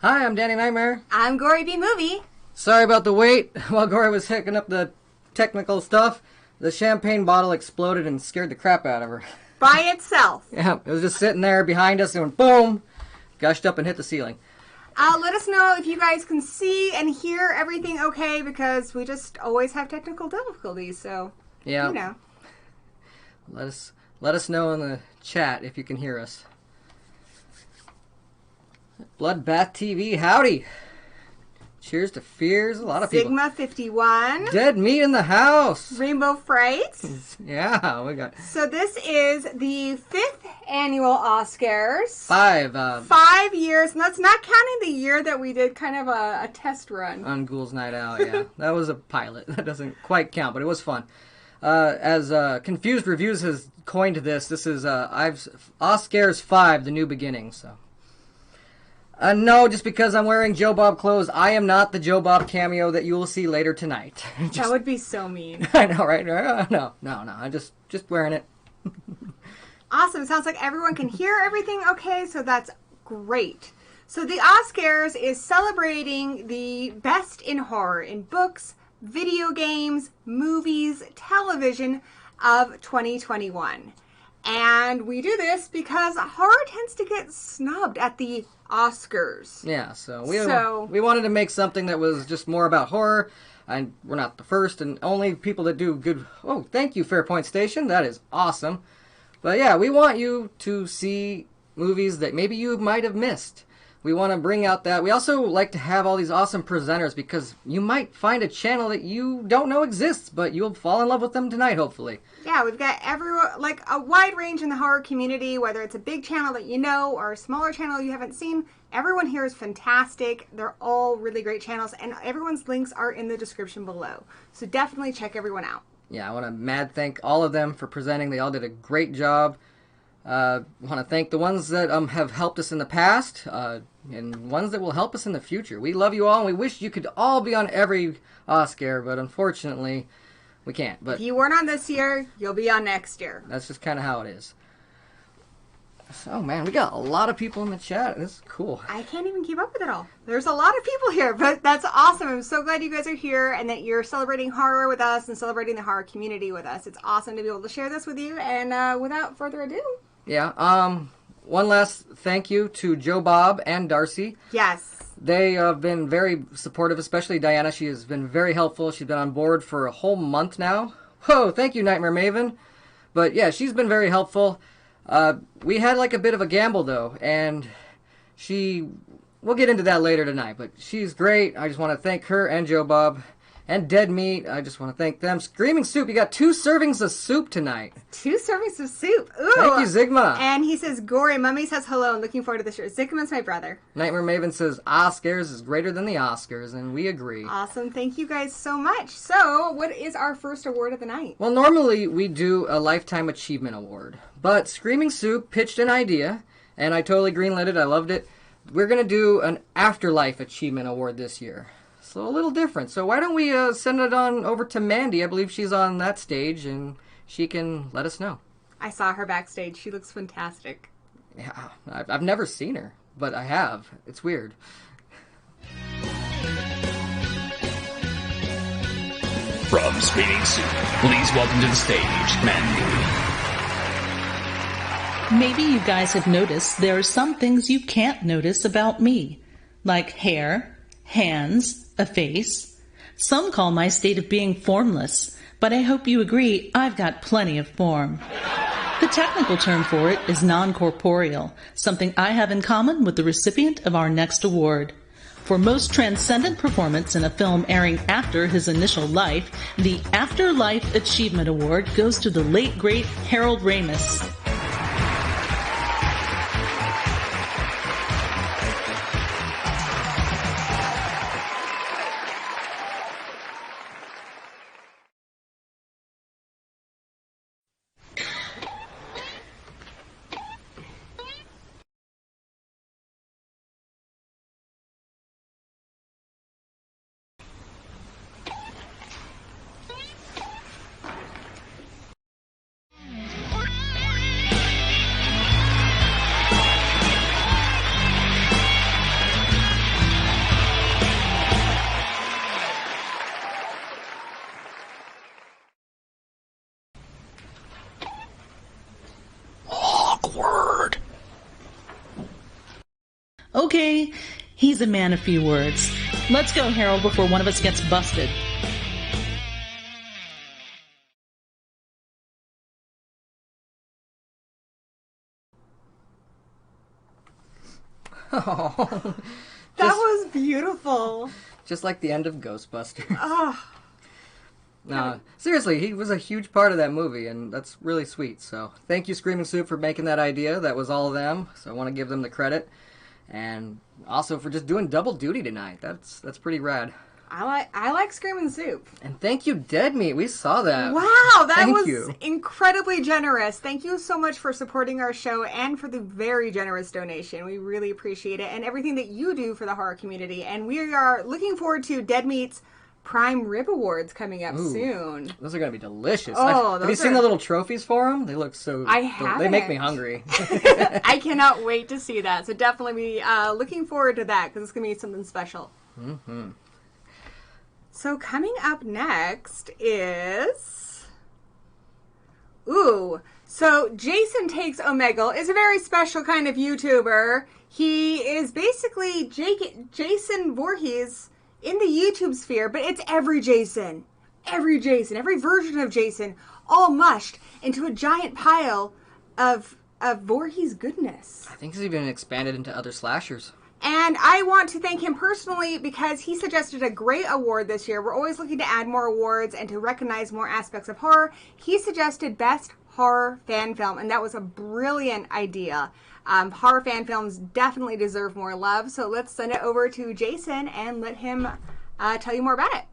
Hi, I'm Danny Nightmare. I'm Gory B Movie. Sorry about the wait. While Gory was hooking up the technical stuff, the champagne bottle exploded and scared the crap out of her. By itself. Yeah, it was just sitting there behind us and boom, gushed up and hit the ceiling. Let us know if you guys can see and hear everything okay, because we just always have technical difficulties, so, yeah. You know. Let us know in the chat if you can hear us. BloodbathTV, howdy. Cheers to fears, a lot of people. Sigma 51. Dead meat in the house. RainbowFRIGHT. Yeah, we got... So this is the 5th annual Oscars. 5 years, and that's not counting the year that we did kind of a test run. On Ghouls Night Out, yeah. That was a pilot. That doesn't quite count, but it was fun. As Confused Reviews has coined this is Oscars 5, the new beginning, so... no, just because I'm wearing Joe Bob clothes, I am not the Joe Bob cameo that you will see later tonight. That would be so mean. I know, right? No. I'm just wearing it. Awesome. Sounds like everyone can hear everything okay, so that's great. So the Oscars is celebrating the best in horror in books, video games, movies, television of 2021. And we do this because horror tends to get snubbed at the Oscars. Yeah, so we wanted to make something that was just more about horror, and we're not the first and only people that do good... Oh, thank you, Fairpoint Station. That is awesome. But yeah, we want you to see movies that maybe you might have missed. We want to bring out that. We also like to have all these awesome presenters because you might find a channel that you don't know exists, but you'll fall in love with them tonight, hopefully. Yeah, we've got like a wide range in the horror community, whether it's a big channel that you know or a smaller channel you haven't seen. Everyone here is fantastic. They're all really great channels, and everyone's links are in the description below. So definitely check everyone out. Yeah, I want to mad thank all of them for presenting. They all did a great job. I want to thank the ones that have helped us in the past, and ones that will help us in the future. We love you all, and we wish you could all be on every Oscar, but unfortunately, we can't. But if you weren't on this year, you'll be on next year. That's just kind of how it is. Oh man, we got a lot of people in the chat. This is cool. I can't even keep up with it all. There's a lot of people here, but that's awesome. I'm so glad you guys are here and that you're celebrating horror with us and celebrating the horror community with us. It's awesome to be able to share this with you, and without further ado... Yeah, one last thank you to Joe Bob and Darcy. Yes. They have been very supportive, especially Diana. She has been very helpful. She's been on board for a whole month now. Whoa, thank you, Nightmare Maven. But yeah, she's been very helpful. We had like a bit of a gamble, though, and we'll get into that later tonight, but she's great. I just want to thank her and Joe Bob. And Dead Meat, I just want to thank them. Screaming Soup, you got 2 servings of soup tonight. 2 servings of soup. Ooh. Thank you, Zigma. And he says, Gory, Mummy says hello and looking forward to the show. Zigma's my brother. Nightmare Maven says, Oscars is greater than the Oscars, and we agree. Awesome. Thank you guys so much. So, what is our first award of the night? Well, normally we do a Lifetime Achievement Award, but Screaming Soup pitched an idea, and I totally greenlit it. I loved it. We're going to do an Afterlife Achievement Award this year. So a little different. So why don't we send it on over to Mandy? I believe she's on that stage, and she can let us know. I saw her backstage. She looks fantastic. Yeah, I've never seen her, but I have. It's weird. From Screaming Soup, please welcome to the stage, Mandy. Maybe you guys have noticed there are some things you can't notice about me, like hair, hands, a face. Some call my state of being formless, but I hope you agree I've got plenty of form. The technical term for it is non-corporeal, something I have in common with the recipient of our next award. For most transcendent performance in a film airing after his initial life, the Afterlife Achievement Award goes to the late great Harold Ramis. Okay, he's a man of few words. Let's go, Harold, before one of us gets busted. Oh, That was beautiful. just like the end of Ghostbusters. Oh, No, seriously, he was a huge part of that movie, and that's really sweet. So thank you, Screaming Soup, for making that idea. That was all of them, so I want to give them the credit. And also for just doing double duty tonight. That's pretty rad. I like Screaming Soup. And thank you, Dead Meat. We saw that. Wow, that Thank was you. incredibly generous. Thank you so much for supporting our show and for the very generous donation. We really appreciate it, and everything that you do for the horror community. And we are looking forward to Dead Meat's Prime Rib Awards coming up soon. Those are going to be delicious. Oh, have you seen the little trophies for them? They look so... I haven't. They make me hungry. I cannot wait to see that. So definitely be looking forward to that, because it's going to be something special. Mm-hmm. So coming up next is... Ooh. So Jason Takes Omegle is a very special kind of YouTuber. He is basically Jason Voorhees in the YouTube sphere, but it's every Jason. Every Jason. Every version of Jason. All mushed into a giant pile of Voorhees goodness. I think he's even expanded into other slashers. And I want to thank him personally because he suggested a great award this year. We're always looking to add more awards and to recognize more aspects of horror. He suggested Best Horror Fan Film, and that was a brilliant idea. Horror fan films definitely deserve more love, so let's send it over to Jason and let him tell you more about it.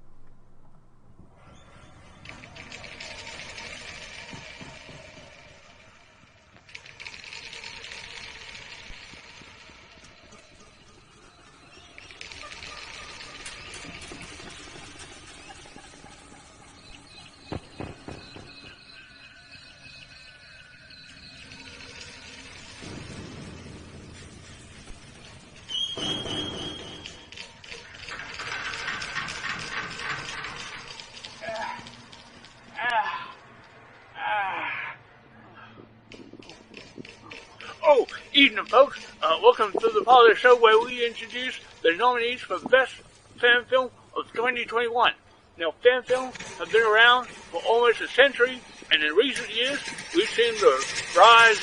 Oh, evening, folks. Welcome to the part of the show where we introduce the nominees for Best Fan Film of 2021. Now, fan films have been around for almost a century, and in recent years, we've seen the rise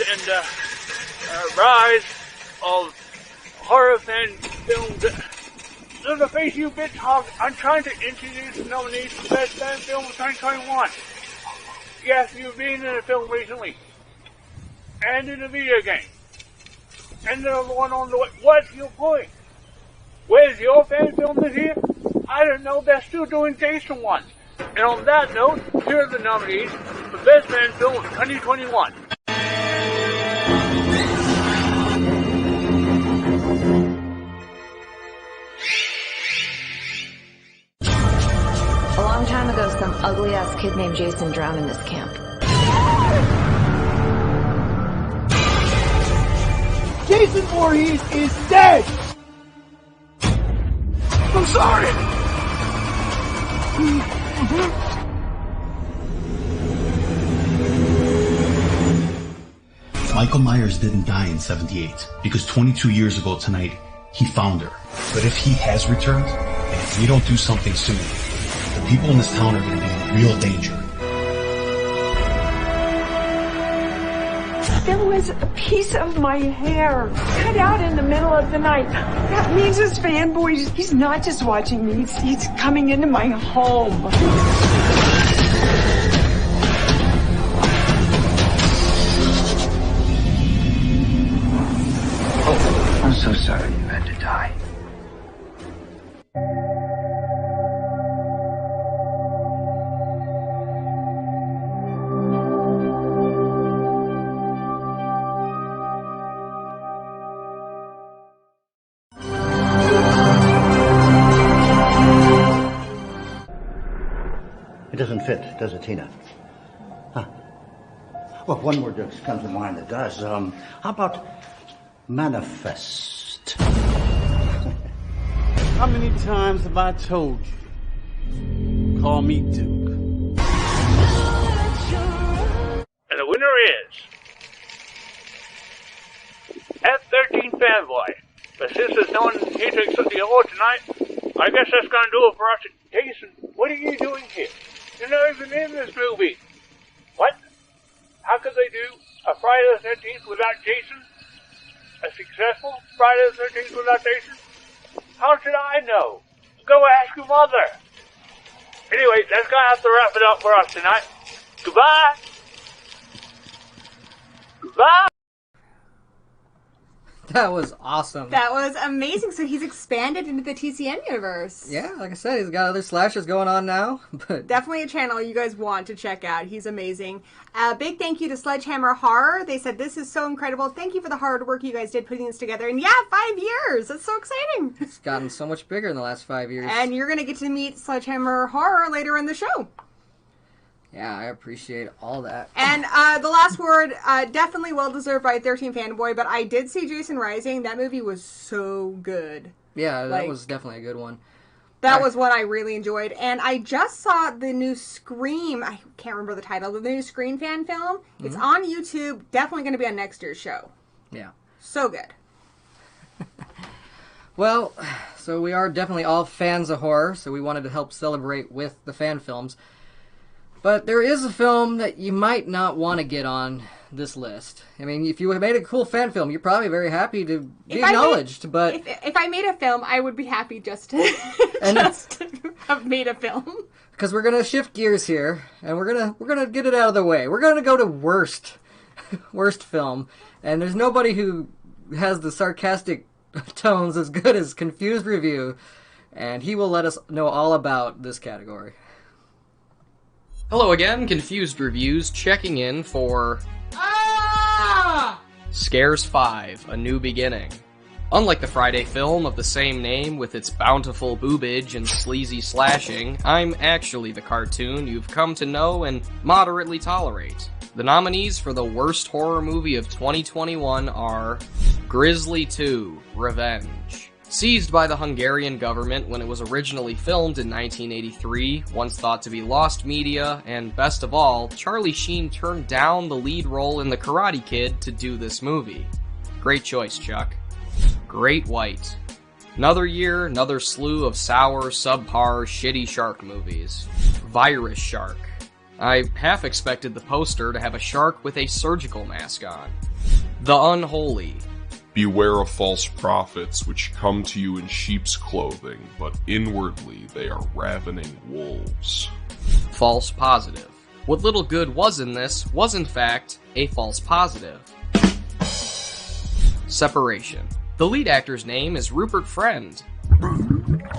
of horror fan films. So the face you bitch hog, I'm trying to introduce the nominees for Best Fan Film of 2021. Yes, you've been in a film recently. And in a video game. And the one on the way. What's your point? Where's your fan film this year? I don't know, they're still doing Jason ones. And on that note, here are the nominees for Best Fan Film of 2021. A long time ago, some ugly-ass kid named Jason drowned in this camp. Jason Voorhees is dead! I'm sorry! Michael Myers didn't die in 78 because 22 years ago tonight, he found her. But if he has returned, and if we don't do something soon, the people in this town are going to be in real danger. There was a piece of my hair cut out in the middle of the night. That means this fanboy, he's not just watching me, he's coming into my home. Oh, I'm so sorry you had to die. It doesn't fit, does it, Tina? Huh. Well, one word just comes to mind that does. How about manifest? How many times have I told you? Call me Duke. And the winner is F13 Fanboy. But since there's no one here to accept the award tonight, I guess that's gonna do it for us. Jason, what are you doing here? You're not even in this movie. What? How could they do a Friday the 13th without Jason? A successful Friday the 13th without Jason? How should I know? Go ask your mother. Anyway, that's gonna have to wrap it up for us tonight. Goodbye. Goodbye. That was awesome. That was amazing. So he's expanded into the TCM universe. Yeah, like I said, he's got other slashers going on now. But definitely a channel you guys want to check out. He's amazing. Big thank you to Sledgehammer Horror. They said, this is so incredible. Thank you for the hard work you guys did putting this together. And yeah, 5 years. That's so exciting. It's gotten so much bigger in the last 5 years. And you're going to get to meet Sledgehammer Horror later in the show. Yeah, I appreciate all that. And the last word, definitely well-deserved by 13 Fanboy, but I did see Jason Rising. That movie was so good. Yeah, that was definitely a good one. That was one I really enjoyed. And I just saw the new Scream, I can't remember the title, but the new Scream fan film. Mm-hmm. It's on YouTube, definitely going to be on next year's show. Yeah. So good. Well, so we are definitely all fans of horror, so we wanted to help celebrate with the fan films. But there is a film that you might not want to get on this list. I mean, if you made a cool fan film, you're probably very happy to be acknowledged. But if I made a film, I would be happy just to have made a film. Because we're gonna shift gears here, and we're gonna get it out of the way. We're gonna go to worst film, and there's nobody who has the sarcastic tones as good as Confused Review, and he will let us know all about this category. Hello again, Confused Reviews, checking in for... Scares 5, A New Beginning. Unlike the Friday film of the same name with its bountiful boobage and sleazy slashing, I'm actually the cartoon you've come to know and moderately tolerate. The nominees for the worst horror movie of 2021 are... Grizzly 2, Revenge. Seized by the Hungarian government when it was originally filmed in 1983, once thought to be lost media, and best of all, Charlie Sheen turned down the lead role in The Karate Kid to do this movie. Great choice, Chuck. Great White. Another year, another slew of sour, subpar, shitty shark movies. Virus Shark. I half expected the poster to have a shark with a surgical mask on. The Unholy. Beware of false prophets which come to you in sheep's clothing, but inwardly they are ravening wolves. False positive. What little good was in this was in fact a false positive. Separation. The lead actor's name is Rupert Friend.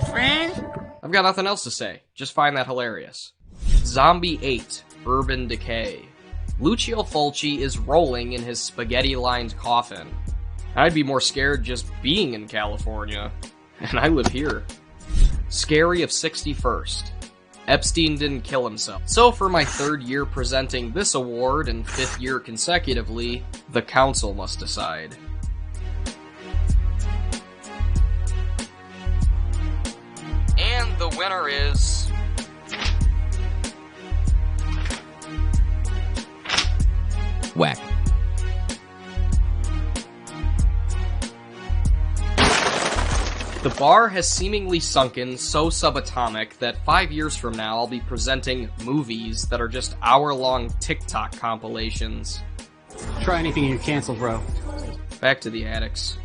Friend? I've got nothing else to say. Just find that hilarious. Zombie 8. Urban Decay. Lucio Fulci is rolling in his spaghetti-lined coffin. I'd be more scared just being in California. And I live here. Scary of 61st. Epstein didn't kill himself. So for my 3rd year presenting this award and 5th year consecutively, the council must decide. And the winner is... Whack. The bar has seemingly sunken so subatomic that 5 years from now I'll be presenting movies that are just hour-long TikTok compilations. Try anything and you cancel, bro. Back to the Addicts.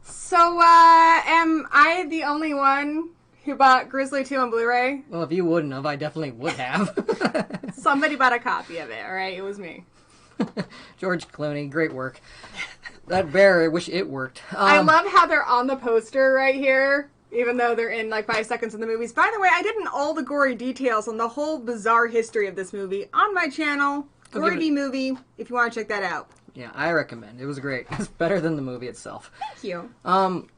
So, am I the only one who bought Grizzly 2 on Blu-ray? Well, if you wouldn't have, I definitely would have. Somebody bought a copy of it, alright? It was me. George Clooney, great work. That bear, I wish it worked. I love how they're on the poster right here, even though they're in like 5 seconds in the movies. By the way, I did all the gory details on the whole bizarre history of this movie on my channel, Gory B Movie, if you want to check that out. Yeah, I recommend. It was great. It's better than the movie itself. Thank you.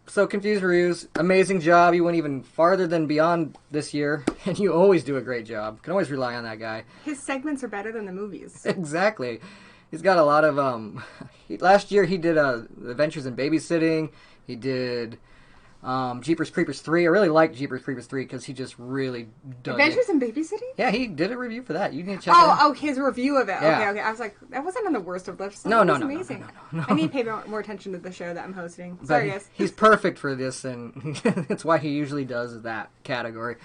So Confused Reviews, amazing job. You went even farther than beyond this year, and you always do a great job. Can always rely on that guy. His segments are better than the movies. Exactly. He's got a lot of, last year he did Adventures in Babysitting. He did Jeepers Creepers 3. I really like Jeepers Creepers 3 because he just really dug Adventures in Babysitting? Yeah, he did a review for that. You need to check it out. Oh, his review of it. Yeah. Okay. I was like, that wasn't on the worst of lists. No. Amazing. I need to pay more attention to the show that I'm hosting. Sorry, guys. He's perfect for this, and that's why he usually does that category.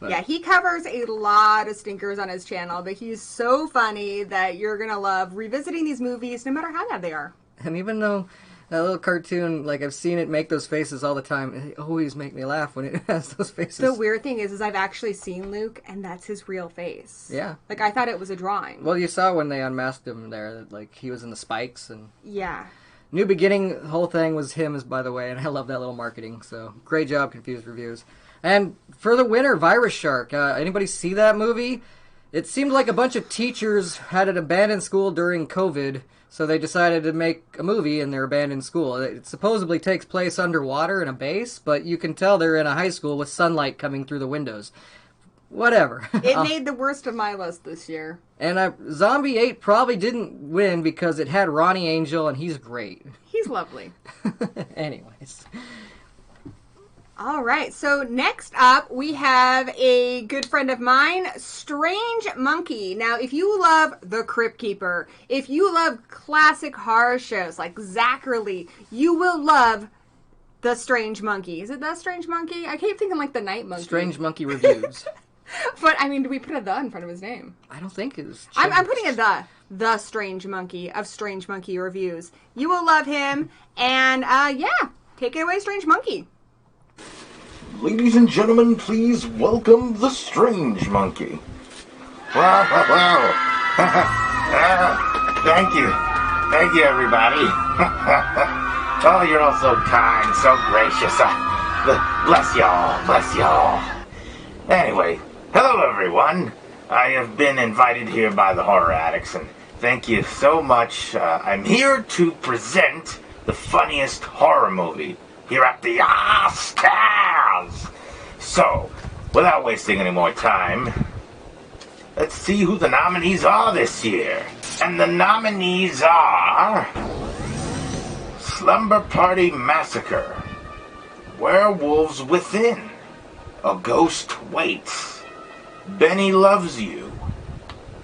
But. Yeah, he covers a lot of stinkers on his channel, but he's so funny that you're going to love revisiting these movies no matter how bad they are. And even though that little cartoon, like, I've seen it make those faces all the time, it always make me laugh when it has those faces. The weird thing is I've actually seen Luke, and that's his real face. Yeah. Like, I thought it was a drawing. Well, you saw when they unmasked him there, that, like, he was in the spikes, and... Yeah. New Beginning, the whole thing was him, by the way, and I love that little marketing, so great job, Confused Reviews. And for the winner, Virus Shark. Anybody see that movie? It seemed like a bunch of teachers had an abandoned school during COVID, so they decided to make a movie in their abandoned school. It supposedly takes place underwater in a base, but you can tell they're in a high school with sunlight coming through the windows. Whatever. It made the worst of my list this year. And Zombie 8 probably didn't win because it had Ronnie Angel, and he's great. He's lovely. Anyways... All right, so next up we have a good friend of mine, Strange Monkey. Now, if you love The Crypt Keeper, if you love classic horror shows like Zachary, you will love The Strange Monkey. Is it The Strange Monkey? I keep thinking like The Night Monkey. Strange Monkey Reviews. But, I mean, do we put a "the" in front of his name? I don't think it's... I'm putting a "the." The Strange Monkey of Strange Monkey Reviews. You will love him, and, yeah, take it away, Strange Monkey. Ladies and gentlemen, please welcome the Strange Monkey. Wow. Thank you. Thank you, everybody. Oh, you're all so kind, so gracious. Bless y'all. Bless y'all. Anyway, hello, everyone. I have been invited here by the Horror Addicts, and thank you so much. I'm here to present the funniest horror movie here at the Oscars. So, without wasting any more time, let's see who the nominees are this year. And the nominees are... Slumber Party Massacre, Werewolves Within, A Ghost Waits, Benny Loves You,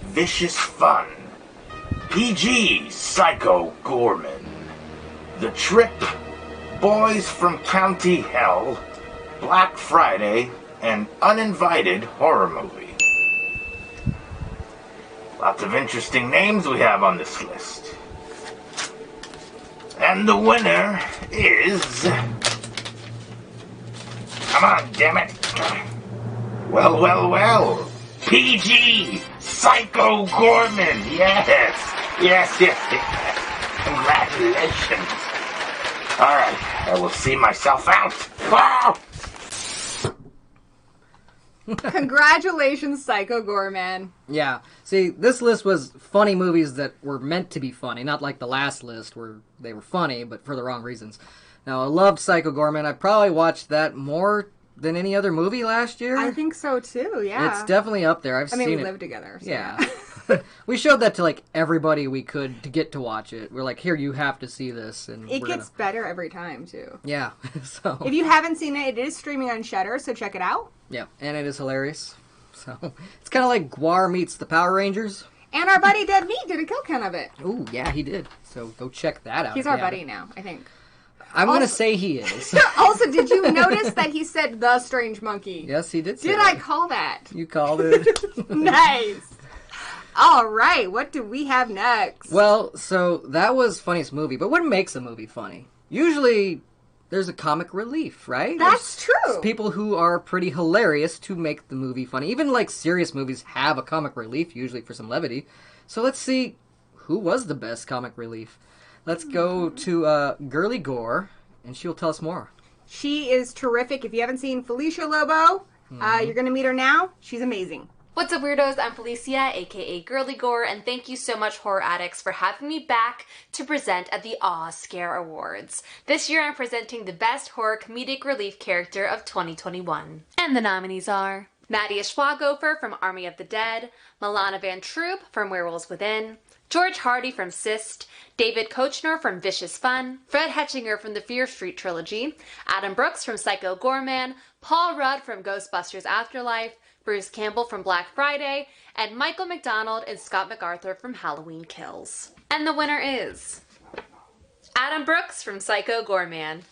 Vicious Fun, PG Psycho Gorman, The Trip, Boys from County Hell, Black Friday, and Uninvited Horror Movie. Lots of interesting names we have on this list. And the winner is... Come on, damn it. Well. PG Psycho Gorman. Yes. Congratulations. Alright, I will see myself out. Ah! Congratulations, Psycho Gorman. Yeah. See, this list was funny movies that were meant to be funny, not like the last list where they were funny, but for the wrong reasons. Now, I loved Psycho Gorman. I probably watched that more than any other movie last year. I think so, too, yeah. It's definitely up there. I've seen it. We live together. So. Yeah. We showed that to, like, everybody we could to get to watch it. We're like, here, you have to see this. And it gets better every time, too. Yeah. So if you haven't seen it, it is streaming on Shudder, so check it out. Yeah, and it is hilarious. So it's kind of like Gore meets the Power Rangers. And our buddy Dead Meat did a kill count of it. Ooh, yeah, he did. So go check that out. He's our buddy now, I think. I'm going to say he is. Also, did you notice that he said The Strange Monkey? Yes, he did say Did that. I call that? You called it. Nice. All right, what do we have next? Well, so that was funniest movie, but what makes a movie funny? Usually there's a comic relief, right? That's true. People who are pretty hilarious to make the movie funny. Even like serious movies have a comic relief, usually for some levity. So let's see who was the best comic relief. Let's go to Girly Gore, and she'll tell us more. She is terrific. If you haven't seen Felicia Lobo, you're going to meet her now. She's amazing. What's up, weirdos? I'm Felicia, aka Girly Gore, and thank you so much, Horror Addicts, for having me back to present at the Oscar Awards. This year I'm presenting the Best Horror Comedic Relief Character of 2021. And the nominees are Nadia Schwaghofer from Army of the Dead, Milana Van Troop from Werewolves Within, George Hardy from Sist, David Kochner from Vicious Fun, Fred Hetchinger from the Fear Street trilogy, Adam Brooks from Psycho Goreman, Paul Rudd from Ghostbusters Afterlife, Bruce Campbell from Black Friday, and Michael McDonald and Scott MacArthur from Halloween Kills. And the winner is Adam Brooks from Psycho Goreman.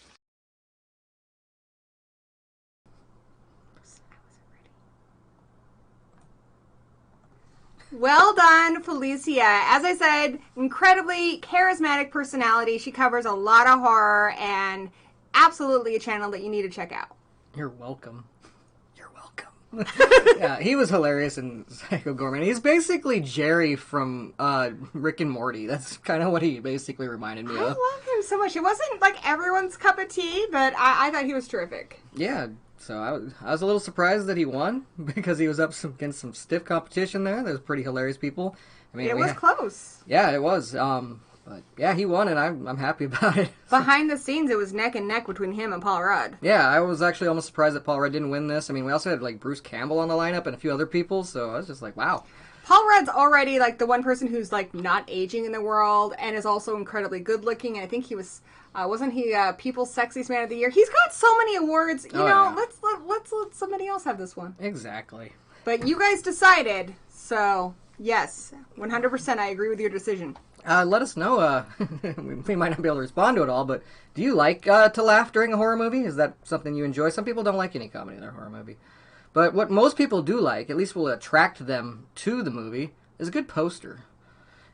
Well done, Felicia. As I said, incredibly charismatic personality. She covers a lot of horror and absolutely a channel that you need to check out. You're welcome. You're welcome. Yeah, he was hilarious in Psycho Goreman. He's basically Jerry from Rick and Morty. That's kind of what he basically reminded me of. I love him so much. It wasn't like everyone's cup of tea, but I thought he was terrific. Yeah. So I was a little surprised that he won because he was up against some stiff competition there. There's pretty hilarious people. I mean, it was close. Yeah, it was. But yeah, he won, and I'm happy about it. Behind the scenes, it was neck and neck between him and Paul Rudd. Yeah, I was actually almost surprised that Paul Rudd didn't win this. I mean, we also had like Bruce Campbell on the lineup and a few other people, so I was just like, wow. Paul Rudd's already like the one person who's like not aging in the world and is also incredibly good looking. And I think he was. Wasn't he People's Sexiest Man of the Year? He's got so many awards. You know, yeah. Let's let somebody else have this one. Exactly. But you guys decided, so yes, 100%. I agree with your decision. Let us know. We might not be able to respond to it all, but do you like to laugh during a horror movie? Is that something you enjoy? Some people don't like any comedy in their horror movie, but what most people do like, at least will attract them to the movie, is a good poster.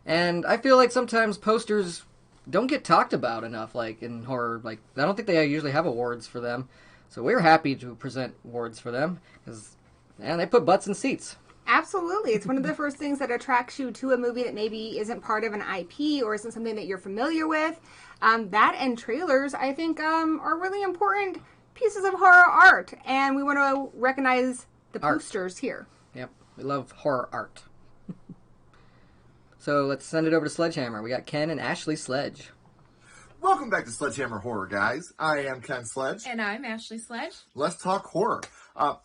And I feel like sometimes posters don't get talked about enough, like in horror. Like I don't think they usually have awards for them, so we're happy to present awards for them because, man, they put butts in seats. Absolutely, it's one of the first things that attracts you to a movie that maybe isn't part of an IP or isn't something that you're familiar with. That and trailers, I think, are really important pieces of horror art, and we want to recognize the posters here. Yep, we love horror art. So let's send it over to Sledgehammer. We got Ken and Ashley Sledge. Welcome back to Sledgehammer Horror, guys. I am Ken Sledge. And I'm Ashley Sledge. Let's talk horror.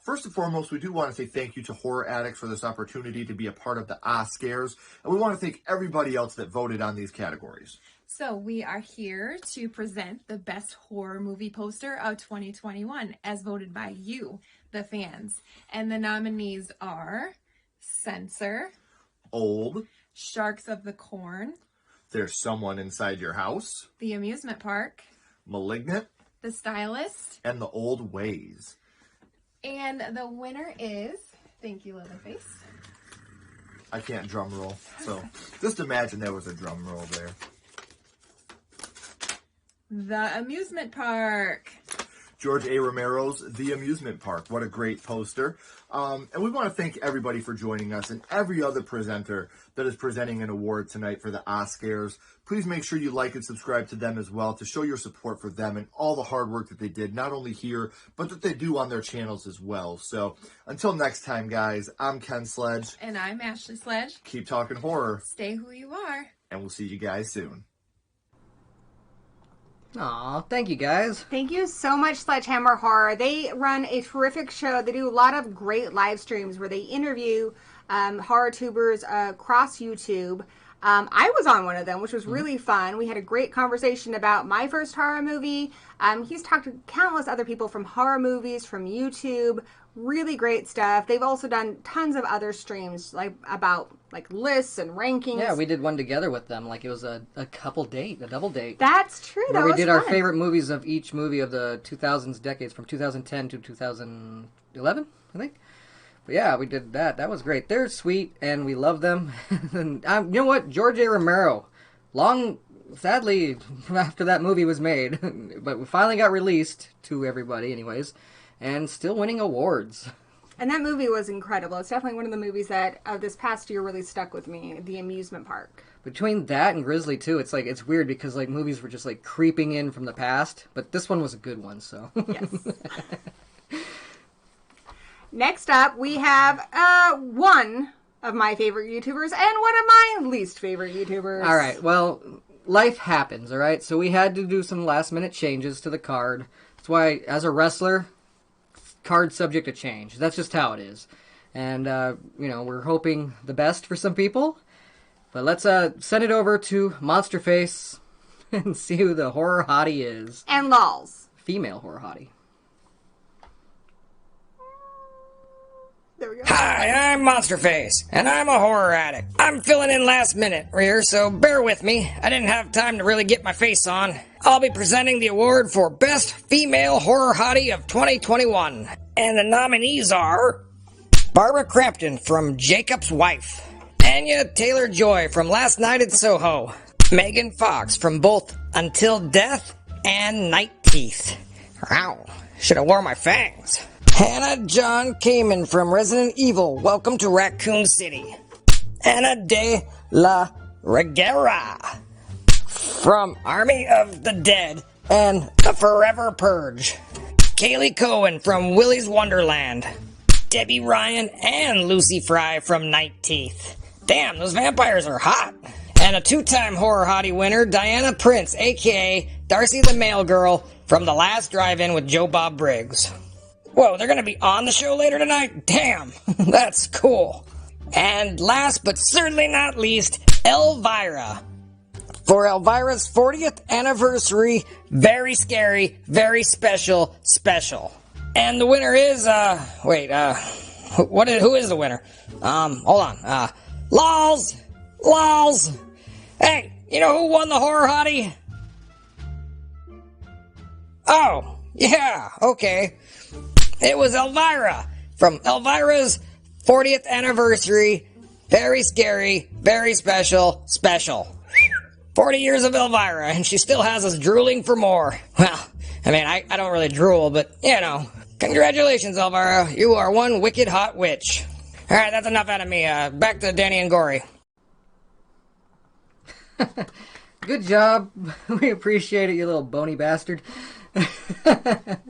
First and foremost, we do want to say thank you to Horror Addicts for this opportunity to be a part of the Scares. And we want to thank everybody else that voted on these categories. So we are here to present the best horror movie poster of 2021 as voted by you, the fans. And the nominees are Censor, Old, Sharks of the Corn, There's Someone Inside Your House, The Amusement Park, Malignant, The Stylist, and The Old Ways. And the winner is, thank you, Leatherface. I can't drum roll, so just imagine there was a drum roll there. The Amusement Park. George A. Romero's The Amusement Park. What a great poster. And we want to thank everybody for joining us and every other presenter that is presenting an award tonight for the Oscars. Please make sure you like and subscribe to them as well to show your support for them and all the hard work that they did, not only here, but that they do on their channels as well. So until next time, guys, I'm Ken Sledge. And I'm Ashley Sledge. Keep talking horror. Stay who you are. And we'll see you guys soon. Aw, thank you guys. Thank you so much, Sledgehammer Horror. They run a terrific show. They do a lot of great live streams where they interview horror tubers across YouTube. I was on one of them, which was really fun. We had a great conversation about my first horror movie. He's talked to countless other people from horror movies, from YouTube. Really great stuff. They've also done tons of other streams about lists and rankings. Yeah, we did one together with them. Like it was a double date. That's true. Where we did our favorite movies of each movie of the 2000s decades from 2010 to 2011, I think. But yeah, we did that. That was great. They're sweet, and we love them. And you know what? George A. Romero, sadly, after that movie was made, but we finally got released to everybody anyways, and still winning awards. And that movie was incredible. It's definitely one of the movies that this past year really stuck with me, The Amusement Park. Between that and Grizzly, too, it's weird because movies were just creeping in from the past, but this one was a good one, so. Yes. Next up, we have one of my favorite YouTubers and one of my least favorite YouTubers. All right, well, life happens, all right? So we had to do some last-minute changes to the card. That's why, as a wrestler, card's subject to change. That's just how it is. And, we're hoping the best for some people. But let's send it over to Monsterface and see who the horror hottie is. And LOLZ. Female horror hottie. There we go. Hi, I'm Monsterface, and I'm a horror addict. I'm filling in last minute here, so bear with me. I didn't have time to really get my face on. I'll be presenting the award for Best Female Horror Hottie of 2021. And the nominees are Barbara Crampton from Jacob's Wife, Anya Taylor-Joy from Last Night in Soho, Megan Fox from both Until Death and Night Teeth. Wow, should have worn my fangs. Hannah John Kamen from Resident Evil, Welcome to Raccoon City. Anna de la Reguera from Army of the Dead and The Forever Purge. Kaylee Cohen from Willy's Wonderland. Debbie Ryan and Lucy Fry from Night Teeth. Damn, those vampires are hot. And a two-time horror hottie winner, Diana Prince, aka Darcy the Mail Girl from The Last Drive-In with Joe Bob Briggs. Whoa, they're gonna be on the show later tonight? Damn, that's cool. And last but certainly not least, Elvira. For Elvira's 40th anniversary, very scary, very special. And the winner is, who is the winner? Hold on, LOLZ. Hey, you know who won the horror hottie? Oh, yeah, okay. It was Elvira from Elvira's 40th anniversary. Very scary, very special. 40 years of Elvira, and she still has us drooling for more. Well, I mean, I don't really drool, but, you know. Congratulations, Elvira. You are one wicked hot witch. Alright, that's enough out of me. Back to Danny and Gory. Good job. We appreciate it, you little bony bastard.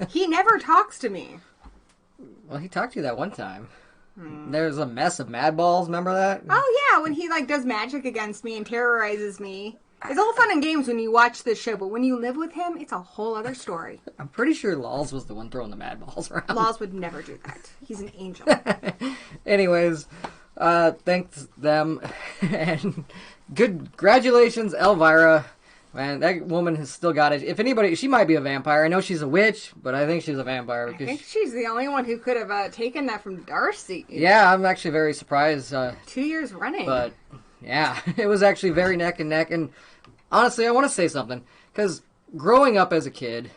He never talks to me. Well, he talked to you that one time. There's a mess of mad balls, remember that? Oh, yeah, when he, does magic against me and terrorizes me. It's all fun and games when you watch this show, but when you live with him, it's a whole other story. I'm pretty sure LOLZ was the one throwing the mad balls around. LOLZ would never do that. He's an angel. Anyways, thanks them. And congratulations, Elvira. Man, that woman has still got it. If anybody, she might be a vampire. I know she's a witch, but I think she's a vampire. I think she's the only one who could have taken that from Darcy. Yeah, I'm actually very surprised. 2 years running. But, yeah, it was actually very neck and neck. And honestly, I want to say something. Because growing up as a kid,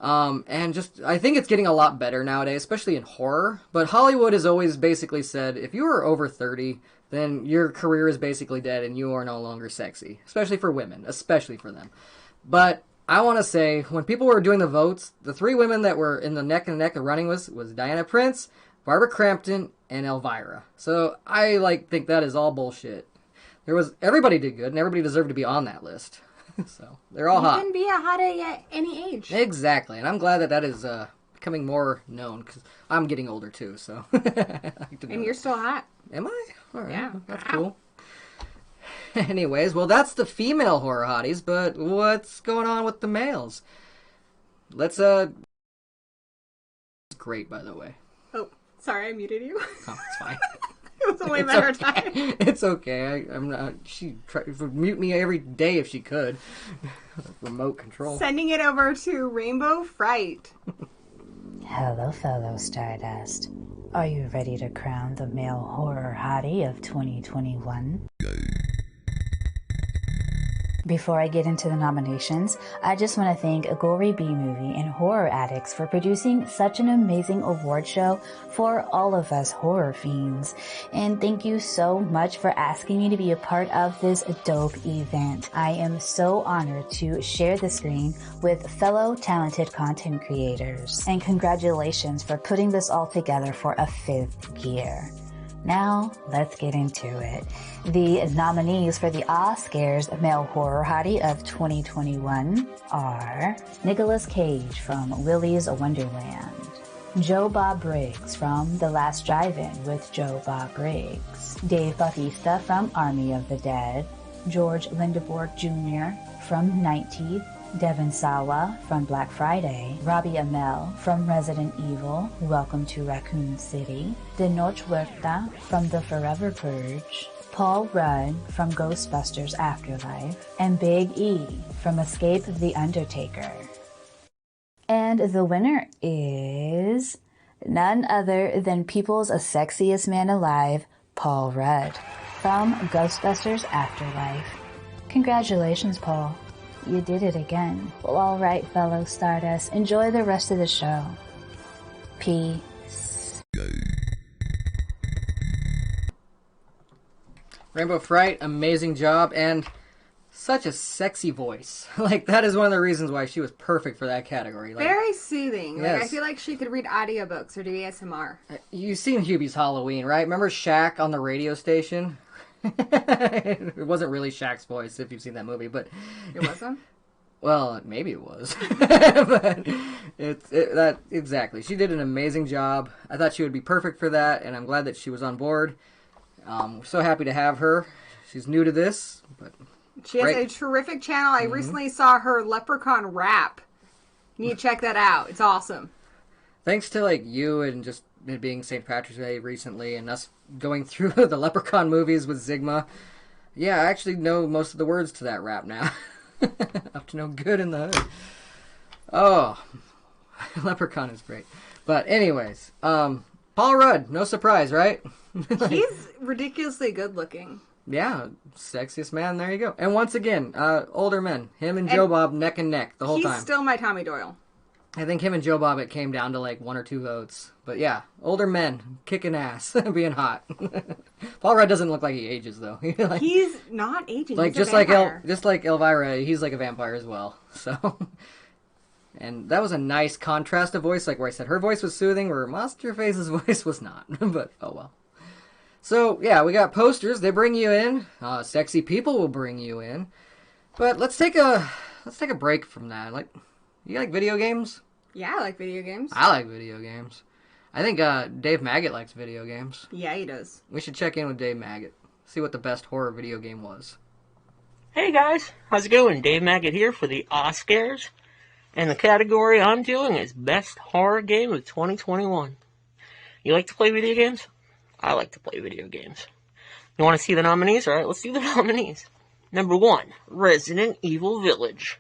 and just, I think it's getting a lot better nowadays, especially in horror. But Hollywood has always basically said, if you are over 30... then your career is basically dead and you are no longer sexy. Especially for women. Especially for them. But I want to say, when people were doing the votes, the three women that were in the neck and neck of running was Diana Prince, Barbara Crampton, and Elvira. So I think that is all bullshit. Everybody did good and everybody deserved to be on that list. So they're all hot. You can be a hottie at any age. Exactly. And I'm glad that is becoming more known because I'm getting older too. So and you're still hot. Am I? All right. Yeah. That's cool. Anyways, well, that's the female horror hotties, but what's going on with the males? Let's, It's great, by the way. Oh, sorry, I muted you. Oh, it's fine. It was a way better time. It's okay. I'm not... She would mute me every day if she could. Remote control. Sending it over to rainbowFRIGHT. Hello, fellow Stardust. Are you ready to crown the male horror hottie of 2021? Before I get into the nominations, I just want to thank Gory B-Movie and Horror Addicts for producing such an amazing award show for all of us horror fiends. And thank you so much for asking me to be a part of this dope event. I am so honored to share the screen with fellow talented content creators. And congratulations for putting this all together for a 5th year. Now, let's get into it. The nominees for the Oscars Male Horror Hottie of 2021 are Nicolas Cage from Willy's Wonderland, Joe Bob Briggs from The Last Drive-In with Joe Bob Briggs, Dave Bautista from Army of the Dead, George Lindeborg Jr. from Night Teeth, Devon Sawa from Black Friday, Robbie Amell from Resident Evil, Welcome to Raccoon City, Tenoch Huerta from The Forever Purge, Paul Rudd from Ghostbusters Afterlife, and Big E from Escape the Undertaker. And the winner is none other than People's Sexiest Man Alive, Paul Rudd from Ghostbusters Afterlife. Congratulations, Paul. You did it again. Well, all right, fellow Stardust, enjoy the rest of the show. Peace. rainbowFRIGHT, amazing job, and such a sexy voice. Like, that is one of the reasons why she was perfect for that category. Like, very soothing. Yes. Like, I feel like she could read audiobooks or do ASMR. You've seen Hubie's Halloween, right? Remember Shaq on the radio station? It wasn't really Shaq's voice, if you've seen that movie, but... It wasn't? Well, maybe it was. But exactly. She did an amazing job. I thought she would be perfect for that, and I'm glad that she was on board. We're so happy to have her. She's new to this, but she has a terrific channel. I recently saw her Leprechaun rap. You need to check that out. It's awesome. Thanks to like you and just it being St. Patrick's Day recently and us going through the Leprechaun movies with Zigma. Yeah, I actually know most of the words to that rap now. Up to no good in the hood. Oh, Leprechaun is great. But anyways, Paul Rudd, no surprise, right? He's ridiculously good looking. Yeah, sexiest man, there you go. And once again, older men. Him and Joe Bob neck and neck the whole time. He's still my Tommy Doyle. I think him and Joe Bob, it came down to like 1 or 2 votes. But yeah, older men, kicking ass, being hot. Paul Rudd doesn't look like he ages, though. Like, he's not aging. Like, he's just like Elvira, he's like a vampire as well. So, and that was a nice contrast of voice, like where I said her voice was soothing, where Monsterface's voice was not. But, oh well. So, yeah, we got posters. They bring you in. Sexy people will bring you in. But let's take a break from that. Like, you like video games? Yeah, I like video games. I like video games. I think Dave Maggot likes video games. Yeah, he does. We should check in with Dave Maggot. See what the best horror video game was. Hey guys, how's it going? Dave Maggot here for the Oscars. And the category I'm doing is Best Horror Game of 2021. You like to play video games? I like to play video games. You want to see the nominees? Alright, let's do the nominees. Number 1, Resident Evil Village.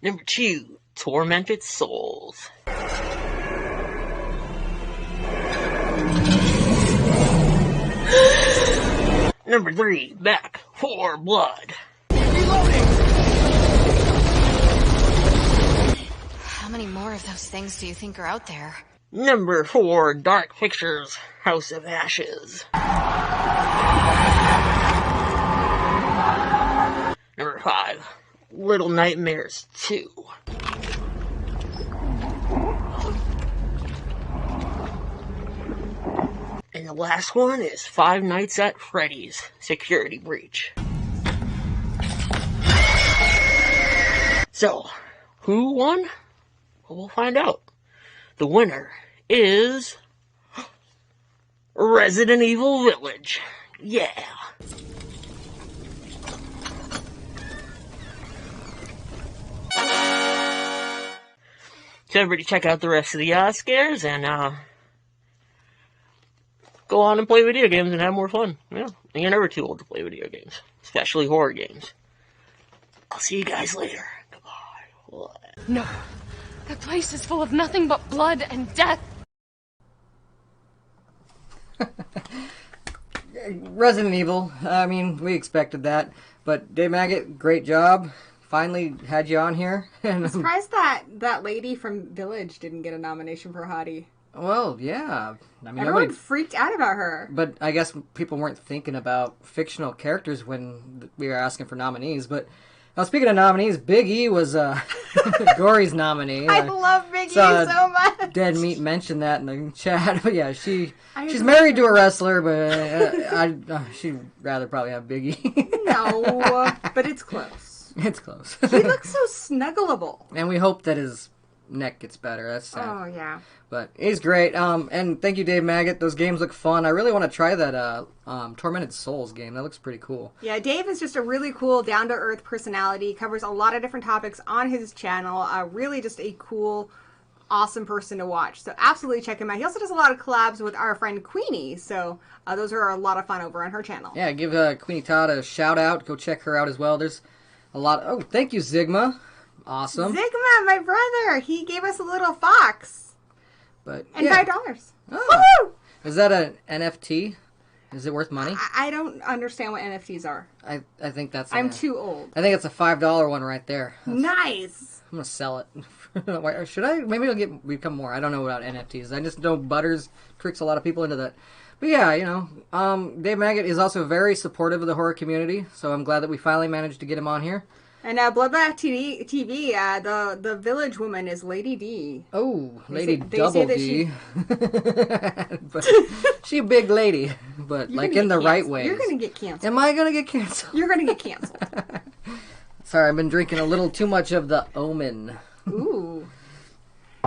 Number 2, Tormented Souls. Number 3, Back 4 Blood. How many more of those things do you think are out there? Number 4, Dark Pictures House of Ashes. Number 5, Little Nightmares 2. And the last one is Five Nights at Freddy's Security Breach. So, who won? Well, we'll find out. The winner is Resident Evil Village. Yeah. So everybody check out the rest of the Oscars and go on and play video games and have more fun. Yeah, and you're never too old to play video games, especially horror games. I'll see you guys later. Goodbye. No. That place is full of nothing but blood and death. Resident Evil, I mean, we expected that. But Dave Maggot, great job. Finally had you on here. I'm surprised that lady from Village didn't get a nomination for Hottie. Well, yeah. I mean, everyone freaked out about her. But I guess people weren't thinking about fictional characters when we were asking for nominees. But now, speaking of nominees, Big E was Gory's nominee. I love Big E so much. Dead Meat mentioned that in the chat. But yeah, she's married to a wrestler, but she'd rather probably have Big E. No, but it's close. It's close. He looks so snuggleable. And we hope that his neck gets better. That's sad. Oh, yeah. But he's great. And thank you, Dave Maggot. Those games look fun. I really want to try that Tormented Souls game. That looks pretty cool. Yeah, Dave is just a really cool, down-to-earth personality. Covers a lot of different topics on his channel. Really just a cool awesome person to watch. So absolutely check him out. He also does a lot of collabs with our friend Queenie. So those are a lot of fun over on her channel. Yeah, give Queenie Todd a shout out. Go check her out as well. There's a lot. Oh, thank you, Zigma. Awesome. Zigma, my brother, he gave us a little fox. But and yeah. $5. Oh. Woo! Is that an NFT? Is it worth money? I don't understand what NFTs are. I think that's... I'm too old. I think it's a $5 one right there. Nice. I'm going to sell it. Should I? Maybe it'll become more. I don't know about NFTs. I just know Butters tricks a lot of people into that. But yeah, you know, Dave Maggot is also very supportive of the horror community, so I'm glad that we finally managed to get him on here. And BloodbathTV, the village woman is Lady D. Oh, Lady Double D. But she's a big lady, but like in the right way. You're going to get canceled. Am I going to get canceled? You're going to get canceled. Sorry, I've been drinking a little too much of the Omen. Ooh.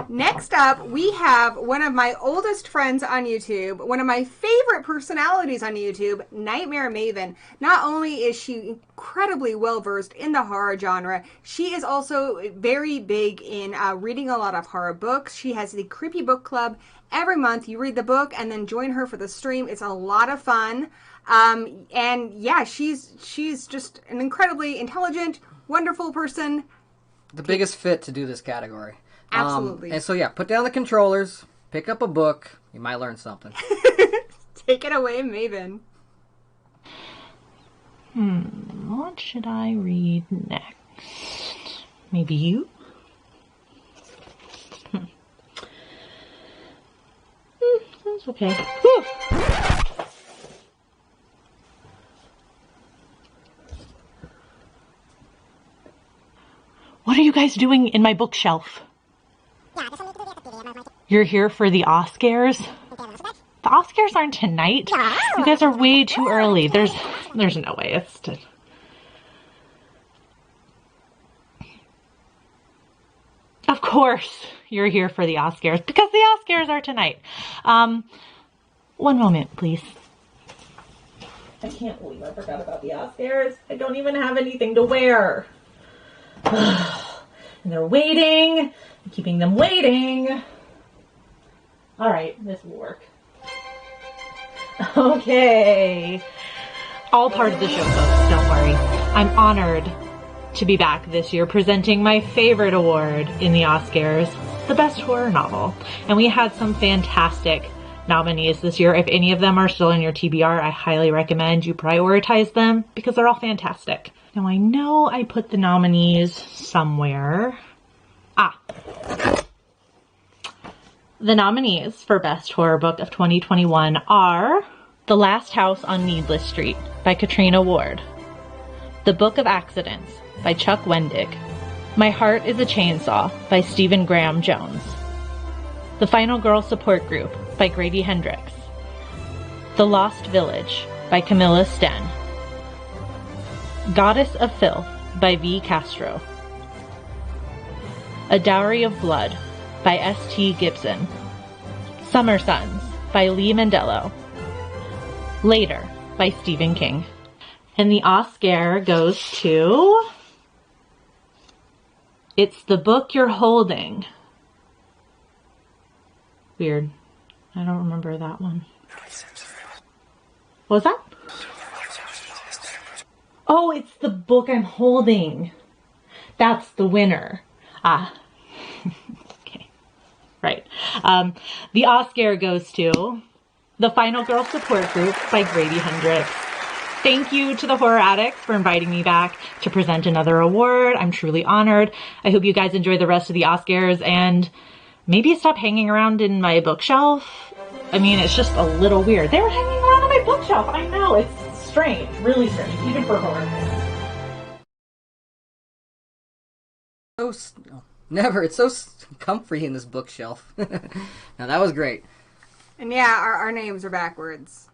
Next up, we have one of my oldest friends on YouTube, one of my favorite personalities on YouTube, Nightmare Maven. Not only is she incredibly well-versed in the horror genre, she is also very big in reading a lot of horror books. She has the Creepy Book Club. Every month, you read the book and then join her for the stream. It's a lot of fun. And yeah, she's just an incredibly intelligent, wonderful person. The biggest fit to do this category. Absolutely. And so yeah, put down the controllers, pick up a book, you might learn something. Take it away, Maven. What should I read next? Maybe you? That's okay. Whew. What are you guys doing in my bookshelf? You're here for the Oscars? The Oscars aren't tonight. You guys are way too early. There's no way. It's Of course you're here for the Oscars, because the Oscars are tonight. One moment, please. I can't believe I forgot about the Oscars. I don't even have anything to wear. And they're waiting. I'm keeping them waiting. All right, this will work. Okay. All part of the show, folks. Don't worry. I'm honored to be back this year presenting my favorite award in the Oscars, the Best Horror Novel. And we had some fantastic nominees this year. If any of them are still in your TBR, I highly recommend you prioritize them because they're all fantastic. Now I know I put the nominees somewhere. The nominees for Best Horror Book of 2021 are The Last House on Needless Street by Katrina Ward, The Book of Accidents by Chuck Wendig, My Heart is a Chainsaw by Stephen Graham Jones, The Final Girl Support Group by Grady Hendrix, The Lost Village by Camilla Sten, Goddess of Filth by V. Castro, A Dowry of Blood by S.T. Gibson, Summer Sons by Lee Mandello, Later by Stephen King. And the Oscar goes to... It's the Book You're Holding. Weird. I don't remember that one. What was that? Oh, it's The Book I'm Holding. That's the winner. Okay. Right. The Oscar goes to The Final Girl Support Group by Grady Hendrix. Thank you to the Horror Addicts for inviting me back to present another award. I'm truly honored. I hope you guys enjoy the rest of the Oscars and maybe stop hanging around in my bookshelf. I mean, it's just a little weird. They were hanging around on my bookshelf. I know, it's strange, really strange, even for horror fans. Never. It's so comfy in this bookshelf. Now, that was great. And yeah, our names are backwards.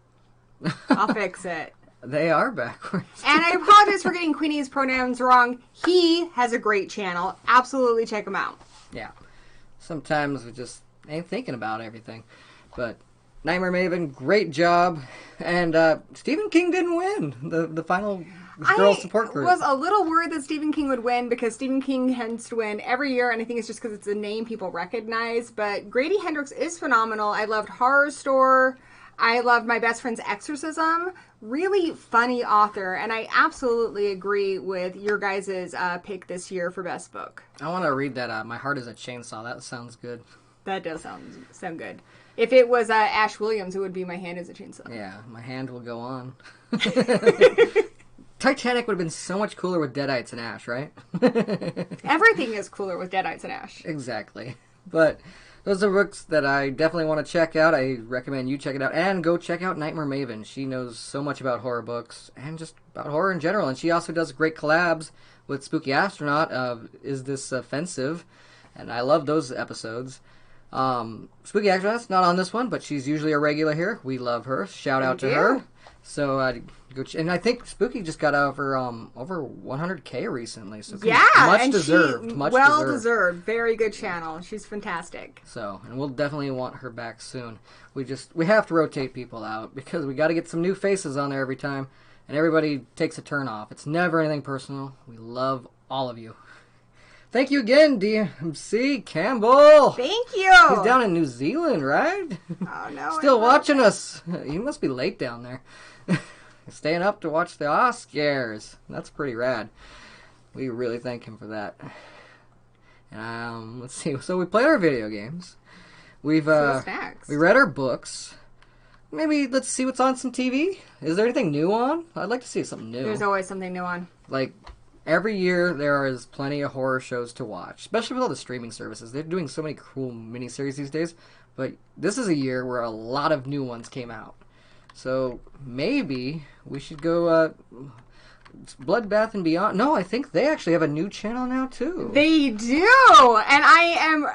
I'll fix it. They are backwards. And I apologize for getting Queenie's pronouns wrong. He has a great channel. Absolutely check him out. Yeah. Sometimes we just ain't thinking about everything. But Nightmare Maven, great job. And Stephen King didn't win the final girls support group. I was a little worried that Stephen King would win because Stephen King tends to win every year, and I think it's just because it's a name people recognize. But Grady Hendrix is phenomenal. I loved Horror Store. I loved My Best Friend's Exorcism. Really funny author, and I absolutely agree with your guys' pick this year for best book. I want to read that. My Heart is a Chainsaw. That sounds good. That does sound good. If it was Ash Williams, it would be My Hand is a Chainsaw. Yeah, my hand will go on. Titanic would have been so much cooler with Deadites and Ash, right? Everything is cooler with Deadites and Ash. Exactly. But those are books that I definitely want to check out. I recommend you check it out. And go check out Nightmare Maven. She knows so much about horror books and just about horror in general. And she also does great collabs with Spooky Astronaut. Is This Offensive? And I love those episodes. Spooky Astronaut's not on this one, but she's usually a regular here. We love her. Shout out to her. So and I think Spooky just got over 100K recently. So much deserved. Well deserved. Very good channel. She's fantastic. So, and we'll definitely want her back soon. We have to rotate people out because we got to get some new faces on there every time, and everybody takes a turn off. It's never anything personal. We love all of you. Thank you again, DMC Campbell. Thank you. He's down in New Zealand, right? Oh, no. Still watching us. He must be late down there. Staying up to watch the Oscars. That's pretty rad. We really thank him for that. Let's see. So we played our video games. We read our books. Maybe let's see what's on some TV. Is there anything new on? I'd like to see something new. There's always something new on. Like, every year there is plenty of horror shows to watch, especially with all the streaming services. They're doing so many cool miniseries these days, but this is a year where a lot of new ones came out. So maybe we should go Bloodbath and Beyond. No, I think they actually have a new channel now too. They do, and I am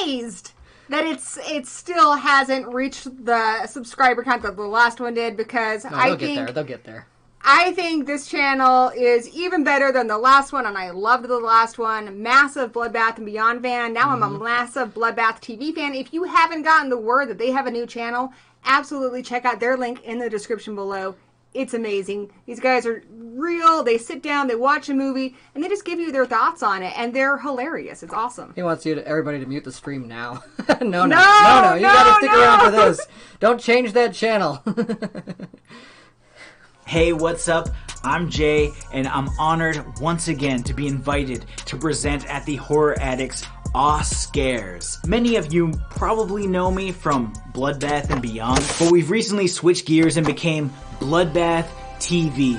amazed that it still hasn't reached the subscriber count that the last one did because they'll get there. I think this channel is even better than the last one, and I loved the last one. Massive Bloodbath and Beyond fan. Now I'm a massive Bloodbath TV fan. If you haven't gotten the word that they have a new channel, absolutely check out their link in the description below. It's amazing. These guys are real. They sit down, they watch a movie, and they just give you their thoughts on it, and they're hilarious. It's awesome. He wants everybody to mute the stream now. No. You gotta stick around for this. Don't change that channel. Hey, what's up? I'm Jay, and I'm honored once again to be invited to present at the Horror Addicts Oscars. Many of you probably know me from Bloodbath and Beyond, but we've recently switched gears and became BloodbathTV,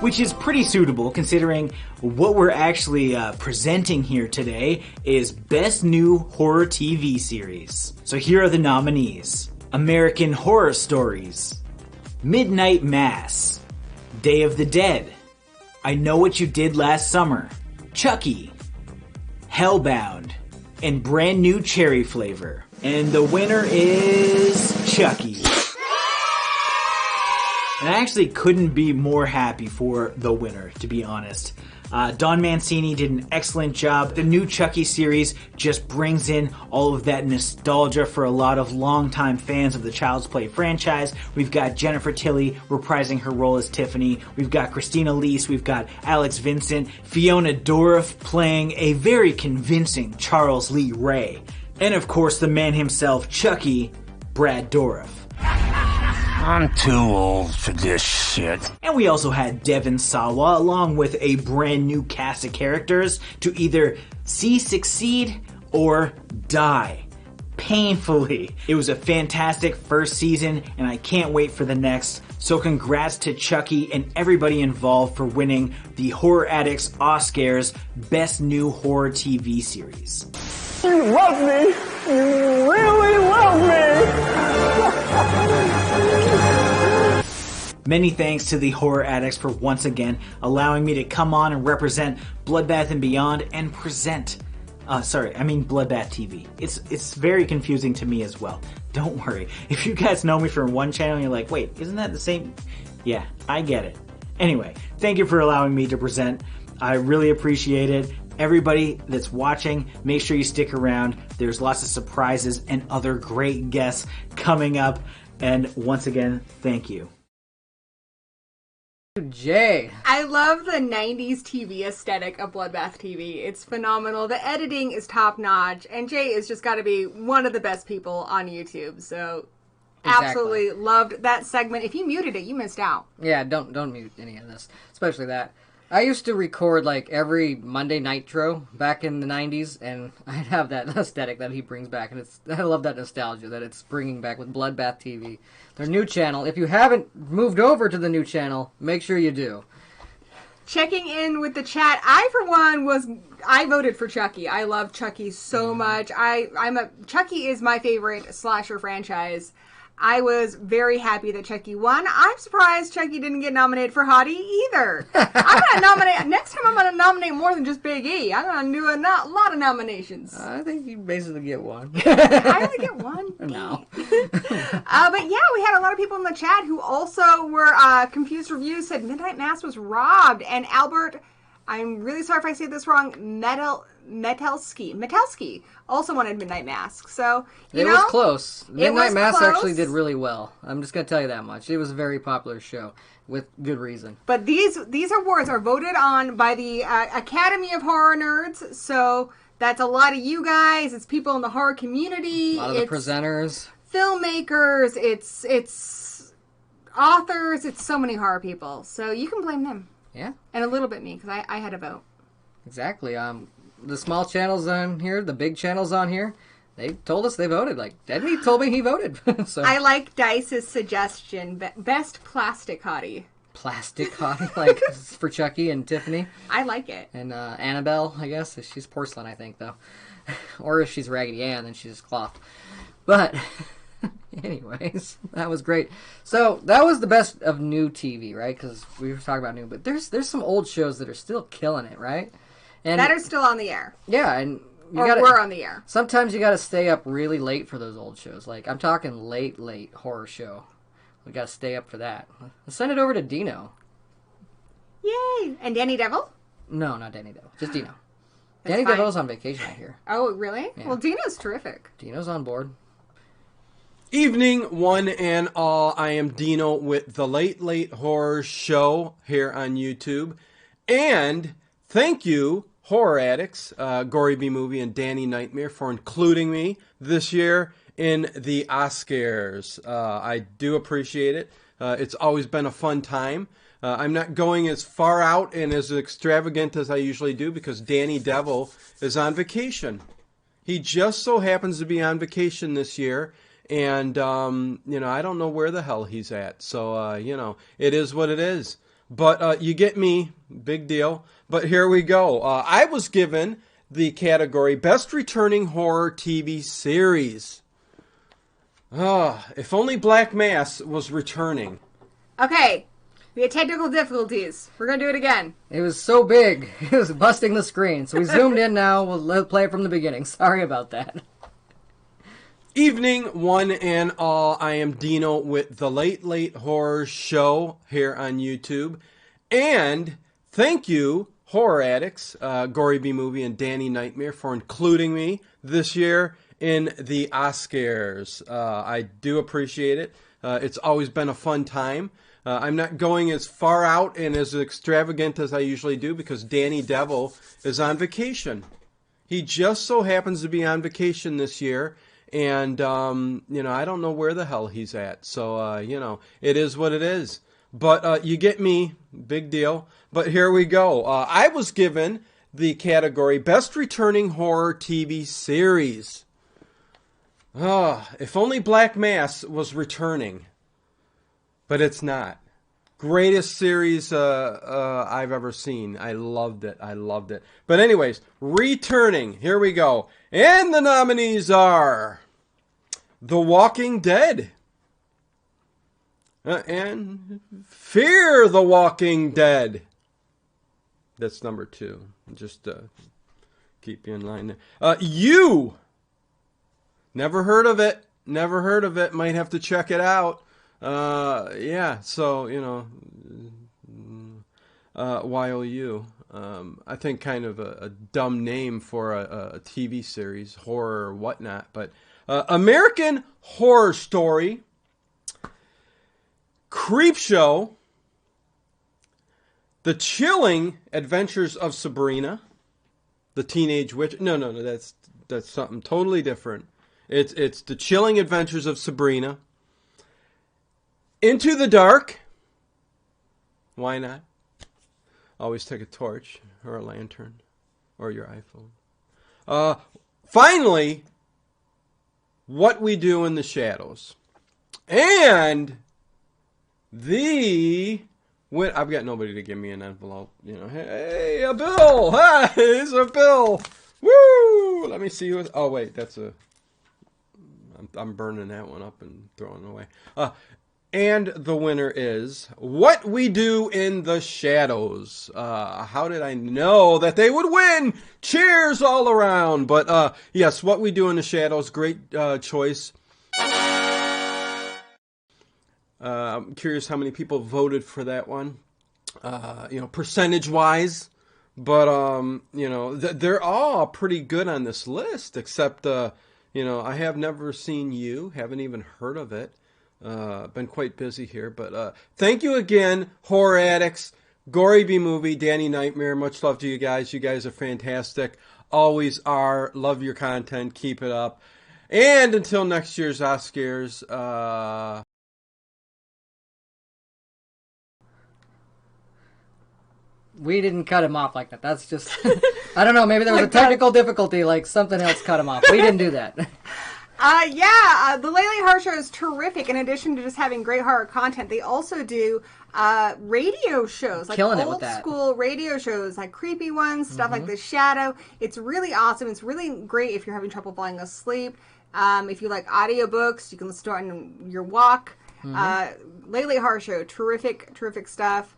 which is pretty suitable considering what we're actually presenting here today is Best New Horror TV Series. So here are the nominees. American Horror Stories, Midnight Mass, Day of the Dead, I Know What You Did Last Summer, Chucky, Hellbound, and brand new cherry flavor. And the winner is Chucky. And I actually couldn't be more happy for the winner, to be honest. Don Mancini did an excellent job. The new Chucky series just brings in all of that nostalgia for a lot of longtime fans of the Child's Play franchise. We've got Jennifer Tilly reprising her role as Tiffany. We've got Christina Leese. We've got Alex Vincent. Fiona Dourif playing a very convincing Charles Lee Ray. And of course the man himself, Chucky, Brad Dourif. I'm too old for this shit. And we also had Devon Sawa along with a brand new cast of characters to either see succeed or die painfully. It was a fantastic first season and I can't wait for the next. So congrats to Chucky and everybody involved for winning the Horror Addicts Oscars Best New Horror TV Series. You love me. You really love me. Many thanks to the Horror Addicts for once again allowing me to come on and represent Bloodbath and Beyond and present, Bloodbath TV. It's very confusing to me as well. Don't worry. If you guys know me from one channel and you're like, wait, isn't that the same? Yeah, I get it. Anyway, thank you for allowing me to present. I really appreciate it. Everybody that's watching, make sure you stick around. There's lots of surprises and other great guests coming up. And once again, thank you. Jay. I love the 90s TV aesthetic of Bloodbath TV. It's phenomenal. The editing is top notch, and Jay has just got to be one of the best people on YouTube. So, absolutely loved that segment. If you muted it, you missed out. Yeah, don't mute any of this, especially that. I used to record like every Monday Nitro back in the 90s, and I'd have that aesthetic that he brings back, and I love that nostalgia that it's bringing back with Bloodbath TV. Their new channel. If you haven't moved over to the new channel, make sure you do. Checking in with the chat, I voted for Chucky. I love Chucky so much. Chucky is my favorite slasher franchise. I was very happy that Chucky won. I'm surprised Chucky didn't get nominated for Hottie either. I'm going to nominate, next time I'm going to nominate more than just Big E. I'm going to do a lot of nominations. I think you basically get one. I only get one? No. But yeah, we had a lot of people in the chat who also were confused reviews, said Midnight Mass was robbed. And Albert, I'm really sorry if I say this wrong, Metelsky also wanted Midnight Mask. So, it was close. Midnight Mass actually did really well. I'm just going to tell you that much. It was a very popular show with good reason. But these awards are voted on by the Academy of Horror Nerds. So that's a lot of you guys. It's people in the horror community. A lot of the presenters. Filmmakers. It's authors. It's so many horror people. So you can blame them. Yeah. And a little bit me, because I had a vote. Exactly. The small channels on here, the big channels on here, they told us they voted. Like, Edney told me he voted. So I like Dice's suggestion, best plastic hottie. Plastic hottie? Like, for Chucky and Tiffany? I like it. And Annabelle, I guess. She's porcelain, I think, though. Or if she's Raggedy Ann, then she's cloth. But anyways, that was great. So that was the best of new TV, right? Because we were talking about new, but there's some old shows that are still killing it, right? And that are still on the air. Yeah, and we're on the air. Sometimes you got to stay up really late for those old shows. Like, I'm talking late horror show. We got to stay up for that. Let's send it over to Dino. Yay! And Danny Devil? No, not Danny Devil. Just Dino. Danny Devil's on vacation, I hear. Oh, really? Yeah. Well, Dino's terrific. Dino's on board. Evening, one and all. I am Dino with the Late Horror Show here on YouTube. And thank you, Horror Addicts, Gory B-Movie, and Danny Nightmare for including me this year in the Oscars. I do appreciate it. It's always been a fun time. I'm not going as far out and as extravagant as I usually do because Danny Devil is on vacation. He just so happens to be on vacation this year. And, I don't know where the hell he's at. So, it is what it is. But you get me. Big deal. But here we go. I was given the category Best Returning Horror TV Series. If only Black Mass was returning. Okay. We had technical difficulties. We're going to do it again. It was so big. It was busting the screen. So we zoomed in now. We'll play it from the beginning. Sorry about that. Evening, one and all. I am Dino with the Late Horror Show here on YouTube. And thank you, Horror Addicts, Gory B-Movie, and Danny Nightmare for including me this year in the Oscars. I do appreciate it. It's always been a fun time. I'm not going as far out and as extravagant as I usually do because Danny Devil is on vacation. He just so happens to be on vacation this year. And, I don't know where the hell he's at. So, it is what it is. But you get me. Big deal. But here we go. I was given the category Best Returning Horror TV Series. If only Black Mass was returning. But it's not. Greatest series I've ever seen. I loved it. But anyways, returning. Here we go. And the nominees are The Walking Dead and Fear the Walking Dead. That's number 2. Just keep you in line there. You. Never heard of it. Might have to check it out. So, YOU. I think kind of a dumb name for a TV series, horror or whatnot. But American Horror Story, Creepshow, The Chilling Adventures of Sabrina, the Teenage Witch. No, that's something totally different. It's The Chilling Adventures of Sabrina. Into the Dark. Why not? Always take a torch or a lantern or your iPhone. Finally, What We Do in the Shadows. And I've got nobody to give me an envelope. You know, hey, a bill. Hi, it's a bill. Woo! Let me see what. Oh wait, that's a. I'm burning that one up and throwing it away. And the winner is What We Do in the Shadows. How did I know that they would win? Cheers all around. But yes, What We Do in the Shadows, great choice. I'm curious how many people voted for that one. Percentage-wise. But, they're all pretty good on this list, except, I have never seen you, haven't even heard of it. Been quite busy here, but thank you again, Horror Addicts, Gory B-Movie, Danny Nightmare. Much love to you guys. You guys are fantastic. Always are. Love your content. Keep it up. And until next year's Oscars, we didn't cut him off like that. That's just, I don't know, maybe there was a technical difficulty, like something else cut him off. We didn't do that. The Lately Horror Show is terrific. In addition to just having great horror content, they also do radio shows, like old school radio shows, like creepy ones, stuff like The Shadow. It's really awesome. It's really great if you're having trouble falling asleep. If you like audiobooks, you can listen to it on your walk. Lately Horror Show, terrific stuff.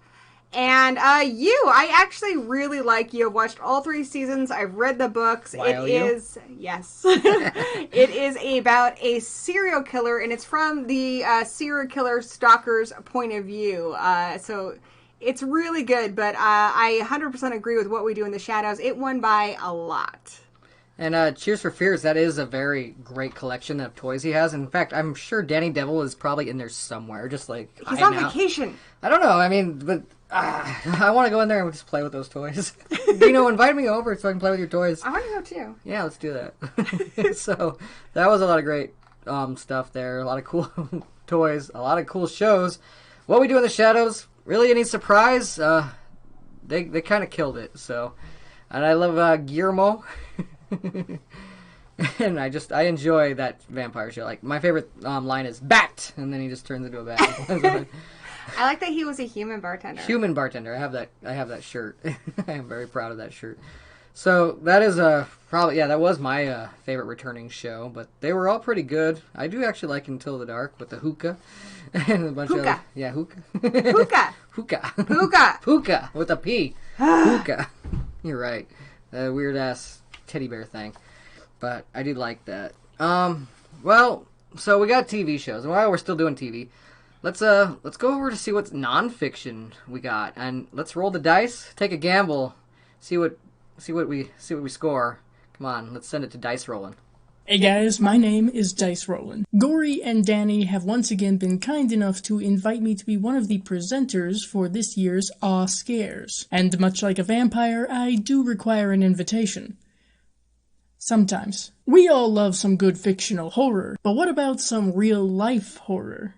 And I actually really like you. I've watched all 3 seasons. I've read the books. Yes. It is about a serial killer, and it's from the serial killer stalker's point of view. So it's really good, but I 100% agree with What We Do in the Shadows. It won by a lot. And Cheers for Fears, that is a very great collection of toys he has. In fact, I'm sure Danny Devil is probably in there somewhere, just like he's on vacation. I don't know. I mean, but I want to go in there and just play with those toys. Invite me over so I can play with your toys. I want to go too. Yeah, let's do that. So that was a lot of great stuff there. A lot of cool toys. A lot of cool shows. What We Do in the Shadows. Really any surprise? They kind of killed it. So, and I love Guillermo. And I enjoy that vampire show. Like my favorite line is "bat," and then he just turns into a bat. I like that he was a human bartender. Human bartender. I have that shirt. I am very proud of that shirt. So that is that was my favorite returning show. But they were all pretty good. I do actually like Until the Dark with the hookah and a bunch of hookah with a P. Hookah. You're right. Weird ass teddy bear thing, but I did like that. So we got TV shows, and while we're still doing TV, let's go over to see what nonfiction we got, and let's roll the dice, take a gamble, see what we score. Come on, let's send it to Dice Rollen. Hey guys, my name is Dice Rollen. Gory and Danny have once again been kind enough to invite me to be one of the presenters for this year's Aw Scares. And much like a vampire, I do require an invitation. Sometimes. We all love some good fictional horror, but what about some real-life horror?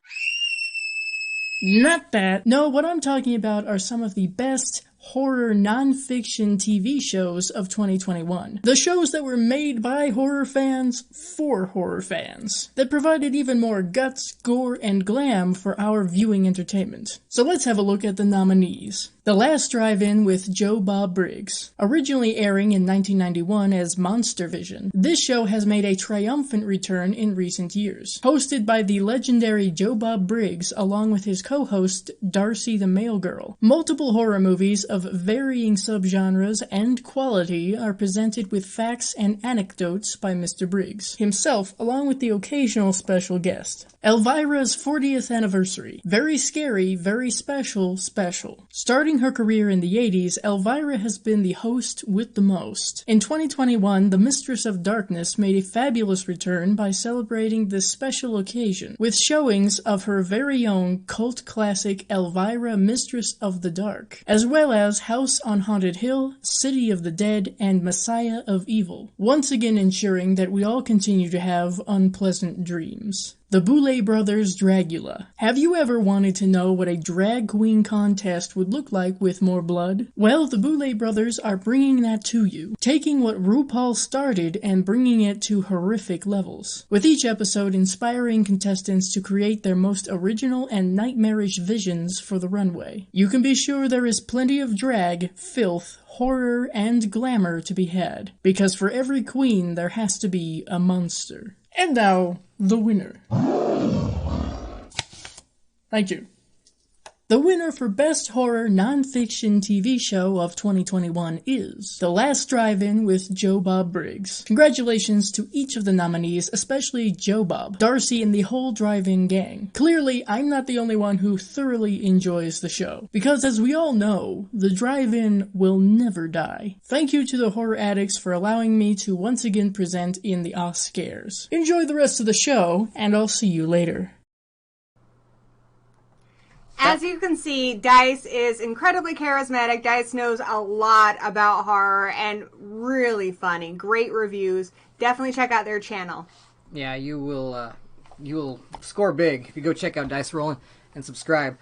Not that. No, what I'm talking about are some of the best horror non-fiction TV shows of 2021. The shows that were made by horror fans for horror fans. That provided even more guts, gore, and glam for our viewing entertainment. So let's have a look at the nominees. The Last Drive-In with Joe Bob Briggs. Originally airing in 1991 as Monster Vision, this show has made a triumphant return in recent years. Hosted by the legendary Joe Bob Briggs along with his co-host Darcy the Mail Girl. Multiple horror movies of varying subgenres and quality are presented with facts and anecdotes by Mr. Briggs himself, along with the occasional special guest. Elvira's 40th anniversary. Very scary, very special. Starting her career in the 80s, Elvira has been the host with the most. In 2021, the Mistress of Darkness made a fabulous return by celebrating this special occasion with showings of her very own cult classic Elvira Mistress of the Dark, as well as House on Haunted Hill, City of the Dead, and Messiah of Evil, once again ensuring that we all continue to have unpleasant dreams. The Boulet Brothers Dragula. Have you ever wanted to know what a drag queen contest would look like with more blood? Well, the Boulet Brothers are bringing that to you, taking what RuPaul started and bringing it to horrific levels, with each episode inspiring contestants to create their most original and nightmarish visions for the runway. You can be sure there is plenty of drag, filth, horror, and glamour to be had, because for every queen there has to be a monster. And now, the winner. Thank you. The winner for Best Horror Nonfiction TV Show of 2021 is The Last Drive-In with Joe Bob Briggs. Congratulations to each of the nominees, especially Joe Bob, Darcy, and the whole drive-in gang. Clearly, I'm not the only one who thoroughly enjoys the show, because as we all know, the drive-in will never die. Thank you to the Horror Addicts for allowing me to once again present in the Oscars. Enjoy the rest of the show, and I'll see you later. As you can see, Dice is incredibly charismatic. Dice knows a lot about horror and really funny. Great reviews. Definitely check out their channel. Yeah, you will score big if you go check out Dice Rollen and subscribe.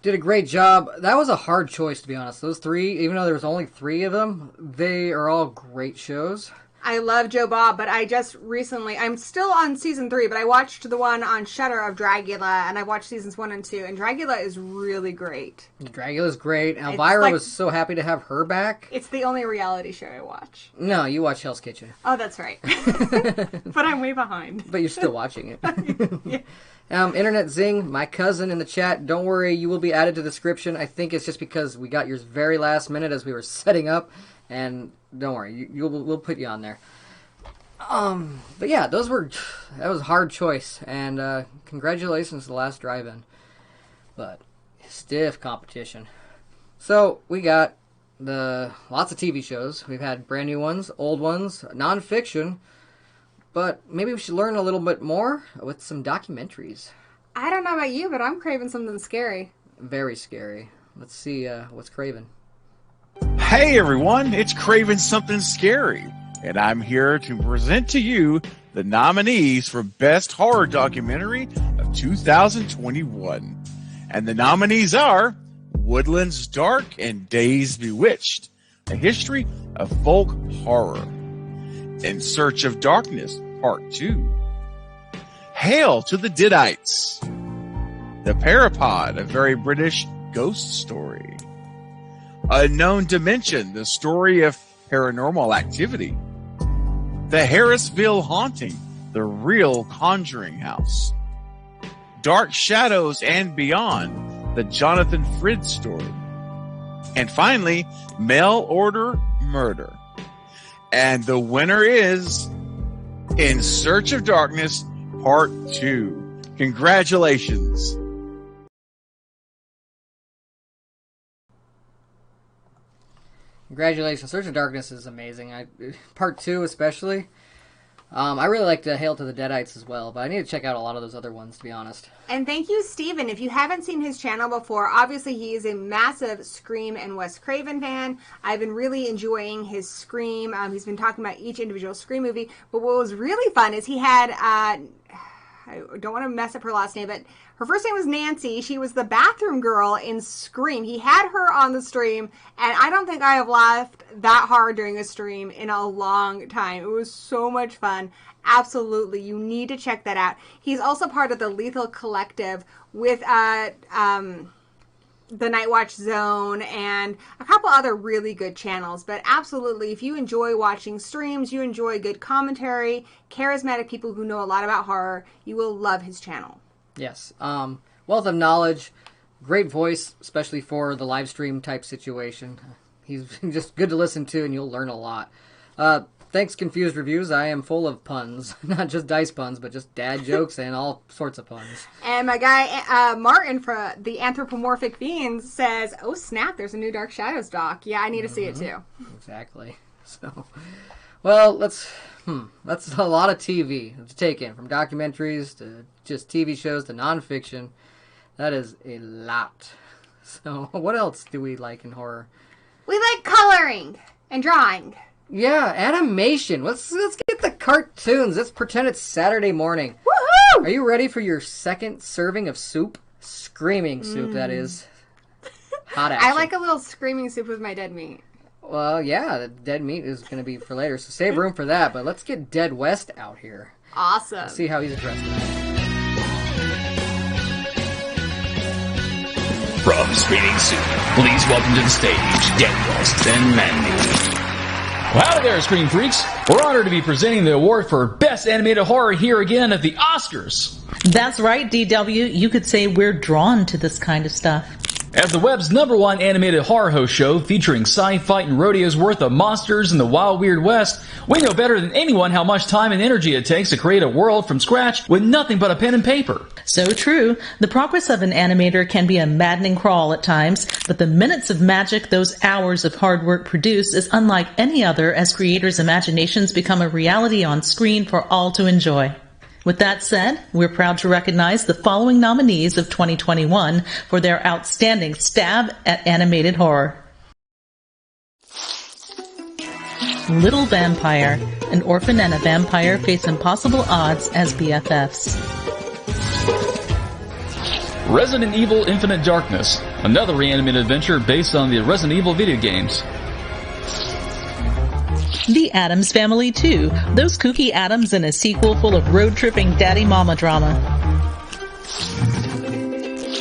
Did a great job. That was a hard choice, to be honest. Those three, even though there was only 3 of them, they are all great shows. I love Joe Bob, but I just recently, I'm still on season 3, but I watched the one on Shudder of Dragula, and I watched seasons 1 and 2, and Dragula is really great. Dragula's great. Elvira was so happy to have her back. It's the only reality show I watch. No, you watch Hell's Kitchen. Oh, that's right. But I'm way behind. But you're still watching it. Yeah. Internet Zing, my cousin in the chat, don't worry, you will be added to the description. I think it's just because we got yours very last minute as we were setting up, and don't worry, we'll put you on there. But yeah, that was a hard choice, and congratulations to The Last Drive-In. But stiff competition. So we got lots of TV shows. We've had brand new ones, old ones, nonfiction. But maybe we should learn a little bit more with some documentaries. I don't know about you, but I'm craving something scary. Very scary. Let's see what's craving. Hey everyone, it's Craven Something Scary, and I'm here to present to you the nominees for Best Horror Documentary of 2021. And the nominees are Woodlands Dark and Days Bewitched, a history of folk horror. In Search of Darkness, Part 2. Hail to the Deadites. The Parapod, a very British ghost story. Unknown Dimension, the story of paranormal activity. The Harrisville Haunting, the real Conjuring House. Dark Shadows and Beyond, the Jonathan Frid story. And finally, Mail Order Murder. And the winner is In Search of Darkness, Part 2. Congratulations. Congratulations. Search of Darkness is amazing. Part 2 especially. I really like Hail to the Deadites as well, but I need to check out a lot of those other ones, to be honest. And thank you, Steven. If you haven't seen his channel before, obviously he is a massive Scream and Wes Craven fan. I've been really enjoying his Scream. He's been talking about each individual Scream movie. But what was really fun is he had, I don't want to mess up her last name, but her first name was Nancy. She was the bathroom girl in Scream. He had her on the stream, and I don't think I have laughed that hard during a stream in a long time. It was so much fun. Absolutely. You need to check that out. He's also part of the Lethal Collective with the Night Watch Zone and a couple other really good channels. But absolutely, if you enjoy watching streams, you enjoy good commentary, charismatic people who know a lot about horror, you will love his channel. Yes. Wealth of knowledge, great voice, especially for the live stream type situation. He's just good to listen to, and you'll learn a lot. Thanks, Confused Reviews. I am full of puns. Not just dice puns, but just dad jokes and all sorts of puns. And my guy, Martin from the Anthropomorphic Fiends says, oh snap, there's a new Dark Shadows doc. Yeah, I need to see it too. Exactly. So, well, that's a lot of TV to take in, from documentaries to just TV shows to nonfiction. That is a lot. So what else do we like in horror? We like coloring and drawing. Yeah, animation. Let's get the cartoons. Let's pretend it's Saturday morning. Woohoo! Are you ready for your second serving of soup? Screaming soup, that is. Hot action. I like a little screaming soup with my dead meat. Well, yeah, the dead meat is going to be for later, so save room for that. But let's get Dead West out here. Awesome. Let's see how he's dressed tonight. From Screaming Soup, please welcome to the stage, Dead West and Mandy. Well, howdy there, Scream Freaks. We're honored to be presenting the award for Best Animated Horror here again at the Oscars. That's right, DW. You could say we're drawn to this kind of stuff. As the web's #1 animated horror host show featuring sci-fi and rodeos worth of monsters in the wild weird west, we know better than anyone how much time and energy it takes to create a world from scratch with nothing but a pen and paper. So true. The progress of an animator can be a maddening crawl at times, but the minutes of magic those hours of hard work produce is unlike any other as creators' imaginations become a reality on screen for all to enjoy. With that said, we're proud to recognize the following nominees of 2021 for their outstanding stab at animated horror. Little Vampire. An orphan and a vampire face impossible odds as BFFs. Resident Evil Infinite Darkness, another reanimated adventure based on the Resident Evil video games. The Addams Family 2. Those kooky Addams in a sequel full of road-tripping daddy-mama drama.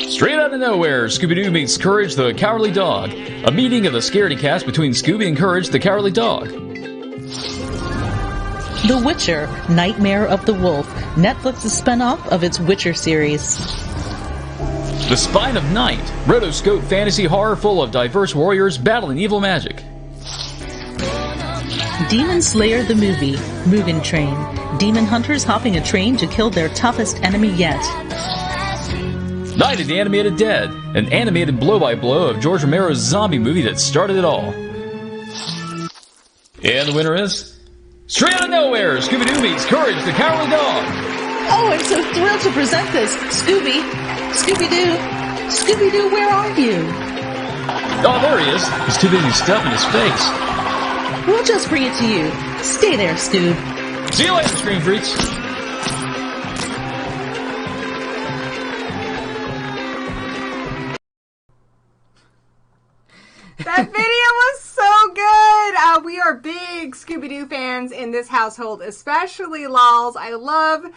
Straight out of nowhere, Scooby-Doo meets Courage the Cowardly Dog. A meeting of the scaredy cast between Scooby and Courage the Cowardly Dog. The Witcher. Nightmare of the Wolf. Netflix's spin-off of its Witcher series. The Spine of Night. Rotoscope fantasy horror full of diverse warriors battling evil magic. Demon Slayer the Movie. Mugen Train. Demon hunters hopping a train to kill their toughest enemy yet. Night of the Animated Dead. An animated blow-by-blow of George Romero's zombie movie that started it all. And the winner is... Straight out of nowhere, Scooby-Doo meets Courage the Cowardly Dog. Oh, I'm so thrilled to present this. Scooby. Scooby-Doo. Scooby-Doo, where are you? Oh, there he is. He's too busy stuffing his face. We'll just bring it to you. Stay there, Scoob. See you later, Scream Freaks. That video was so good. We are big Scooby-Doo fans in this household, especially LOLZ. I loved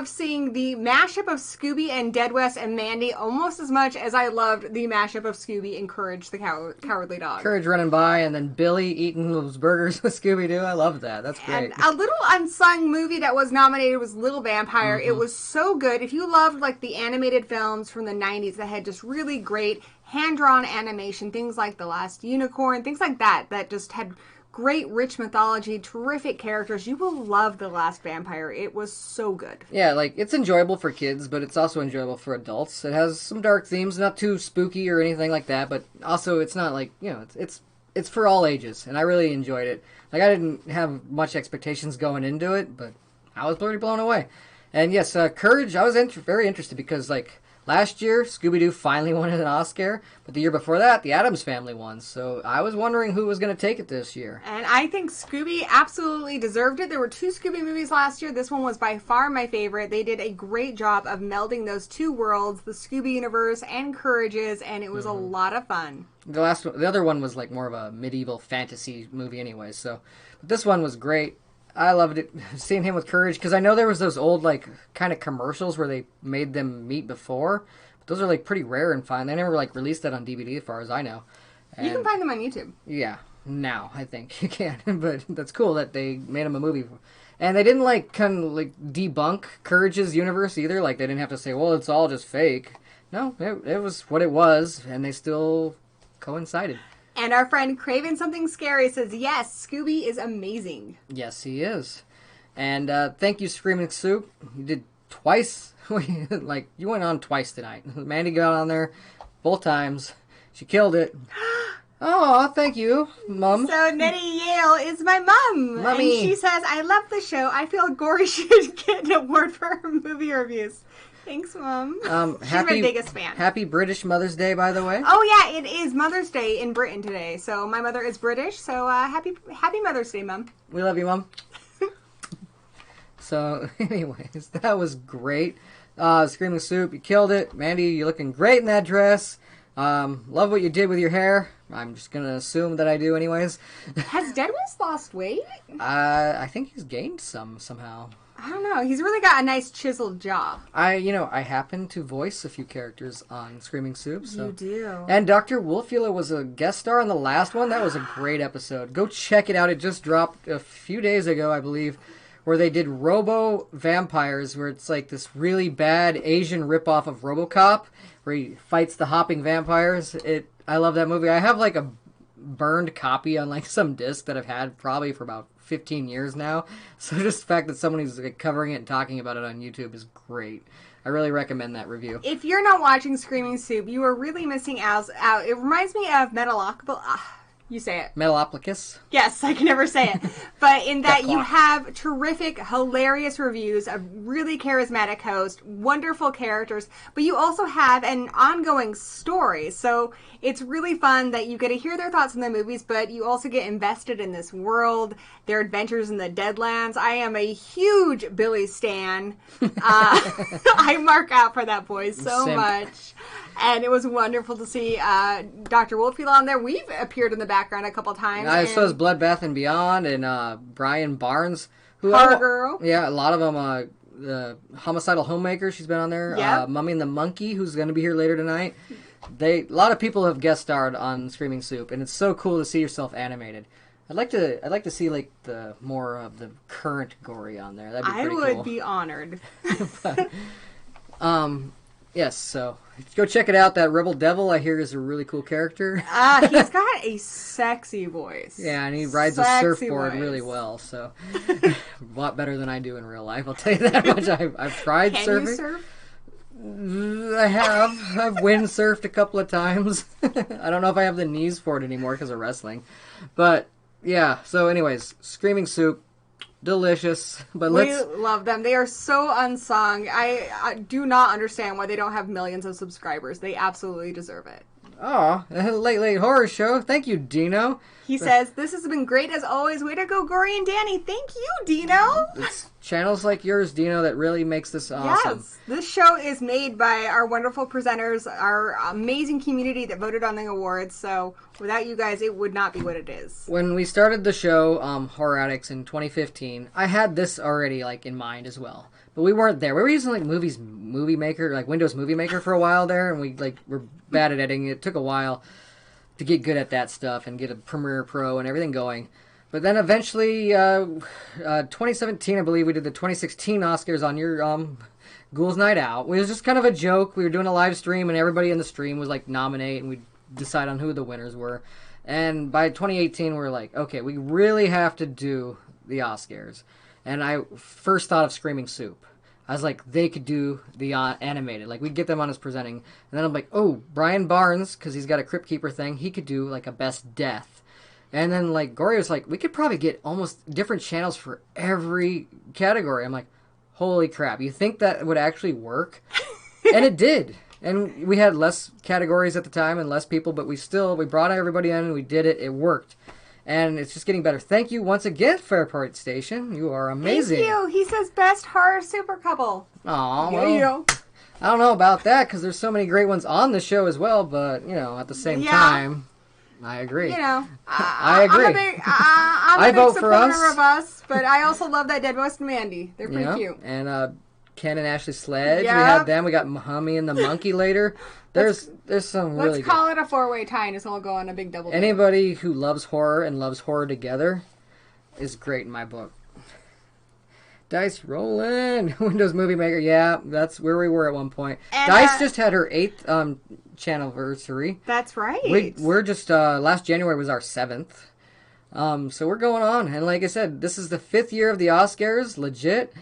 seeing the mashup of Scooby and Dead West and Mandy almost as much as I loved the mashup of Scooby and Courage the Cowardly Dog. Courage running by and then Billy eating those burgers with Scooby-Doo. I love that. That's great. And a little unsung movie that was nominated was Little Vampire. It was so good. If you loved like the animated films from the 90s that had just really great hand-drawn animation, things like The Last Unicorn, things like that just had great rich mythology, terrific characters, you will love The Last Vampire. It was so good. Yeah, like, it's enjoyable for kids, but it's also enjoyable for adults. It has some dark themes, not too spooky or anything like that, but also it's not like, you know, it's for all ages, and I really enjoyed it. Like, I didn't have much expectations going into it, but I was pretty blown away. And yes, Courage, I was very interested because, like, last year, Scooby-Doo finally won an Oscar, but the year before that, the Addams Family won. So I was wondering who was going to take it this year. And I think Scooby absolutely deserved it. There were 2 Scooby movies last year. This one was by far my favorite. They did a great job of melding those 2 worlds, the Scooby universe and Courage's, and it was a lot of fun. The other one was like more of a medieval fantasy movie anyway, so but this one was great. I loved it, seeing him with Courage, because I know there was those old, like, kind of commercials where they made them meet before. But those are, like, pretty rare and fine. They never, like, released that on DVD as far as I know. And you can find them on YouTube. Yeah, now, I think you can. But that's cool that they made them a movie. And they didn't, like, kind of, like, debunk Courage's universe either. Like, they didn't have to say, well, it's all just fake. No, it was what it was, and they still coincided. And our friend Craven Something Scary says, yes, Scooby is amazing. Yes, he is. And thank you, Screaming Soup. You did twice. Like, you went on twice tonight. Mandy got on there both times. She killed it. Oh, thank you, Mom. So Nettie Yale is my mom. Mommy. And she says, I love the show. I feel Gory should get an award for her movie reviews. Thanks, Mom. She's Happy, my biggest fan. Happy British Mother's Day, by the way. Oh yeah, it is Mother's Day in Britain today. So my mother is British. So happy Mother's Day, Mom. We love you, Mom. So, anyways, that was great. Screaming Soup, you killed it. Mandy, you're looking great in that dress. Love what you did with your hair. I'm just gonna assume that I do anyways. Has Deadwest lost weight? I think he's gained somehow. I don't know. He's really got a nice chiseled jaw. I happen to voice a few characters on Screaming Soup. So. You do. And Dr. Wolfula was a guest star on the last one. That was a great episode. Go check it out. It just dropped a few days ago, I believe, where they did Robo Vampires, where it's like this really bad Asian ripoff of RoboCop, where he fights the hopping vampires. I love that movie. I have like a burned copy on like some disc that I've had probably for about 15 years now. So just the fact that somebody's like covering it and talking about it on YouTube is great. I really recommend that review. If you're not watching Screaming Soup, you are really missing out. It reminds me of Metalocables. You say it. Metalocalypse. Yes, I can never say it. But in that you have terrific, hilarious reviews, a really charismatic host, wonderful characters, but you also have an ongoing story. So it's really fun that you get to hear their thoughts on the movies, but you also get invested in this world, their adventures in the Deadlands. I am a huge Billy stan. I mark out for that boy so much. And it was wonderful to see Dr. Wolfula on there. We've appeared in the background a couple times. I saw Bloodbath and Beyond and Brian Barnes. Horror Girl. Yeah, a lot of them. The Homicidal Homemaker, she's been on there. Yep. Mummy and the Monkey, who's going to be here later tonight. A lot of people have guest starred on Screaming Soup, and it's so cool to see yourself animated. I'd like to see like the more of the current Gory on there. That'd be pretty cool. I would be honored. But, yes, so go check it out. That Rebel Devil, I hear, is a really cool character. He's got a sexy voice. Yeah, and he rides a surfboard really well, so a lot better than I do in real life. I'll tell you that much. I've tried surfing. Can you surf? I have. I've windsurfed a couple of times. I don't know if I have the knees for it anymore because of wrestling. But, yeah, so anyways, Screaming Soup. Delicious, but we love them. They are so unsung. I do not understand why they don't have millions of subscribers. They absolutely deserve it. Oh, late horror show. Thank you, Dino. He says, this has been great as always. Way to go, Gory and Danny. Thank you, Dino. It's channels like yours, Dino, that really makes this awesome. Yes, this show is made by our wonderful presenters, our amazing community that voted on the awards. So without you guys, it would not be what it is. When we started the show, Horror Addicts, in 2015, I had this already like in mind as well. But we weren't there. We were using like Movie Maker, like Windows Movie Maker for a while there, and we like were bad at editing. It took a while to get good at that stuff and get a Premiere Pro and everything going. But then eventually, 2017, I believe, we did the 2016 Oscars on your Ghouls Night Out. It was just kind of a joke. We were doing a live stream, and everybody in the stream was like nominate, and we'd decide on who the winners were. And by 2018, we were like, okay, we really have to do the Oscars. And I first thought of Screaming Soup. I was like, they could do the animated. Like, we'd get them on as presenting. And then I'm like, oh, Brian Barnes, because he's got a Crypt Keeper thing, he could do, like, a Best Death. And then, like, Gory was like, we could probably get almost different channels for every category. I'm like, holy crap, you think that would actually work? And it did. And we had less categories at the time and less people, but we brought everybody in and we did it. It worked. And it's just getting better. Thank you once again, Fairport Station. You are amazing. Thank you. He says best horror super couple. Aw, well, I don't know about that because there's so many great ones on the show as well. But at the same time, I agree. I agree. I'm a big supporter of us, but I also love that Dead West and Mandy. They're pretty cute. And Ken and Ashley Sledge. Yep. We had them. We got Mummy and the Monkey later. There's some really Let's call it a four-way tie and it's all go on a big double. Anybody who loves horror and loves horror together is great in my book. Dice Rollen. Windows Movie Maker. Yeah, that's where we were at one point. And, Dice just had her 8th channelversary. That's right. We're just, last January was our 7th. So we're going on. And like I said, this is the 5th year of the Oscars, legit.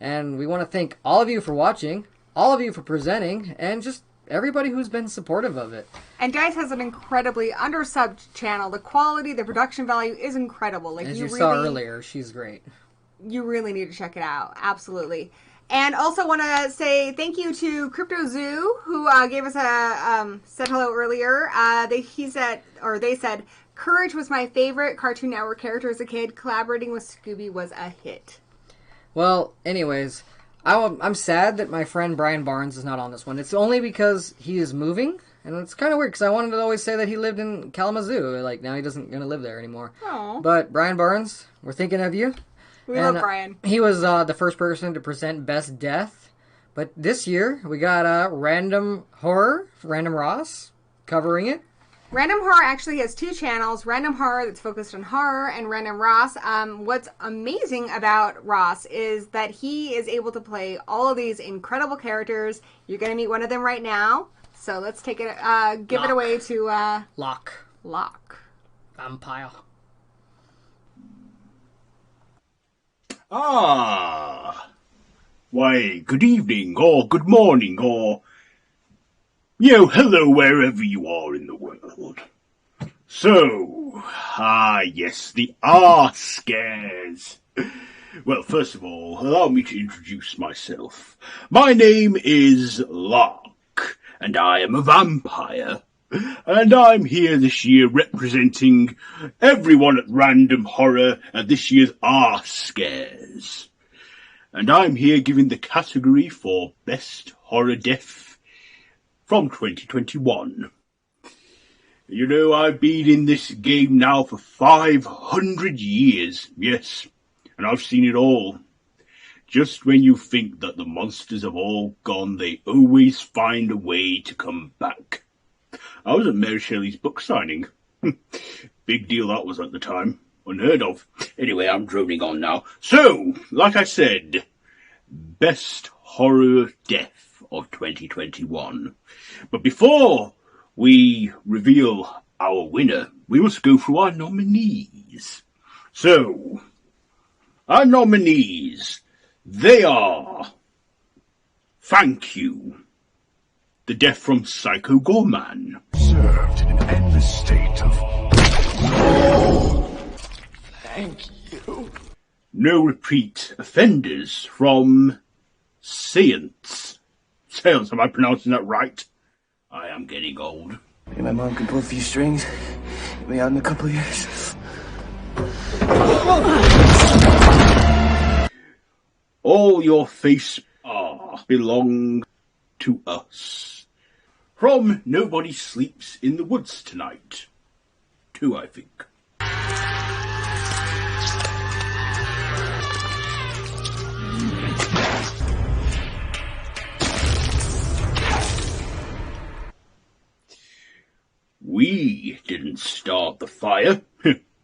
And we want to thank all of you for watching, all of you for presenting, and just everybody who's been supportive of it. And Dice has an incredibly undersubbed channel. The quality, the production value is incredible. As you saw earlier, she's great. You really need to check it out. Absolutely. And also want to say thank you to Crypto Zoo, who gave us said hello earlier. They said, Courage was my favorite Cartoon Network character as a kid. Collaborating with Scooby was a hit. Well, anyways, I'm sad that my friend Brian Barnes is not on this one. It's only because he is moving, and it's kind of weird because I wanted to always say that he lived in Kalamazoo. Like, now he doesn't going to live there anymore. Aww. But Brian Barnes, we're thinking of you. We love Brian. He was the first person to present Best Death. But this year, we got Random Horror, Random Ross, covering it. Random Horror actually has 2 channels. Random Horror that's focused on horror, and Random Ross. What's amazing about Ross is that he is able to play all of these incredible characters. You're going to meet one of them right now. So let's take it, give it away to... Locke. Vampire. Ah, why, good evening, or good morning, or, hello wherever you are in the world. So, yes, the R-scares. Well, first of all, allow me to introduce myself. My name is Locke, and I am a vampire. And I'm here this year representing everyone at Random Horror at this year's R-Scares. And I'm here giving the category for Best Horror Death from 2021. I've been in this game now for 500 years, yes, and I've seen it all. Just when you think that the monsters have all gone, they always find a way to come back. I was at Mary Shelley's book signing. Big deal that was at the time. Unheard of. Anyway, I'm droning on now. So, like I said, Best Horror Death of 2021. But before we reveal our winner, we must go through our nominees. So, our nominees, they are... Thank You. The Death from Psycho Gorman. Served in an endless state of... Thank you. No Repeat Offenders from Seance. Seance, am I pronouncing that right? I am getting old. Maybe my mom can pull a few strings. Get me out in a couple of years. All Your Face belong to us. From Nobody Sleeps in the Woods Tonight. 2, I think. We didn't start the fire.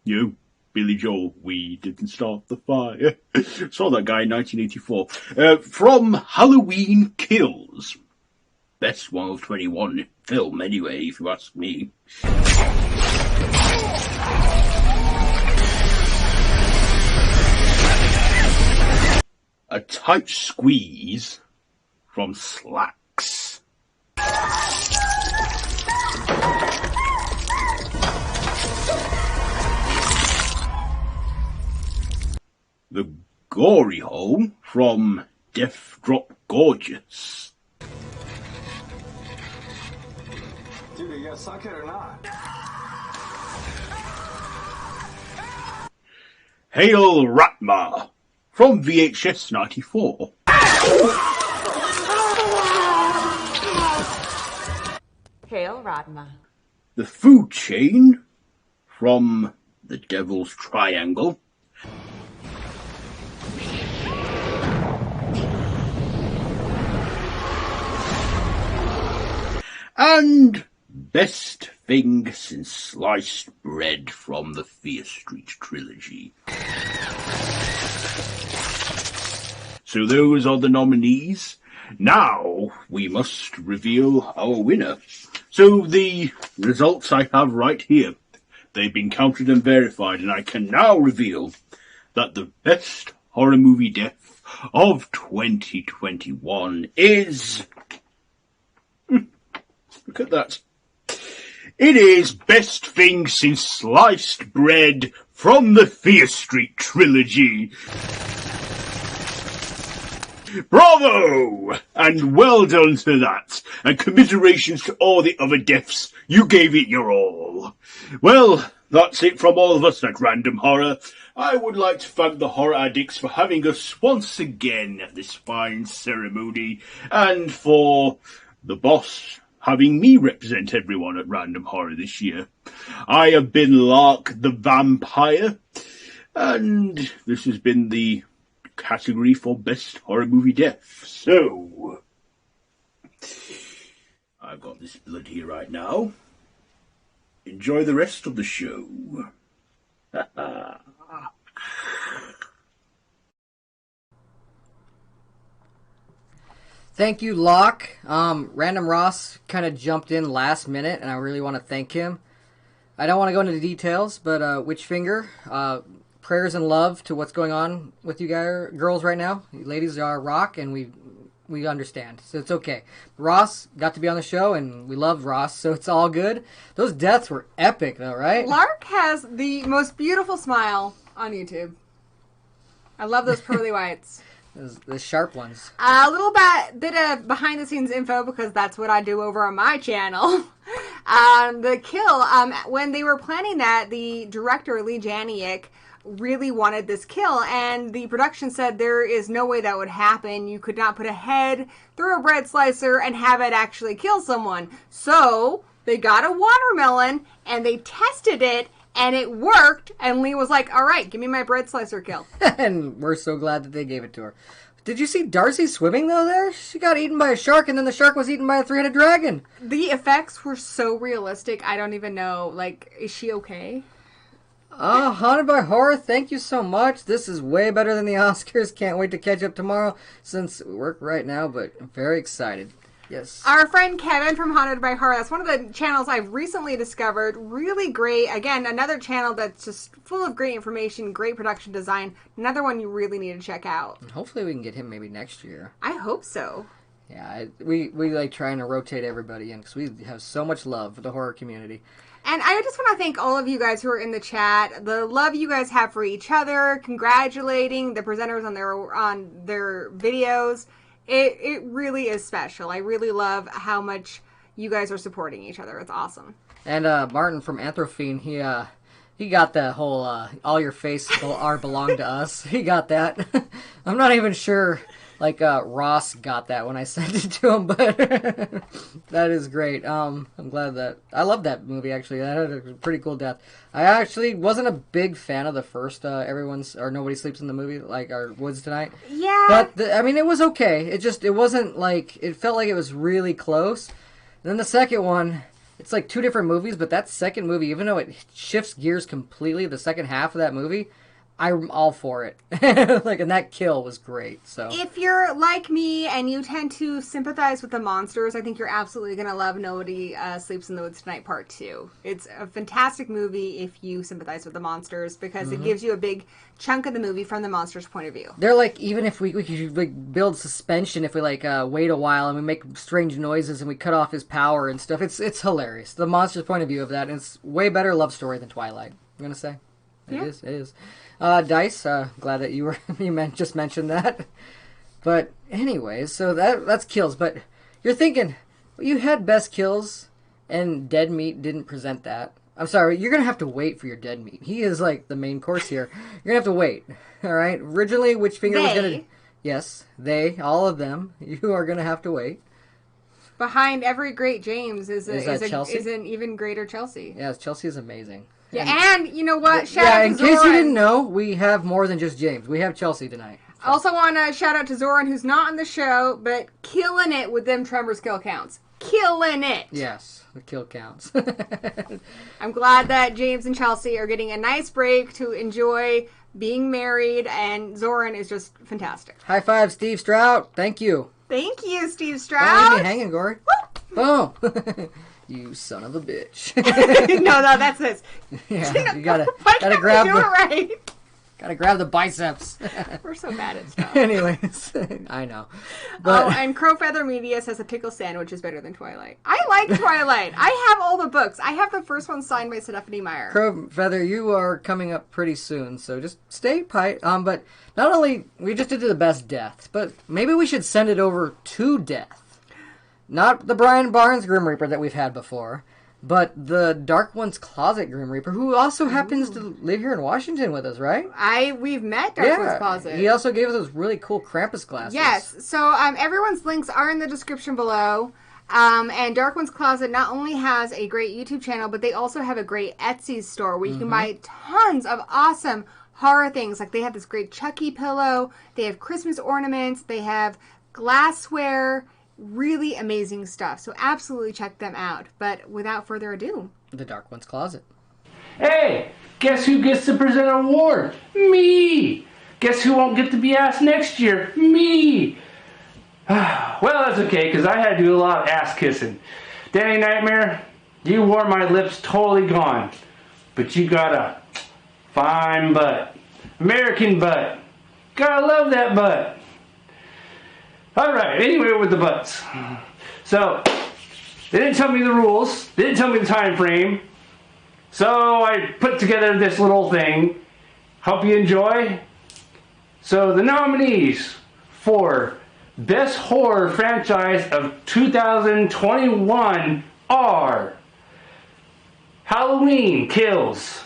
You, Billy Joel, we didn't start the fire. Saw that guy in 1984. From Halloween Kills. Best one of 21 film, anyway, if you ask me. A Tight Squeeze from Slacks. The Gory Hole from Death Drop Gorgeous. Dude, are you gonna suck it or not? Hail Ratma from VHS 94. Hail Ratma. The Food Chain from The Devil's Triangle. And Best Thing Since Sliced Bread from the Fear Street trilogy. So those are the nominees. Now we must reveal our winner. So the results I have right here. They've been counted and verified, and I can now reveal that the best horror movie death of 2021 is... Look at that. It is Best Thing Since Sliced Bread from the Fear Street trilogy. Bravo! And well done to that. And commiserations to all the other deaths. You gave it your all. Well, that's it from all of us at Random Horror. I would like to thank the Horror Addicts for having us once again at this fine ceremony, and for the boss having me represent everyone at Random Horror this year. I have been Lark the Vampire, and this has been the category for Best Horror Movie Death. So, I've got this blood here right now. Enjoy the rest of the show. Thank you, Locke. Random Ross kind of jumped in last minute, and I really want to thank him. I don't want to go into the details, but Witchfinger, prayers and love to what's going on with you guys, girls right now. You ladies are rock, and we understand, so it's okay. Ross got to be on the show, and we love Ross, so it's all good. Those deaths were epic, though, right? Lark has the most beautiful smile on YouTube. I love those pearly whites. The sharp ones. A little bit of behind-the-scenes info, because that's what I do over on my channel. The kill, when they were planning that, the director, Lee Janiak, really wanted this kill, and the production said there is no way that would happen. You could not put a head through a bread slicer and have it actually kill someone. So they got a watermelon, and they tested it, and it worked, and Lee was like, all right, give me my bread slicer kill. And we're so glad that they gave it to her. Did you see Darcy swimming, though, there? She got eaten by a shark, and then the shark was eaten by a three-headed dragon. The effects were so realistic, I don't even know, like, is she okay? Haunted by Horror, thank you so much. This is way better than the Oscars. Can't wait to catch up tomorrow, since we work right now, but I'm very excited. Yes. Our friend Kevin from Haunted by Horror, that's one of the channels I've recently discovered. Really great. Again, another channel that's just full of great information, great production design. Another one you really need to check out. And hopefully we can get him maybe next year. I hope so. Yeah, we like trying to rotate everybody in, because we have so much love for the horror community. And I just want to thank all of you guys who are in the chat. The love you guys have for each other, congratulating the presenters on their videos. It really is special. I really love how much you guys are supporting each other. It's awesome. And Martin from Anthropomantic, he got the whole all your face belong to us. He got that. I'm not even sure like Ross got that when I sent it to him, but that is great. I'm glad that I love that movie. Actually, that had a pretty cool death. I actually wasn't a big fan of the first Nobody Sleeps in the Movie, like our Woods Tonight. Yeah, but I mean, it was okay. It wasn't like, it felt like it was really close. And then the second one, it's like two different movies, but that second movie, even though it shifts gears completely, the second half of that movie, I'm all for it. And that kill was great. So if you're like me and you tend to sympathize with the monsters, I think you're absolutely going to love Nobody Sleeps in the Woods Tonight Part 2. It's a fantastic movie if you sympathize with the monsters, because it gives you a big chunk of the movie from the monster's point of view. They're like, even if we could like build suspension, if we like wait a while and we make strange noises and we cut off his power and stuff, it's hilarious. The monster's point of view of that, and it's way better love story than Twilight, I'm going to say. It is. Dice, glad that you just mentioned that. But anyways, so that's kills. But you're thinking, well, you had best kills, and Dead Meat didn't present that. I'm sorry, you're gonna have to wait for your Dead Meat. He is like the main course here. You're gonna have to wait. All right. Originally, Witchfinger was gonna. Yes, all of them. You are gonna have to wait. Behind every great James is an even greater Chelsea. Yes, Chelsea is amazing. Yeah, and you know what? Shout out to in case you didn't know, we have more than just James. We have Chelsea tonight. So. Also want to shout out to Zoran, who's not on the show, but killing it with them Tremors kill counts. Killing it! Yes, the kill counts. I'm glad that James and Chelsea are getting a nice break to enjoy being married, and Zoran is just fantastic. High five, Steve Strout. Thank you. Thank you, Steve Strout. Don't leave me hanging, Gory. Boom. You son of a bitch. No, that's this. Yeah, you gotta grab the... right. Gotta grab the biceps. We're so bad at stuff. Anyways, I know. But and Crowfeather Media says a pickle sandwich is better than Twilight. I like Twilight. I have all the books. I have the first one signed by Stephanie Meyer. Crowfeather, you are coming up pretty soon, so just stay tight. But not only we just did the best death, but maybe we should send it over to death. Not the Brian Barnes Grim Reaper that we've had before, but the DarkOneCloset Grim Reaper, who also happens to live here in Washington with us, right? We've met DarkOneCloset. He also gave us those really cool Krampus glasses. Yes. So everyone's links are in the description below. And DarkOneCloset not only has a great YouTube channel, but they also have a great Etsy store where you can buy tons of awesome horror things. Like they have this great Chucky pillow. They have Christmas ornaments. They have glassware. Really amazing stuff. So absolutely check them out. But without further ado, the DarkOneCloset. Hey, guess who gets to present an award? Me! Guess who won't get to be asked next year? Me! Well, that's okay, because I had to do a lot of ass kissing. Danny Nightmare, you wore my lips totally gone. But you got a fine butt. American butt. Gotta love that butt. Alright, anyway with the butts. So, they didn't tell me the rules. They didn't tell me the time frame. So I put together this little thing. Hope you enjoy. So the nominees for Best Horror Franchise of 2021 are Halloween Kills,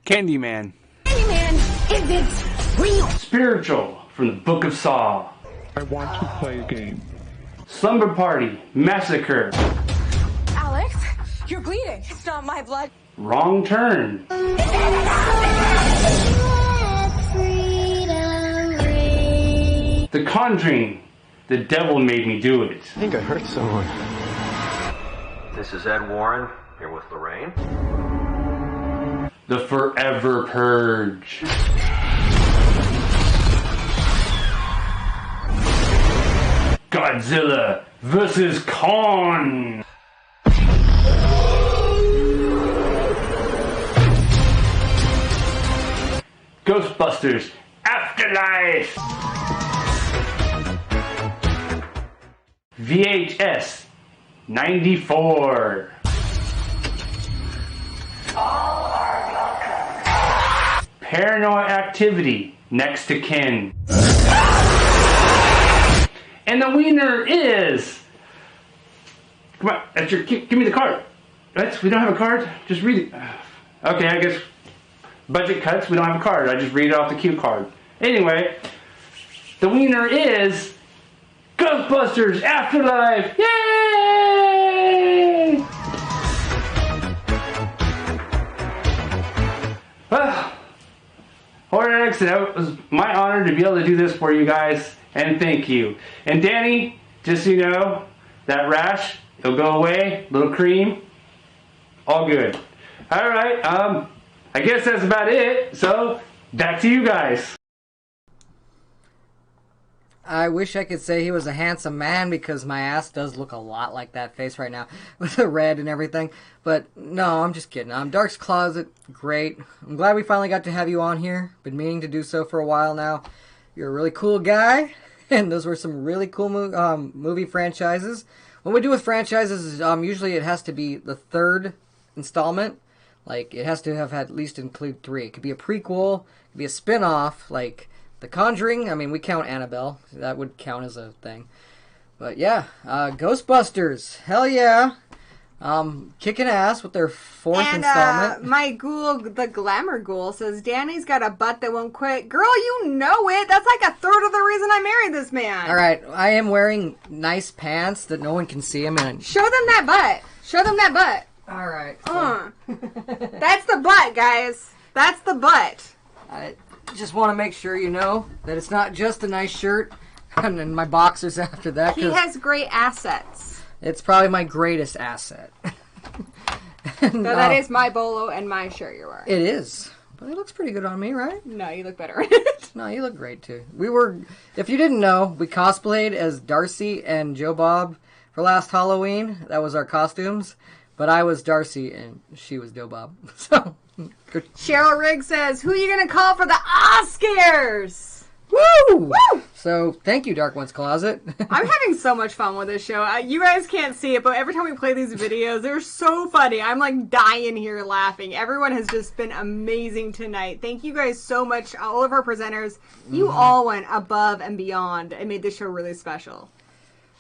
Candyman. Candyman, if it's real. Spiritual from the Book of Saw. I want to play a game. Slumber Party Massacre. Alex, you're bleeding. It's not my blood. Wrong Turn. The Conjuring. The Devil Made Me Do It. I think I hurt someone. This is Ed Warren, here with Lorraine. The Forever Purge. Godzilla vs. Kong. Ghostbusters Afterlife. VHS 94. Paranormal Activity Next to Kin. And the winner is... Come on, that's your... Give me the card. We don't have a card? Just read it. Okay, I guess... Budget cuts, we don't have a card. I just read it off the cue card. Anyway, the winner is... Ghostbusters Afterlife! Yay! Well, Horror Addicts, it was my honor to be able to do this for you guys, and thank you. And Danny, just so you know, that rash, it'll go away, little cream, all good. Alright, I guess that's about it, so back to you guys. I wish I could say he was a handsome man because my ass does look a lot like that face right now with the red and everything. But no, I'm just kidding. Dark's Closet, great. I'm glad we finally got to have you on here. Been meaning to do so for a while now. You're a really cool guy, and those were some really cool movie franchises. What we do with franchises is usually it has to be the third installment. Like, it has to have at least include 3. It could be a prequel, it could be a spin-off, like... The Conjuring, I mean, we count Annabelle. That would count as a thing. But yeah, Ghostbusters. Hell yeah. Kicking ass with their 4th installment. My ghoul, the Glamour Ghoul, says, Danny's got a butt that won't quit. Girl, you know it. That's like a third of the reason I married this man. Alright, I am wearing nice pants that no one can see them in. Show them that butt. Show them that butt. Alright. So. That's the butt, guys. That's the butt. I just want to make sure you know that it's not just a nice shirt and then my boxers after that. He has great assets. It's probably my greatest asset. So that is my bolo and my shirt you're wearing. It is. But it looks pretty good on me, right? No, you look better. No, you look great too. If you didn't know, we cosplayed as Darcy and Joe Bob for last Halloween. That was our costumes. But I was Darcy, and she was Dilbob. So, good. Cheryl Riggs says, who are you going to call for the Oscars? Woo! Woo! So, thank you, DarkOneCloset. I'm having so much fun with this show. You guys can't see it, but every time we play these videos, they're so funny. I'm like dying here laughing. Everyone has just been amazing tonight. Thank you guys so much. All of our presenters, you all went above and beyond and made this show really special.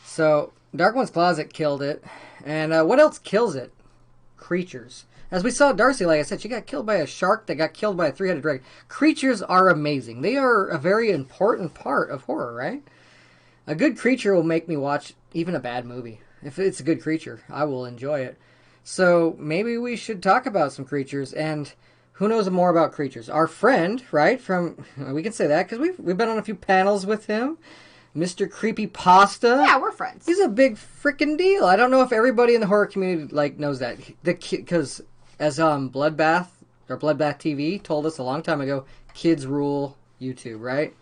So, DarkOneCloset killed it. And what else kills it? Creatures. As we saw Darcy, like I said, she got killed by a shark that got killed by a three-headed dragon. Creatures are amazing. They are a very important part of horror, right? A good creature will make me watch even a bad movie. If it's a good creature, I will enjoy it. So maybe we should talk about some creatures, and who knows more about creatures? Our friend, right, we can say that, because we've been on a few panels with him. MrCreepyPasta. Yeah, we're friends. He's a big freaking deal. I don't know if everybody in the horror community knows that. Because as BloodbathTV told us a long time ago, kids rule YouTube, right?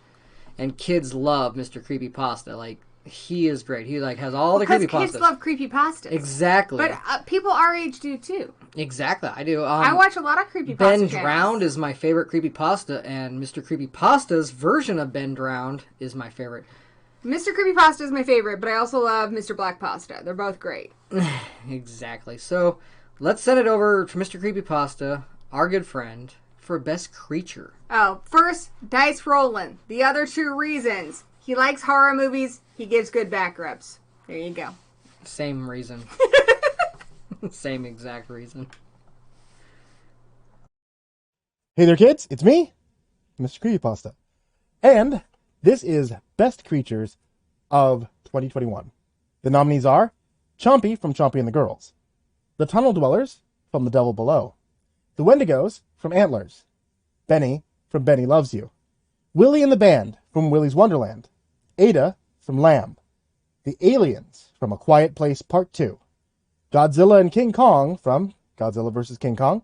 And kids love MrCreepyPasta. Like, he is great. He has all the creepypastas. Because kids love creepypastas. Exactly. But people our age do too. Exactly, I do. I watch a lot of creepypasta Ben channels. Drowned is my favorite creepypasta, and MrCreepyPasta's version of Ben Drowned is my favorite. MrCreepyPasta is my favorite, but I also love Mr. Black Pasta. They're both great. Exactly. So, let's send it over to MrCreepyPasta, our good friend, for Best Creature. Oh, first, Dice Rollen. The other two reasons. He likes horror movies. He gives good back rubs. There you go. Same reason. Same exact reason. Hey there, kids. It's me, MrCreepyPasta. And this is Best Creatures of 2021. The nominees are Chompy from Chompy and the Girls, the Tunnel Dwellers from The Devil Below, the Wendigos from Antlers, Benny from Benny Loves You, Willy and the Band from Willy's Wonderland, Ada from Lamb, the Aliens from A Quiet Place Part 2, Godzilla and King Kong from Godzilla vs. King Kong,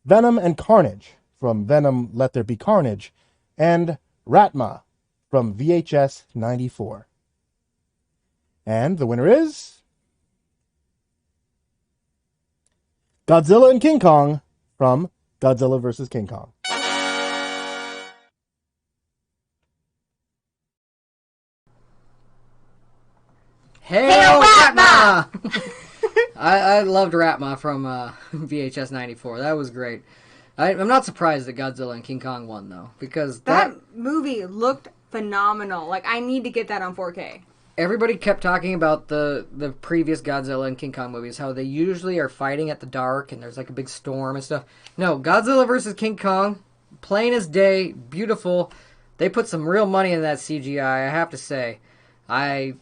Venom and Carnage from Venom Let There Be Carnage, and Ratma from VHS 94. And the winner is Godzilla and King Kong from Godzilla vs. King Kong. Hail Ratma! I loved Ratma from VHS 94. That was great. I'm not surprised that Godzilla and King Kong won, though, because that movie looked phenomenal. Like, I need to get that on 4K. Everybody kept talking about the previous Godzilla and King Kong movies, how they usually are fighting at the dark and there's like a big storm and stuff. No, Godzilla vs. King Kong, plain as day, beautiful. They put some real money in that CGI, I have to say. I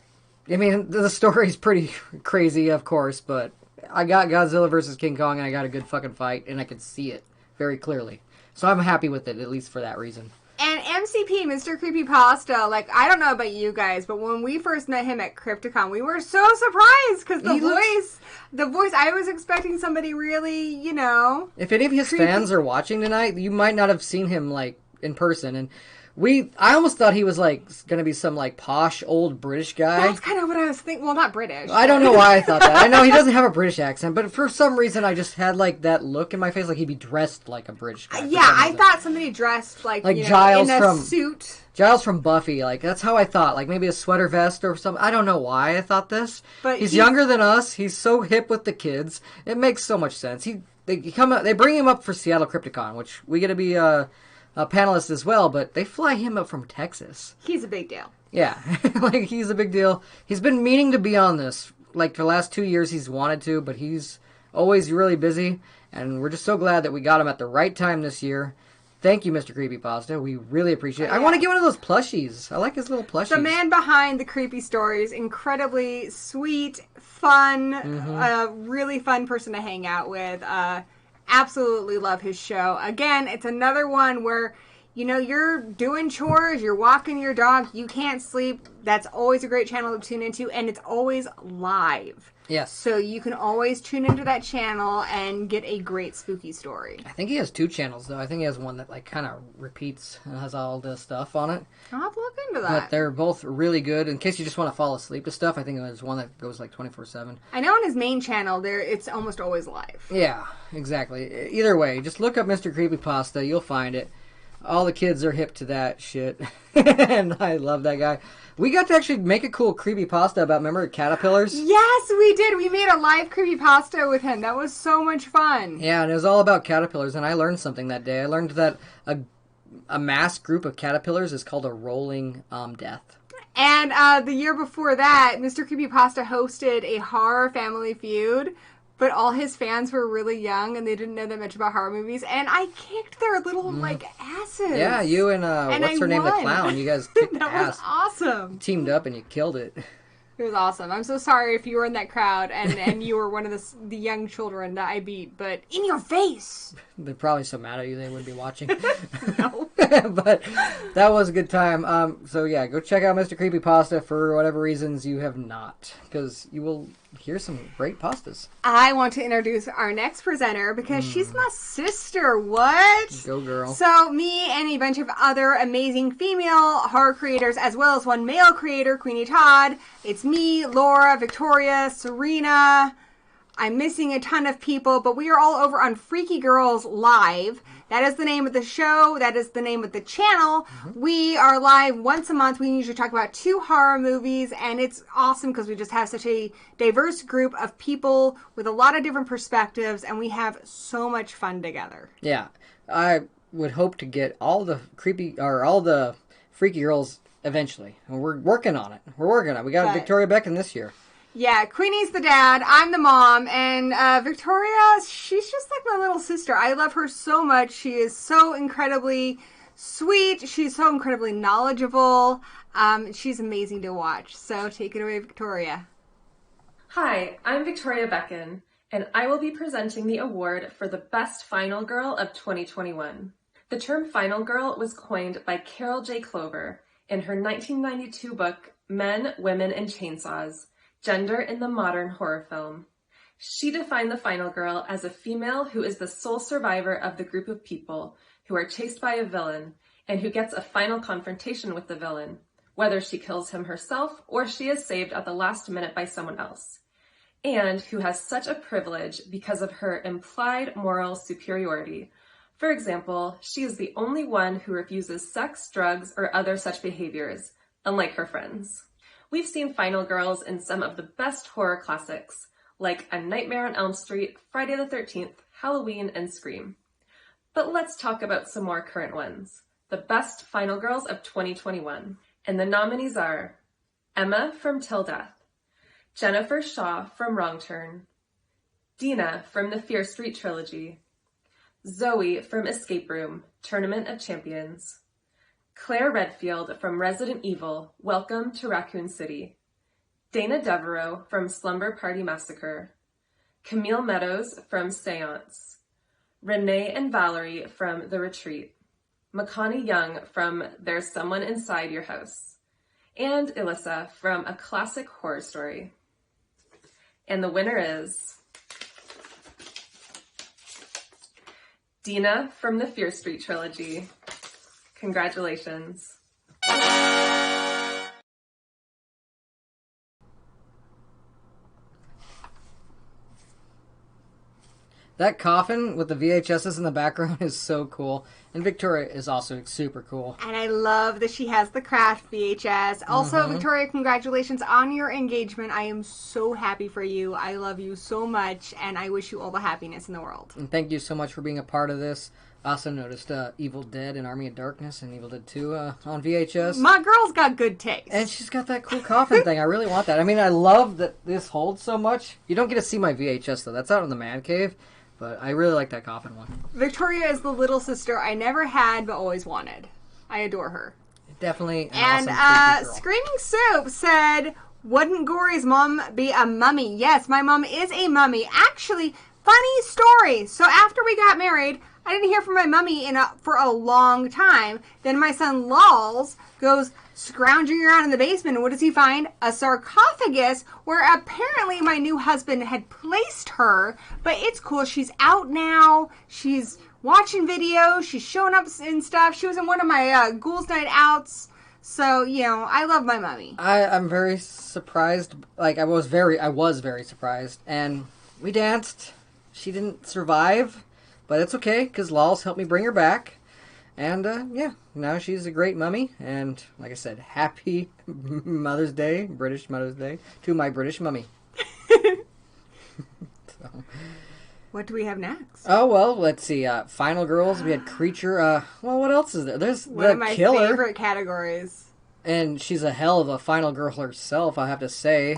mean, the story's pretty crazy, of course, but I got Godzilla vs. King Kong and I got a good fucking fight and I could see it very clearly. So I'm happy with it, at least for that reason. And MCP, MrCreepyPasta, like, I don't know about you guys, but when we first met him at Crypticon, we were so surprised because the voice, I was expecting somebody really, you know. If any of his fans are watching tonight, you might not have seen him, like, in person. And I almost thought he was, like, going to be some, like, posh old British guy. That's kind of what I was thinking. Well, not British. I don't know why I thought that. I know he doesn't have a British accent, but for some reason I just had, like, that look in my face, like he'd be dressed like a British guy. Yeah, I thought somebody dressed, like you know, Giles in a from suit. Giles from Buffy, like, that's how I thought. Like, maybe a sweater vest or something. I don't know why I thought this. But he's younger than us. He's so hip with the kids. It makes so much sense. They bring him up for Seattle Crypticon, which we get to be a panelist as well, but they fly him up from Texas. He's a big deal. Yeah, like, he's a big deal. He's been meaning to be on this. Like, for the last 2 years he's wanted to, but he's always really busy, and we're just so glad that we got him at the right time this year. Thank you, MrCreepyPasta. We really appreciate it. I want to get one of those plushies. I like his little plushies. The man behind the creepy stories, incredibly sweet, fun, really fun person to hang out with. Absolutely love his show. Again, it's another one where, you know, you're doing chores, you're walking your dog, you can't sleep. That's always a great channel to tune into, and it's always live. Yes. So you can always tune into that channel and get a great spooky story. I think he has 2 channels, though. I think he has one that, like, kind of repeats and has all this stuff on it. I'll have to look to that. But they're both really good. In case you just want to fall asleep to stuff, I think there's one that goes like 24/7. I know on his main channel, it's almost always live. Yeah, exactly. Either way, just look up Mr. Creepypasta. You'll find it. All the kids are hip to that shit. And I love that guy. We got to actually make a cool creepypasta about, remember, caterpillars? Yes, we did. We made a live creepypasta with him. That was so much fun. Yeah, and it was all about caterpillars, and I learned something that day. I learned that a mass group of caterpillars is called a rolling death. And the year before that, Mr. Creepypasta hosted a horror family feud, but all his fans were really young and they didn't know that much about horror movies, and I kicked their little, asses. Yeah, you and what's her name, the clown, you guys kicked that ass. Was awesome. Teamed up and you killed it. It was awesome. I'm so sorry if you were in that crowd and you were one of the young children that I beat, but in your face! They're probably so mad at you they wouldn't be watching. No. But that was a good time. So yeah, go check out Mr. Creepypasta for whatever reasons you have not, because you will hear some great pastas. I want to introduce our next presenter because she's my sister. What? Go girl. So me and a bunch of other amazing female horror creators, as well as one male creator, Queenie Todd. It's me, Laura, Victoria, Serena. I'm missing a ton of people, but we are all over on Freaky Girls Live. That is the name of the show. That is the name of the channel. We are live once a month. We usually talk about 2 horror movies, and it's awesome because we just have such a diverse group of people with a lot of different perspectives, and we have so much fun together. Yeah, I would hope to get all the Freaky Girls eventually. And we're working on it. We got Victoria Beckon this year. Yeah, Queenie's the dad, I'm the mom, and Victoria, she's just like my little sister. I love her so much. She is so incredibly sweet. She's so incredibly knowledgeable. She's amazing to watch. So take it away, Victoria. Hi, I'm Victoria Beckon, and I will be presenting the award for the Best Final Girl of 2021. The term Final Girl was coined by Carol J. Clover in her 1992 book, Men, Women, and Chainsaws, Gender in the Modern Horror Film. She defined the final girl as a female who is the sole survivor of the group of people who are chased by a villain and who gets a final confrontation with the villain, whether she kills him herself or she is saved at the last minute by someone else, and who has such a privilege because of her implied moral superiority. For example, she is the only one who refuses sex, drugs, or other such behaviors, unlike her friends. We've seen final girls in some of the best horror classics, like A Nightmare on Elm Street, Friday the 13th, Halloween, and Scream. But let's talk about some more current ones. The best final girls of 2021. And the nominees are Emma from Till Death, Jennifer Shaw from Wrong Turn, Dina from the Fear Street trilogy, Zoe from Escape Room, Tournament of Champions, Claire Redfield from Resident Evil, Welcome to Raccoon City, Dana Devereaux from Slumber Party Massacre, Camille Meadows from Seance, Renee and Valerie from The Retreat, Makani Young from There's Someone Inside Your House, and Alyssa from A Classic Horror Story. And the winner is Dina from the Fear Street trilogy. Congratulations. That coffin with the VHSs in the background is so cool. And Victoria is also super cool. And I love that she has the craft VHS. Also, Victoria, congratulations on your engagement. I am so happy for you. I love you so much, and I wish you all the happiness in the world. And thank you so much for being a part of this. I also noticed Evil Dead and Army of Darkness and Evil Dead 2 on VHS. My girl's got good taste. And she's got that cool coffin thing. I really want that. I mean, I love that this holds so much. You don't get to see my VHS, though. That's out in the man cave. But I really like that coffin one. Victoria is the little sister I never had but always wanted. I adore her. Definitely an awesome Screaming Soup said, wouldn't Gory's mom be a mummy? Yes, my mom is a mummy. Actually, funny story. So after we got married, I didn't hear from my mummy for a long time. Then my son LOLZ goes scrounging around in the basement, and what does he find? A sarcophagus where apparently my new husband had placed her. But it's cool. She's out now. She's watching videos. She's showing up in stuff. She was in one of my Ghouls Night Outs. So, you know, I love my mummy. I'm very surprised. Like, I was very surprised. And we danced. She didn't survive, but it's okay, because LOLZ helped me bring her back. And, yeah, now she's a great mummy. And, like I said, happy Mother's Day, British Mother's Day, to my British mummy. So. What do we have next? Oh, well, let's see. Final Girls, we had Creature. Well, what else is there? There's One the of my Killer. favorite categories. And she's a hell of a final girl herself, I have to say.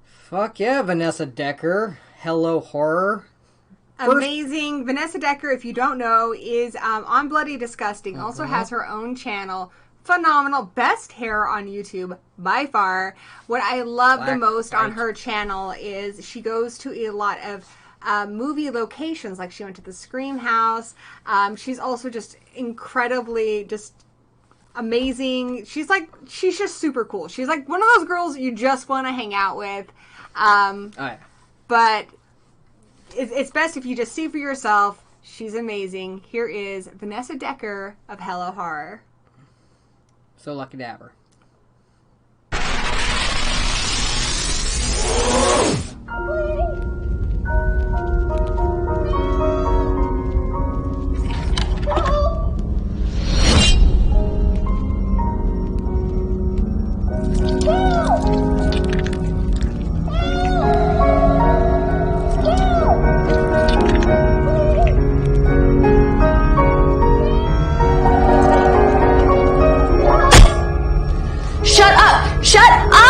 Fuck yeah, Vanessa Decker. Hello, Horror. Amazing. Vanessa Decker, if you don't know, is on Bloody Disgusting. Also has her own channel. Phenomenal. Best hair on YouTube by far. What I love the most on her channel is she goes to a lot of movie locations. Like she went to the Scream House. She's also just incredibly just amazing. She's just super cool. She's like one of those girls you just want to hang out with. But it's best if you just see for yourself. She's amazing. Here is Vanessa Decker of Hello Horror. So lucky to have her. Shut up! Shut up!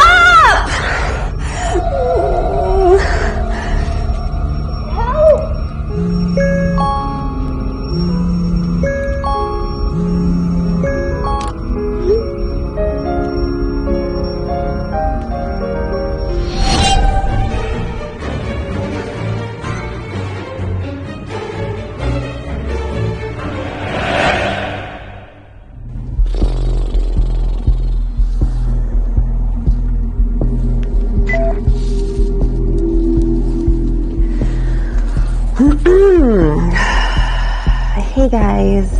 Hey guys.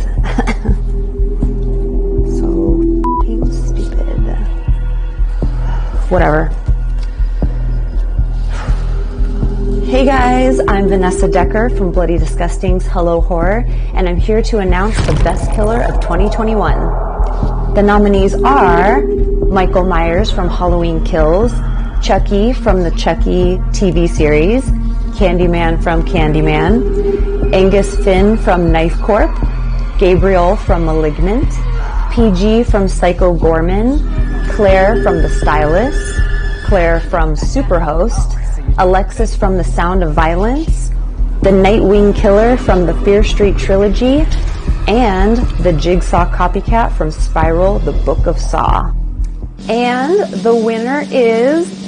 So f***ing stupid. Whatever. Hey guys, I'm Vanessa Decker from Bloody Disgusting's Hello Horror, and I'm here to announce the best killer of 2021. The nominees are Michael Myers from Halloween Kills, Chucky from the Chucky TV series, Candyman from Candyman, Angus Finn from Knife Corp, Gabriel from Malignant, PG from Psycho Gorman, Claire from The Stylist, Claire from Superhost, Alexis from The Sound of Violence, the Nightwing Killer from the Fear Street Trilogy, and the Jigsaw Copycat from Spiral, the Book of Saw. And the winner is...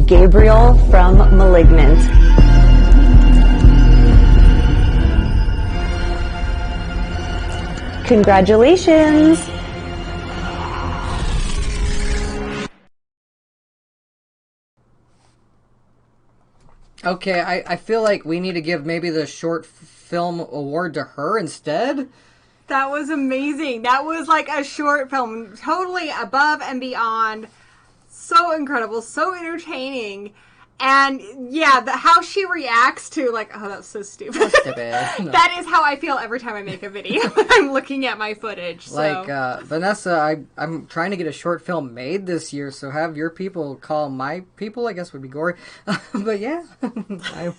Gabriel from Malignant. Congratulations! Okay, I feel like we need to give maybe the short film award to her instead. That was amazing. That was like a short film, totally above and beyond. So incredible, so entertaining. And yeah, how she reacts to like, oh, that's so stupid. That's stupid. No. That is how I feel every time I make a video. I'm looking at my footage. So. Like, Vanessa, I'm trying to get a short film made this year, so have your people call my people, I guess would be Gory. But yeah, I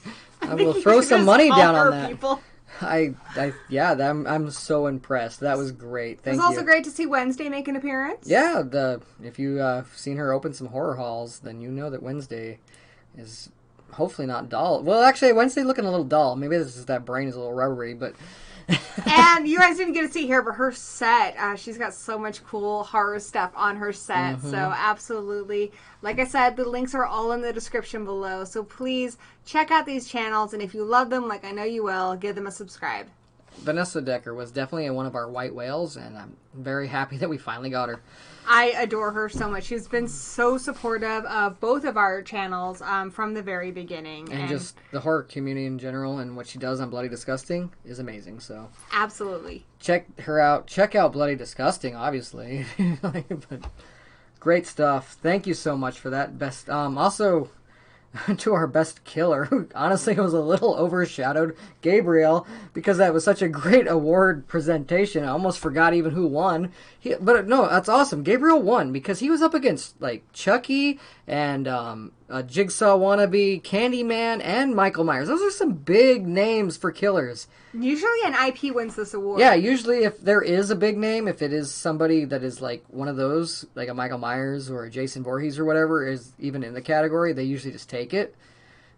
will throw some money down on that. People. I'm so impressed. That was great. Thank you. It was also great to see Wednesday make an appearance. Yeah, if you've seen her open some horror halls, then you know that Wednesday is hopefully not dull. Well, actually, Wednesday looking a little dull. Maybe it's just that brain is a little rubbery, but... And you guys didn't get to see here, but her set, she's got so much cool horror stuff on her set. Mm-hmm. So absolutely, like I said, the links are all in the description below. So please check out these channels, and if you love them, like I know you will, give them a subscribe. Vanessa Decker was definitely one of our white whales, and I'm very happy that we finally got her. I adore her so much. She's been so supportive of both of our channels from the very beginning. And just the horror community in general, and what she does on Bloody Disgusting is amazing. So absolutely. Check her out. Check out Bloody Disgusting, obviously. But great stuff. Thank you so much for that. Best. Also, to our best killer, who honestly was a little overshadowed, Gabriel, because that was such a great award presentation. I almost forgot even who won. But no, that's awesome. Gabriel won because he was up against like Chucky and Jigsaw wannabe, Candyman, and Michael Myers. Those are some big names for killers. Usually an IP wins this award. Yeah, usually if there is a big name, if it is somebody that is like one of those, like a Michael Myers or a Jason Voorhees or whatever, is even in the category, they usually just take it.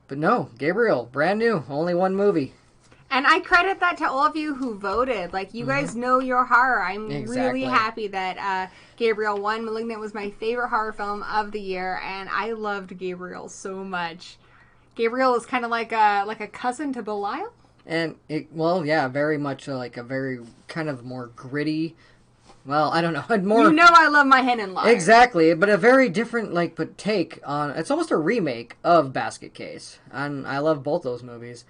But no, Gabriel, brand new, only one movie. And I credit that to all of you who voted. Like, you guys know your horror. I'm Exactly. really happy that Gabriel won. Malignant was my favorite horror film of the year, and I loved Gabriel so much. Gabriel is kind of like a cousin to Belial. And very much like a very kind of more gritty. Well, I don't know. More, you know, I love my hen and liar. Exactly, but a very different but take on. It's almost a remake of Basket Case, and I love both those movies.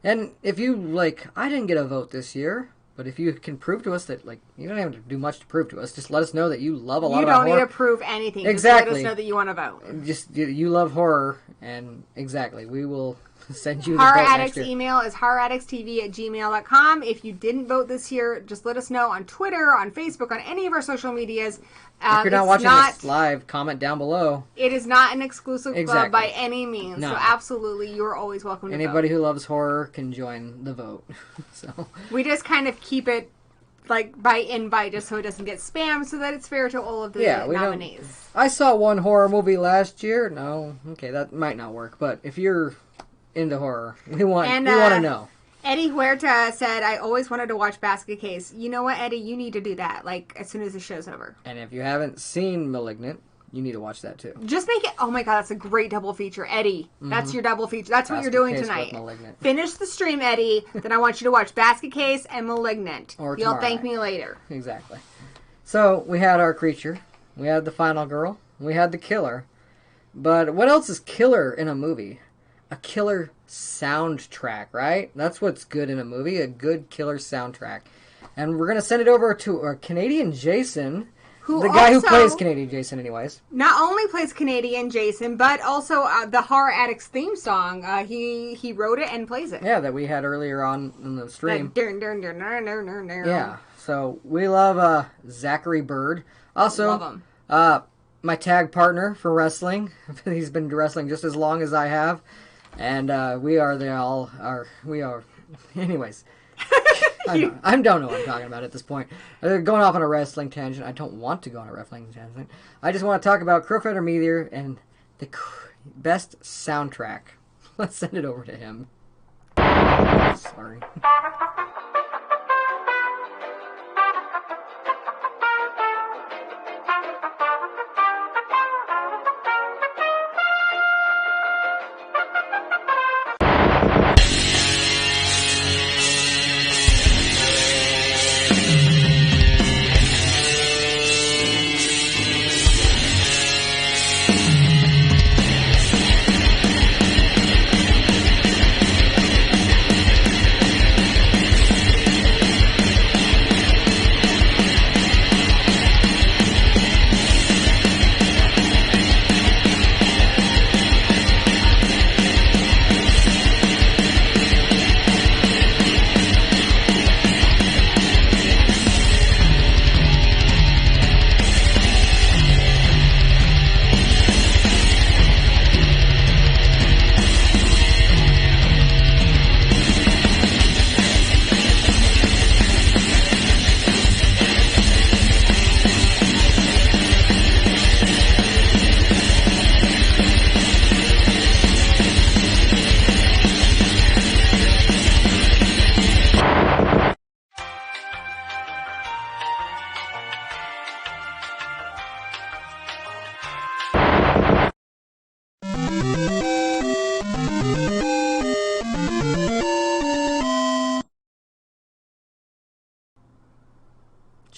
And if you I didn't get a vote this year, but if you can prove to us that you don't have to do much to prove to us, just let us know that you love a lot of horror. You don't need to prove anything. Exactly. Just let us know that you want to vote. Just you love horror, and exactly, we will send you the Horror vote Addicts next year. email is horroraddictstv@gmail.com. If you didn't vote this year, just let us know on Twitter, on Facebook, on any of our social medias. If you're not watching this live, comment down below. It is not an exclusive club Exactly. by any means. No. So absolutely, you're always welcome to Anybody vote. who loves horror can join the vote. So We just kind of keep it by invite just so it doesn't get spammed, so that it's fair to all of the nominees. I saw one horror movie last year. No, okay, that might not work. But if you're into horror, we want to know. Eddie Huerta said, I always wanted to watch Basket Case. You know what, Eddie? You need to do that, as soon as the show's over. And if you haven't seen Malignant, you need to watch that too. Just make it, oh my god, that's a great double feature. Eddie, that's your double feature. That's what you're doing tonight. Finish the stream, Eddie, then I want you to watch Basket Case and Malignant. Or You'll tomorrow thank night. me later. Exactly. So, we had our creature. We had the final girl. We had the killer. But what else is killer in a movie? A killer soundtrack, right? That's what's good in a movie, a good killer soundtrack. And we're going to send it over to our Canadian Jason, the guy who plays Canadian Jason anyways. Not only plays Canadian Jason, but also the Horror Addicts theme song. He wrote it and plays it. Yeah, that we had earlier on in the stream. Yeah. Yeah, so we love Zachary Bird. Also, Love him. My tag partner for wrestling. He's been wrestling just as long as I have. And we are. Anyways, I don't know what I'm talking about at this point. Going off on a wrestling tangent. I don't want to go on a wrestling tangent. I just want to talk about Crowfeather Meteor and the best soundtrack. Let's send it over to him. Sorry.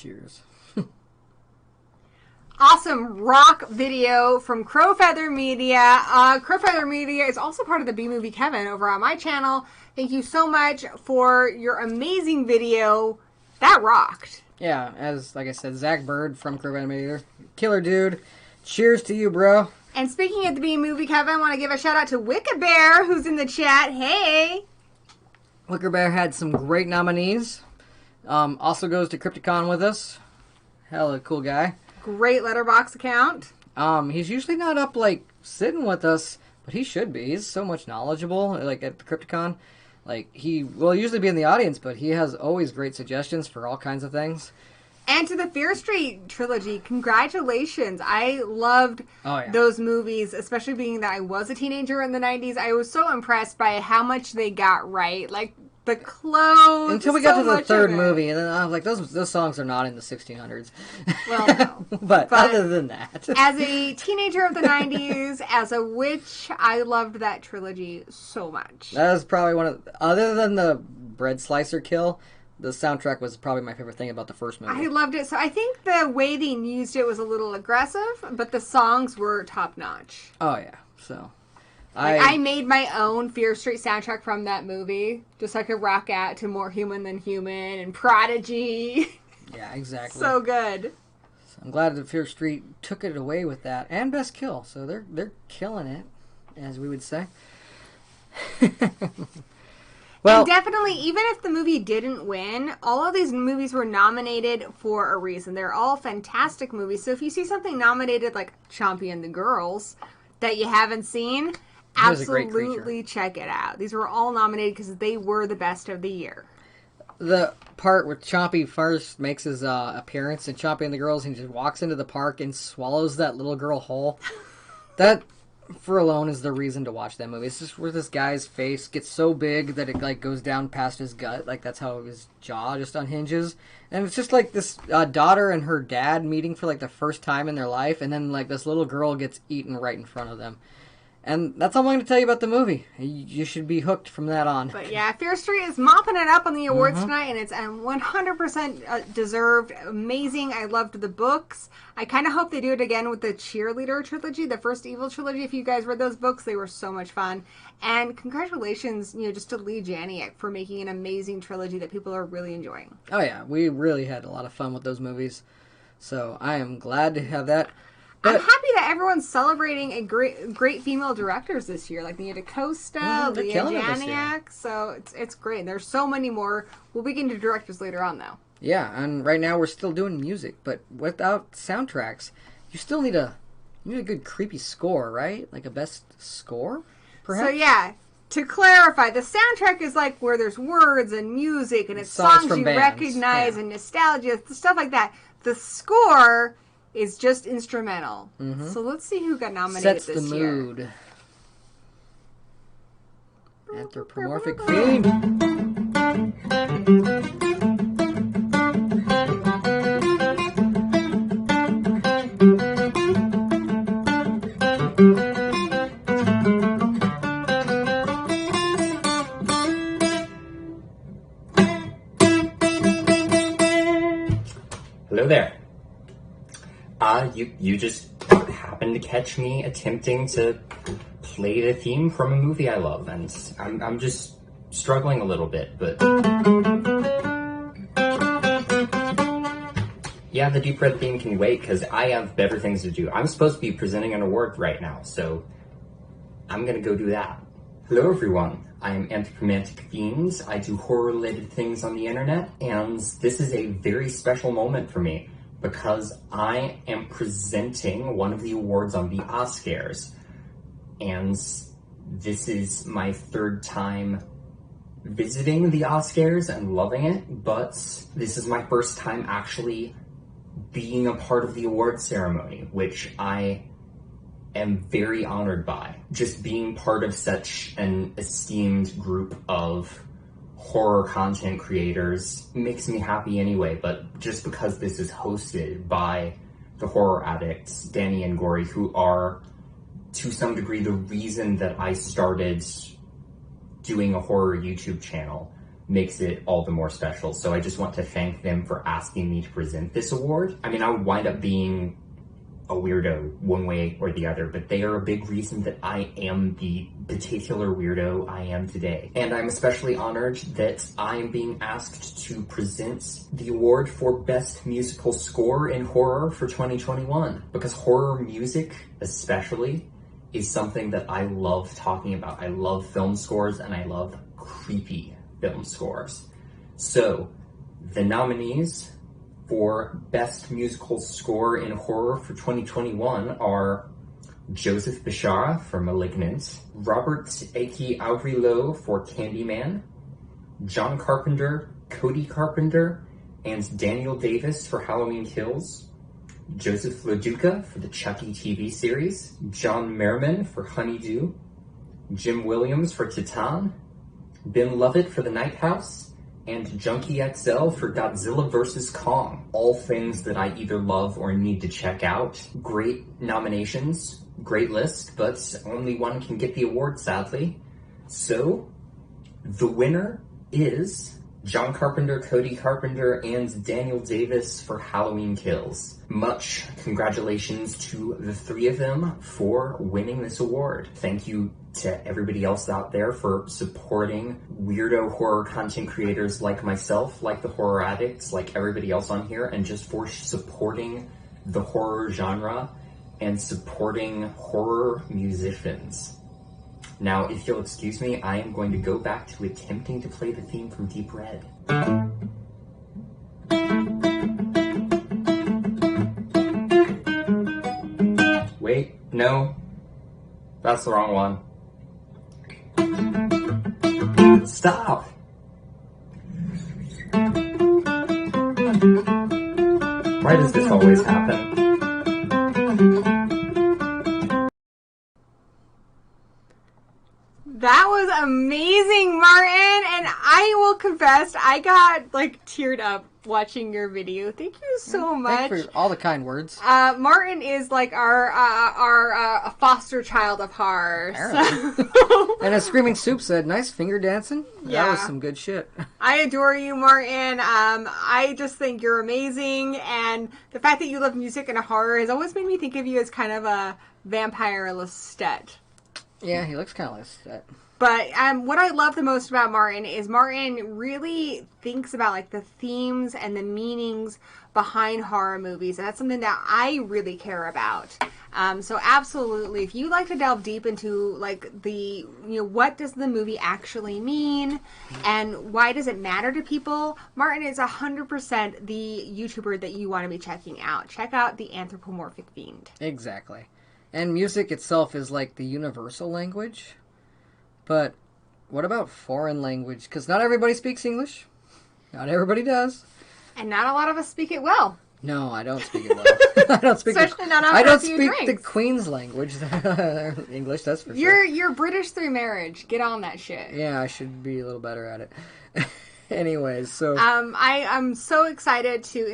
Cheers. Awesome rock video from Crowfeather Media. Crowfeather Media is also part of the B-Movie Kevin over on my channel. Thank you so much for your amazing video. That rocked. Yeah, like I said, Zach Bird from Crowfeather Media. Killer dude. Cheers to you, bro. And speaking of the B-Movie Kevin, I want to give a shout out to Wicked Bear, who's in the chat. Hey! Wicker Bear had some great nominees. Also goes to Crypticon with us. Hella cool guy. Great letterbox account. He's usually not up, like, sitting with us, but he should be. He's so much knowledgeable, like, at the Crypticon. Like, he will usually be in the audience, but he has always great suggestions for all kinds of things. And to the Fear Street trilogy, congratulations. I loved those movies, especially being that I was a teenager in the 90s. I was so impressed by how much they got right. Like, the clothes. Until we got to the third movie, and then I was like, those songs are not in the 1600s. Well, no. but other than that. As a teenager of the 90s, as a witch, I loved that trilogy so much. That was probably one of, other than the bread slicer kill, the soundtrack was probably my favorite thing about the first movie. I loved it. So I think the way they used it was a little aggressive, but the songs were top notch. Oh, yeah. So I made my own Fear Street soundtrack from that movie, just so I could rock out to More Human Than Human and Prodigy. Yeah, exactly. So good. So I'm glad that Fear Street took it away with that, and Best Kill. So they're killing it, as we would say. Well, and definitely, even if the movie didn't win, all of these movies were nominated for a reason. They're all fantastic movies. So if you see something nominated like Chompy and the Girls that you haven't seen, absolutely check it out. These were all nominated because they were the best of the year. The part where Chompy first makes his appearance in Chompy and the Girls, and he just walks into the park and swallows that little girl whole. That, for alone, is the reason to watch that movie. It's just where this guy's face gets so big that it like goes down past his gut. Like, that's how his jaw just unhinges. And it's just like this daughter and her dad meeting for like the first time in their life, and then like this little girl gets eaten right in front of them. And that's all I'm going to tell you about the movie. You should be hooked from that on. But yeah, Fear Street is mopping it up on the awards tonight, and it's 100% deserved. Amazing. I loved the books. I kind of hope they do it again with the Cheerleader trilogy, the first Evil trilogy. If you guys read those books, they were so much fun. And congratulations, just to Lee Janiak for making an amazing trilogy that people are really enjoying. Oh yeah, we really had a lot of fun with those movies. So I am glad to have that. I'm happy that everyone's celebrating a great female directors this year, like Nia DaCosta, Leah Janiak. So it's great. There's so many more. We'll be getting to directors later on, though. Yeah, and right now we're still doing music, but without soundtracks, you still need a good creepy score, right? Like a best score, perhaps? So yeah, to clarify, the soundtrack is like where there's words and music, and it's songs you recognize and nostalgia, stuff like that. The score is just instrumental. So let's see who got nominated this year. Sets the mood. Anthropomorphic Fiend. Hello there. You just happened to catch me attempting to play the theme from a movie I love, and I'm just struggling a little bit, but yeah, the Deep Red theme can wait because I have better things to do. I'm supposed to be presenting an award right now, so I'm gonna go do that. Hello everyone, I am Anthropomantic Fiend. I do horror-related things on the internet, and this is a very special moment for me, because I am presenting one of the awards on the Oscars. And this is my third time visiting the Oscars and loving it, but this is my first time actually being a part of the award ceremony, which I am very honored by. Just being part of such an esteemed group of horror content creators makes me happy anyway, but just because this is hosted by the Horror Addicts, Danny and Gory, who are, to some degree, the reason that I started doing a horror YouTube channel. makes it all the more special. So I just want to thank them for asking me to present this award. I mean, I would wind up being a weirdo one way or the other, but they are a big reason that I am the particular weirdo I am today. And I'm especially honored that I am being asked to present the award for Best Musical Score in Horror for 2021, because horror music especially is something that I love talking about. I love film scores and I love creepy film scores. So the nominees for Best Musical Score in Horror for 2021 are Joseph Bishara for Malignant, Robert Aki Aurilo for Candyman, John Carpenter, Cody Carpenter, and Daniel Davis for Halloween Kills, Joseph LaDuca for the Chucky TV series, John Merriman for Honeydew, Jim Williams for Titan, Ben Lovett for The Night House, and Junkie XL for Godzilla vs. Kong. All things that I either love or need to check out. Great nominations, great list, but only one can get the award, sadly. So, the winner is John Carpenter, Cody Carpenter, and Daniel Davis for Halloween Kills. Much congratulations to the three of them for winning this award. Thank you to everybody else out there for supporting weirdo horror content creators like myself, like the Horror Addicts, like everybody else on here, and just for supporting the horror genre and supporting horror musicians. Now, if you'll excuse me, I am going to go back to attempting to play the theme from Deep Red. Wait, no, that's the wrong one. Stop! Why does this always happen? That was amazing, Martin, and I will confess, I got like teared up watching your video. Thank you so much. Thanks for all the kind words. Martin is like our foster child of horror. So. And as Screaming Soup said, nice finger dancing. Yeah. That was some good shit. I adore you, Martin. I just think you're amazing, and the fact that you love music and horror has always made me think of you as kind of a vampire Lestat. Yeah, he looks kind of like that. But what I love the most about Martin is Martin really thinks about like the themes and the meanings behind horror movies, and that's something that I really care about. So absolutely, if you like to delve deep into like the, what does the movie actually mean and why does it matter to people, Martin is 100% the YouTuber that you want to be checking out. Check out the Anthropomorphic Fiend. Exactly. And music itself is like the universal language. But what about foreign language? Because not everybody speaks English. Not everybody does. And not a lot of us speak it well. No, I don't speak it well. I don't speak. Especially not after I don't a few speak drinks. the Queen's language. English, that's for sure. sure. You're British through marriage. Get on that shit. Yeah, I should be a little better at it. Anyways, so I'm so excited to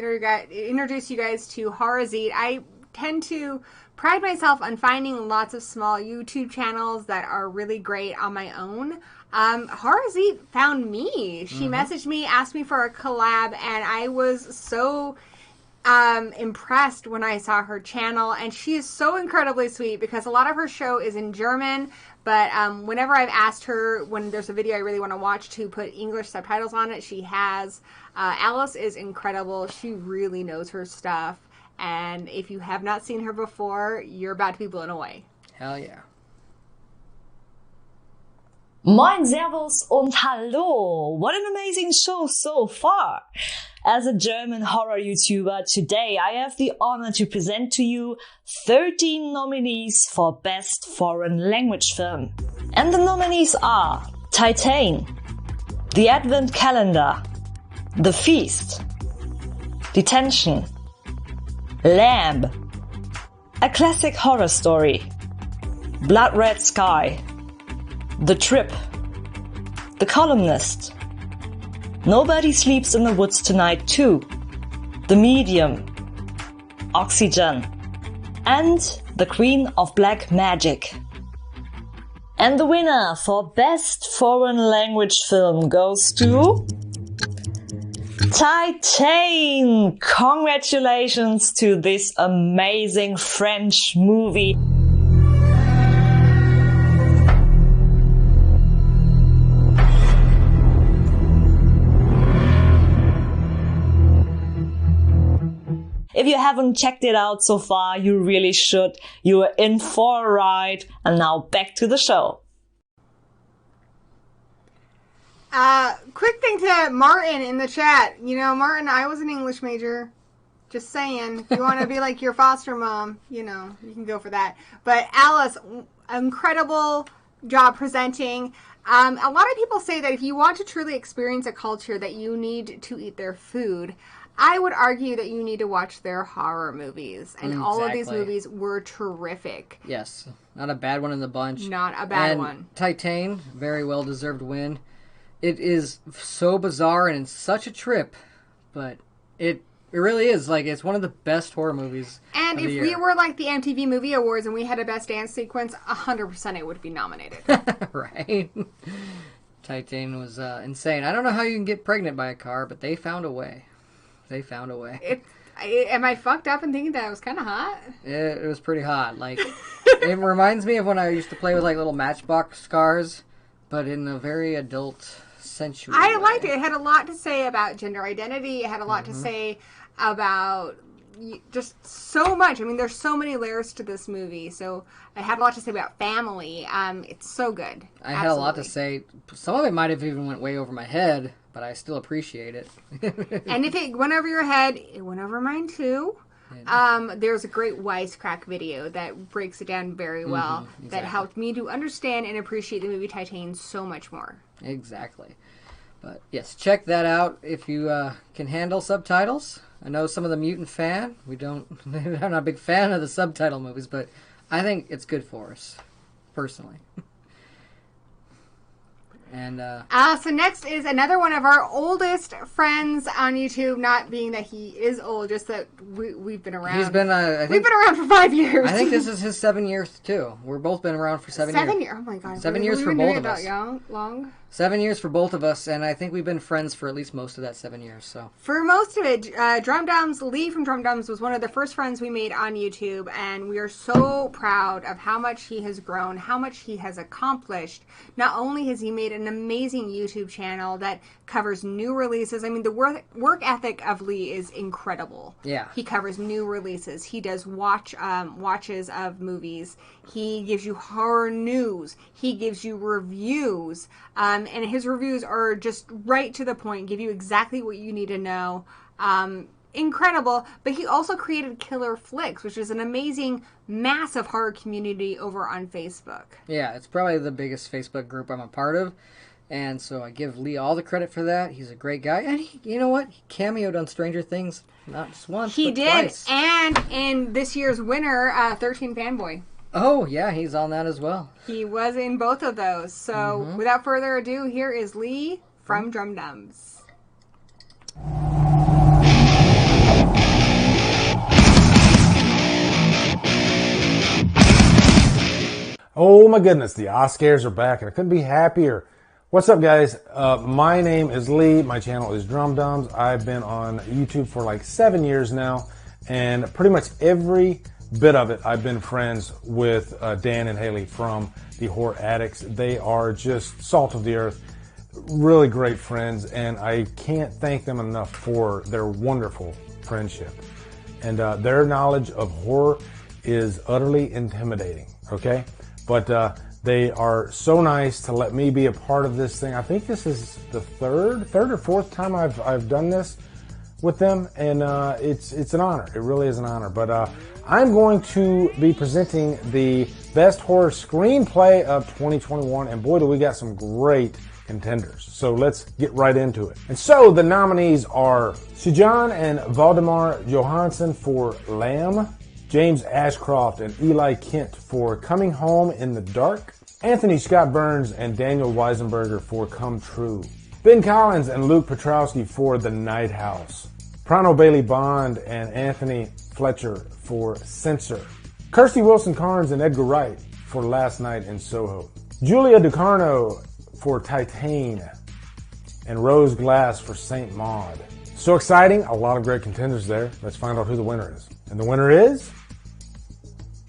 introduce you guys to Horrorzeit. I tend to pride myself on finding lots of small YouTube channels that are really great on my own. Horrorzeit found me. She messaged me, asked me for a collab, and I was so impressed when I saw her channel. And she is so incredibly sweet because a lot of her show is in German, but whenever I've asked her when there's a video I really want to watch to put English subtitles on it, she has. Alice is incredible. She really knows her stuff. And if you have not seen her before, you're about to be blown away. Hell yeah. Moin, Servus und Hallo! What an amazing show so far! As a German horror YouTuber, today I have the honor to present to you 13 nominees for Best Foreign Language Film. And the nominees are Titan, The Advent Calendar, The Feast, Detention, Lamb, A Classic Horror Story, Blood Red Sky, The Trip, The Columnist, Nobody Sleeps in the Woods Tonight 2, The Medium, Oxygen, and The Queen of Black Magic. And the winner for Best Foreign Language Film goes to Titan! Congratulations to this amazing French movie. If you haven't checked it out so far, you really should. You are in for a ride. And now back to the show. Quick thing to Martin in the chat. You know, Martin, I was an English major. Just saying. If you want to be like your foster mom, you know, you can go for that. But Alice, incredible job presenting. A lot of people say that if you want to truly experience a culture, that you need to eat their food. I would argue that you need to watch their horror movies. And all of these movies were terrific. Yes. Not a bad one in the bunch. Not a bad one. Titan, very well-deserved win. It is so bizarre and such a trip, but it really is. Like, it's one of the best horror movies And of if the year. we were like the MTV Movie Awards and we had a Best Dance Sequence, 100% it would be nominated. Right? Titan was insane. I don't know how you can get pregnant by a car, but they found a way. They found a way. Am I fucked up in thinking that it was kind of hot? It was pretty hot. Like, it reminds me of when I used to play with like little Matchbox cars, but in a very adult, sensual I way. liked it. It had a lot to say about gender identity. It had a lot to say about just so much. I mean, there's so many layers to this movie. So it had a lot to say about family. It's so good. I had a lot to say. Some of it might have even went way over my head, but I still appreciate it. And if it went over your head, it went over mine too. There's a great wisecrack video that breaks it down very well. That helped me to understand and appreciate the movie Titan so much more. Exactly. But yes, check that out if you can handle subtitles. I know some of the Mutant fan. I'm not a big fan of the subtitle movies, but I think it's good for us, personally. And so next is another one of our oldest friends on YouTube. Not being that he is old, just that we've been around. He's been. We've been around for 5 years. I think this is his 7 years too. We're both been around for 7 years. 7 years. Oh my god. 7 years for both of us. Long. 7 years for both of us, and I think we've been friends for at least most of that 7 years. So for most of it, Lee from Drum Dums was one of the first friends we made on YouTube, and we are so proud of how much he has grown, how much he has accomplished. Not only has he made an amazing YouTube channel that covers new releases. I mean, the work ethic of Lee is incredible. Yeah. He covers new releases. He does watches of movies. He gives you horror news. He gives you reviews. And his reviews are just right to the point, give you exactly what you need to know. Incredible. But he also created Killer Flicks, which is an amazing, massive horror community over on Facebook. yeah, it's probably the biggest Facebook group I'm a part of. And so I give Lee all the credit for that. He's a great guy. And you know what? He cameoed on Stranger Things not just once, He but did. twice. And in this year's winner, 13 Fanboy. Oh, yeah, he's on that as well. He was in both of those. So without further ado, here is Lee from Drum Dums. Oh my goodness, the Oscars are back and I couldn't be happier. What's up, guys? My name is Lee. My channel is Drum Dums. I've been on YouTube for like 7 years now, and pretty much every bit of it I've been friends with Dan and Haley from the Horror Addicts. They are just salt of the earth, really great friends, and I can't thank them enough for their wonderful friendship. And their knowledge of horror is utterly intimidating, okay? But they are so nice to let me be a part of this thing. I think this is the third or fourth time I've done this with them, and it's an honor. It really is an honor. But I'm going to be presenting the Best Horror Screenplay of 2021, and boy, do we got some great contenders. So let's get right into it. And so the nominees are Sijan and Valdemar Johansson for Lamb, James Ashcroft and Eli Kent for Coming Home in the Dark, Anthony Scott Burns and Daniel Weisenberger for Come True, Ben Collins and Luke Petrowski for The Night House, Prano Bailey Bond and Anthony Fletcher for Censor, Kirsty Wilson Carnes and Edgar Wright for Last Night in Soho, Julia Ducarno for Titane, and Rose Glass for Saint Maud. So exciting, a lot of great contenders there. Let's find out who the winner is. And the winner is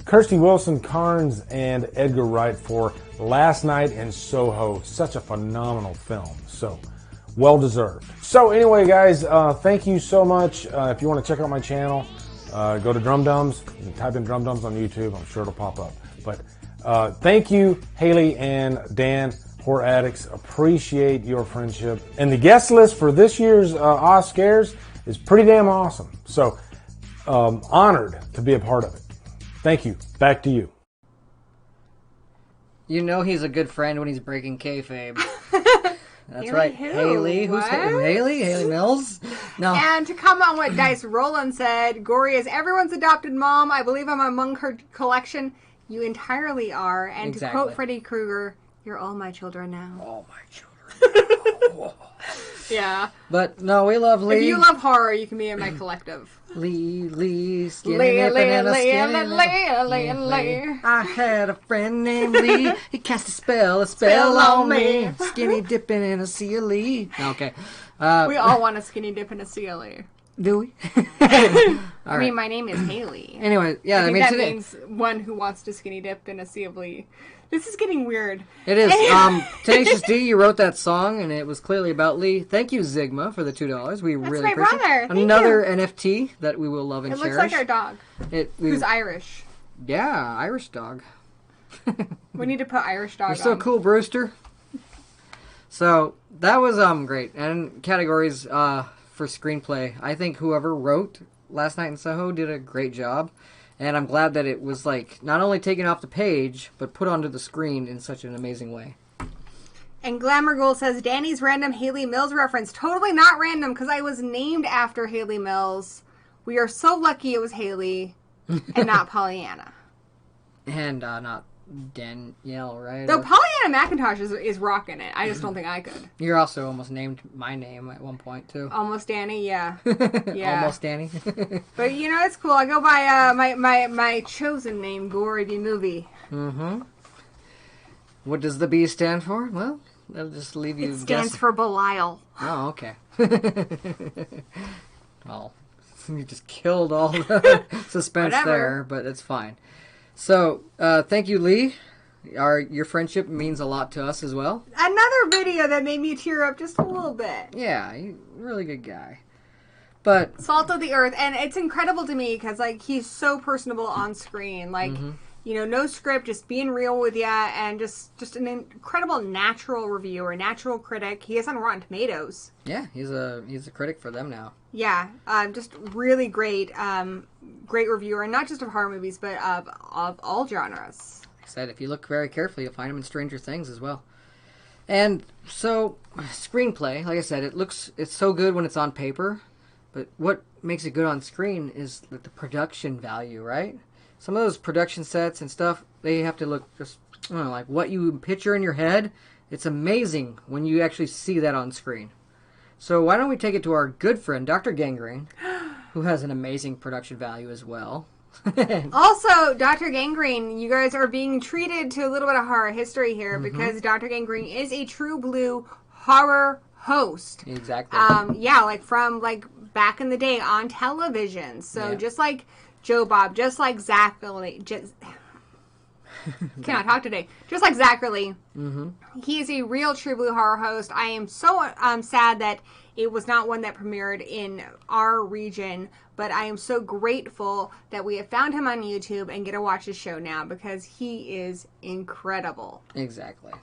Kirsty Wilson Carnes and Edgar Wright for Last Night in Soho. Such a phenomenal film. So well deserved. So anyway, guys, thank you so much. If you want to check out my channel, go to Drum Dums. You can type in Drum Dums on YouTube. I'm sure it'll pop up. But thank you, Haley and Dan, Horror Addicts. Appreciate your friendship. And the guest list for this year's Oscars is pretty damn awesome. So honored to be a part of it. Thank you. Back to you. You know he's a good friend when he's breaking kayfabe. That's Haley right. who? Haley. Who's Haley? Haley Mills? No. And to come on what Dice Rollen said, Gory is everyone's adopted mom. I believe I'm among her collection. You entirely are. And Exactly. to quote Freddy Krueger, you're all my children now. All my children. Yeah. But no, we love Lee. If you love horror, you can be in my collective. Lee, skinny Lee, nipping and a Lee, skinny Lee, nipping. Lee. I had a friend named Lee. He cast a spell on me. Skinny dipping in a sea of Lee. Okay. We all want a skinny dip in a CLE. Do we? I mean, my name is Haley. Anyway, yeah, I I think mean, that today means one who wants to skinny dip in a sea of Lee. This is getting weird. it is. Tenacious D, you wrote that song, and it was clearly about Lee. Thank you, Zigma, for the $2. We really my appreciate brother. it. Thank Another NFT that we will love and It cherish. looks like our dog, who's Irish. Yeah, Irish dog. We need to put Irish dog You're so on. cool, Brewster. So that was great. And categories for screenplay. I think whoever wrote Last Night in Soho did a great job. And I'm glad that it was like not only taken off the page, but put onto the screen in such an amazing way. And Glamour Gold says, Danny's random Haley Mills reference. Totally not random, because I was named after Haley Mills. We are so lucky it was Haley and not Pollyanna. And not Danielle, right? Though Pollyanna McIntosh is rocking it. I just don't think I could. You're also almost named my name at one point, too. Almost Danny, yeah. Yeah. Almost Danny. But, you know, it's cool. I go by my chosen name, Gory the Movie. Mm-hmm. What does the B stand for? Well, that'll just leave you It stands guessing. for Belial. Oh, okay. Well, you just killed all the suspense Whatever. there, but it's fine. So, thank you, Lee. Your friendship means a lot to us as well. Another video that made me tear up just a little bit. Yeah, you're a really good guy. But Salt of the Earth, and it's incredible to me because like he's so personable on screen, like you know, no script, just being real with you, and just an incredible natural reviewer, natural critic. He is on Rotten Tomatoes. yeah, he's a critic for them now. Yeah, just really great, great reviewer, and not just of horror movies, but of all genres. Like I said, if you look very carefully, you'll find him in Stranger Things as well. And so, screenplay, like I said, it's so good when it's on paper, but what makes it good on screen is the production value, right? Some of those production sets and stuff, they have to look just, I don't know, like what you picture in your head. It's amazing when you actually see that on screen. So why don't we take it to our good friend, Dr. Gangrene, who has an amazing production value as well. Also, Dr. Gangrene, you guys are being treated to a little bit of horror history here because Dr. Gangrene is a true blue horror host. Exactly. Yeah, like from like back in the day on television. So Yeah. just like Joe Bob, just like Zachary, cannot talk today. Just like Zachary, he is a real true blue horror host. I am so sad that it was not one that premiered in our region, but I am so grateful that we have found him on YouTube and get to watch his show now because he is incredible. Exactly.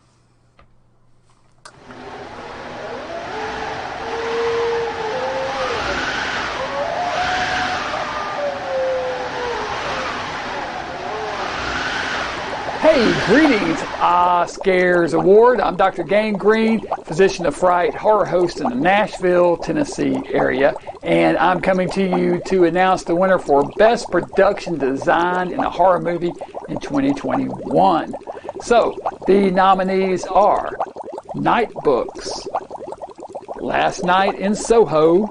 Hey, greetings, Oscars Award. I'm Dr. Gangrene, physician of fright, horror host in the Nashville, Tennessee area, and I'm coming to you to announce the winner for Best Production Design in a Horror Movie in 2021. So, the nominees are Night Books, Last Night in Soho,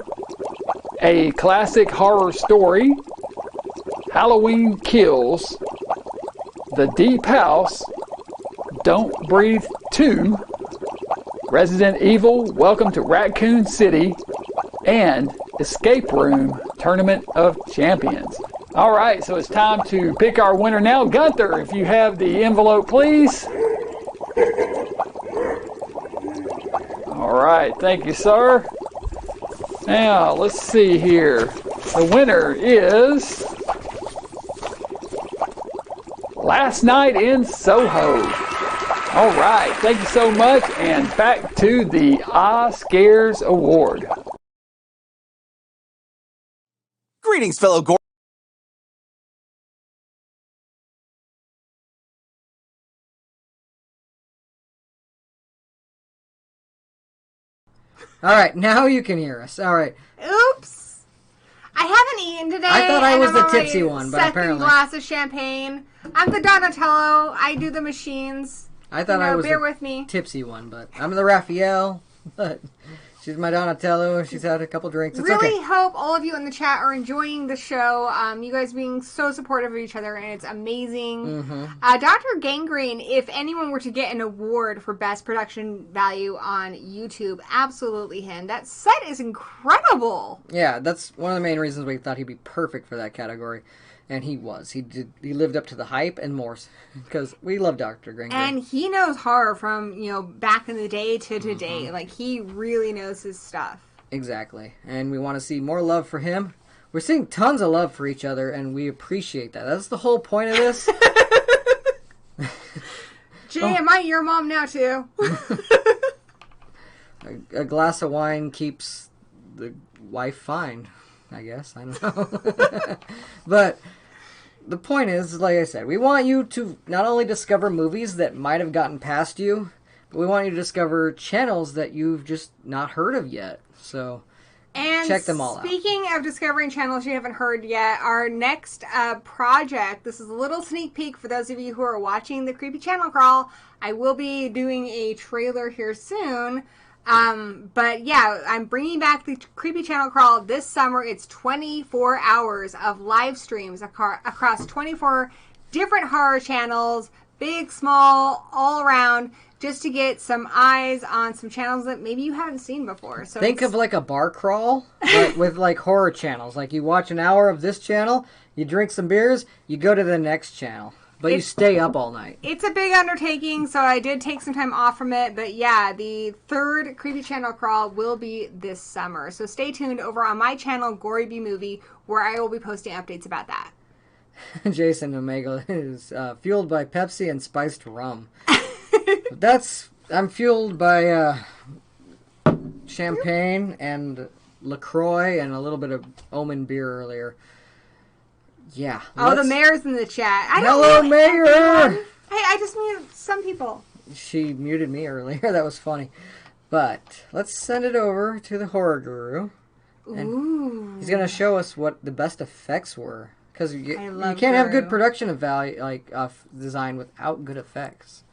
A Classic Horror Story, Halloween Kills, The Deep House, Don't Breathe 2, Resident Evil, Welcome to Raccoon City, and Escape Room, Tournament of Champions. All right, so it's time to pick our winner now. Gunther, if you have the envelope, please. All right, thank you, sir. Now, let's see here. The winner is Last Night in Soho. All right, thank you so much, and back to the Oscars Award. Greetings, fellow Gore. All right, now you can hear us. All right. Oops. I haven't eaten today. I thought I was the already tipsy one, but second apparently. glass of champagne. I'm the Donatello. I do the machines. I thought I was bear the with me. tipsy one, but I'm the Raphael. But she's my Donatello. She's had a couple drinks. It's Really okay. hope all of you in the chat are enjoying the show. You guys being so supportive of each other, and it's amazing. Mm-hmm. Dr. Gangrene, if anyone were to get an award for best production value on YouTube, absolutely him. That set is incredible. Yeah, that's one of the main reasons we thought he'd be perfect for that category. And he was. He lived up to the hype and more. Because we love Dr. Gangrene. And he knows horror from, back in the day to today. Like, he really knows his stuff. Exactly. And we want to see more love for him. We're seeing tons of love for each other, and we appreciate that. That's the whole point of this. Jay, am I your mom now, too? A glass of wine keeps the wife fine, I guess. I don't know. But the point is, like I said, we want you to not only discover movies that might have gotten past you, but we want you to discover channels that you've just not heard of yet. So check them all out. Speaking of discovering channels you haven't heard yet, our next project, this is a little sneak peek for those of you who are watching the Creepy Channel Crawl. I will be doing a trailer here soon. But yeah, I'm bringing back the Creepy Channel Crawl this summer. It's 24 hours of live streams across 24 different horror channels, big, small, all around, just to get some eyes on some channels that maybe you haven't seen before. So think of like a bar crawl with like horror channels. Like you watch an hour of this channel, you drink some beers, you go to the next channel. But you stay up all night. It's a big undertaking, so I did take some time off from it. But yeah, the third Creepy Channel Crawl will be this summer. So stay tuned over on my channel, Gory B Movie, where I will be posting updates about that. Jason Omegle is fueled by Pepsi and spiced rum. I'm fueled by champagne and LaCroix and a little bit of Omen beer earlier. Yeah. Oh, the mayor's in the chat. Hello, Mayor! Hey, I just muted some people. She muted me earlier. That was funny. But let's send it over to the horror guru. And Ooh. he's going to show us what the best effects were. Because you can't Guru. have good production of value, design without good effects.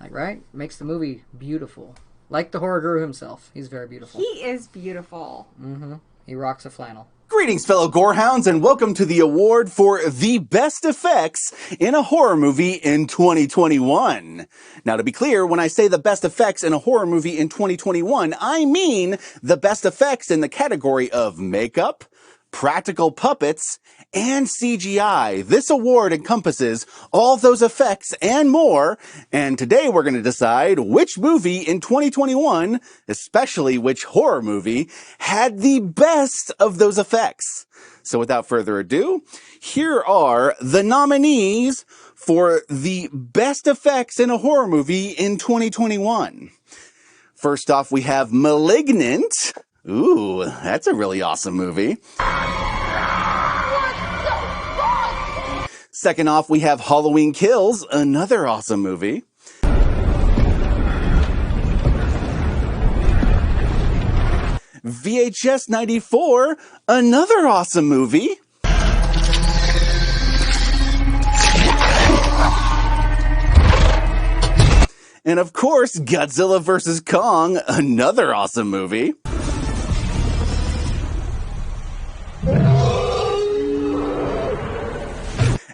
Like, right? Makes the movie beautiful. Like the horror guru himself. He's very beautiful. He is beautiful. Mm-hmm. He rocks a flannel. Greetings, fellow gorehounds, and welcome to the award for the best effects in a horror movie in 2021. Now, to be clear, when I say the best effects in a horror movie in 2021, I mean the best effects in the category of makeup, practical puppets, and CGI. This award encompasses all those effects and more, and today we're going to decide which movie in 2021, especially which horror movie, had the best of those effects. So without further ado, here are the nominees for the best effects in a horror movie in 2021. First off, we have Malignant. Ooh, that's a really awesome movie. Second off, we have Halloween Kills, another awesome movie. VHS 94, another awesome movie. And of course, Godzilla vs. Kong, another awesome movie.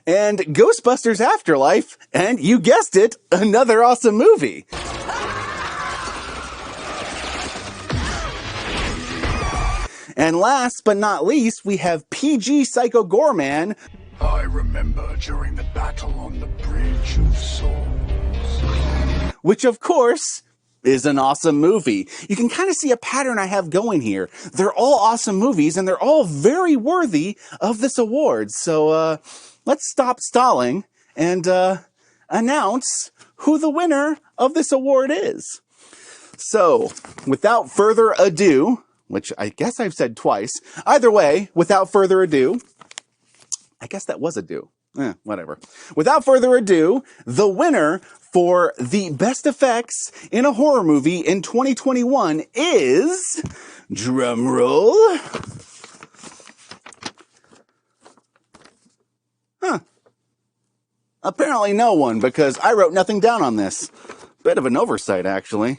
and Ghostbusters Afterlife, and you guessed it, another awesome movie. And last but not least, we have PG Psycho Goreman. I remember during the battle on the Bridge of Souls. Which, of course, is an awesome movie. You can kind of see a pattern I have going here. They're all awesome movies, and they're all very worthy of this award. So, let's stop stalling and announce who the winner of this award is. So, without further ado, which I guess I've said twice. Either way, without further ado, I guess that was a do. Whatever. Without further ado, the winner for the best effects in a horror movie in 2021 is, drumroll, apparently no one, because I wrote nothing down on this. Bit of an oversight, actually.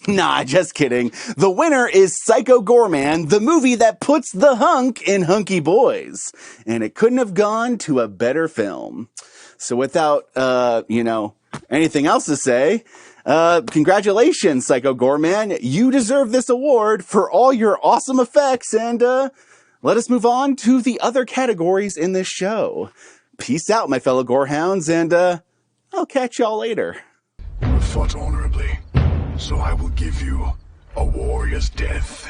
Nah, just kidding. The winner is Psycho Goreman, the movie that puts the hunk in hunky boys. And it couldn't have gone to a better film. So without, anything else to say, congratulations, Psycho Goreman. You deserve this award for all your awesome effects. And let us move on to the other categories in this show. Peace out, my fellow Gorehounds, and I'll catch y'all later. You fought honorably. So I will give you a warrior's death.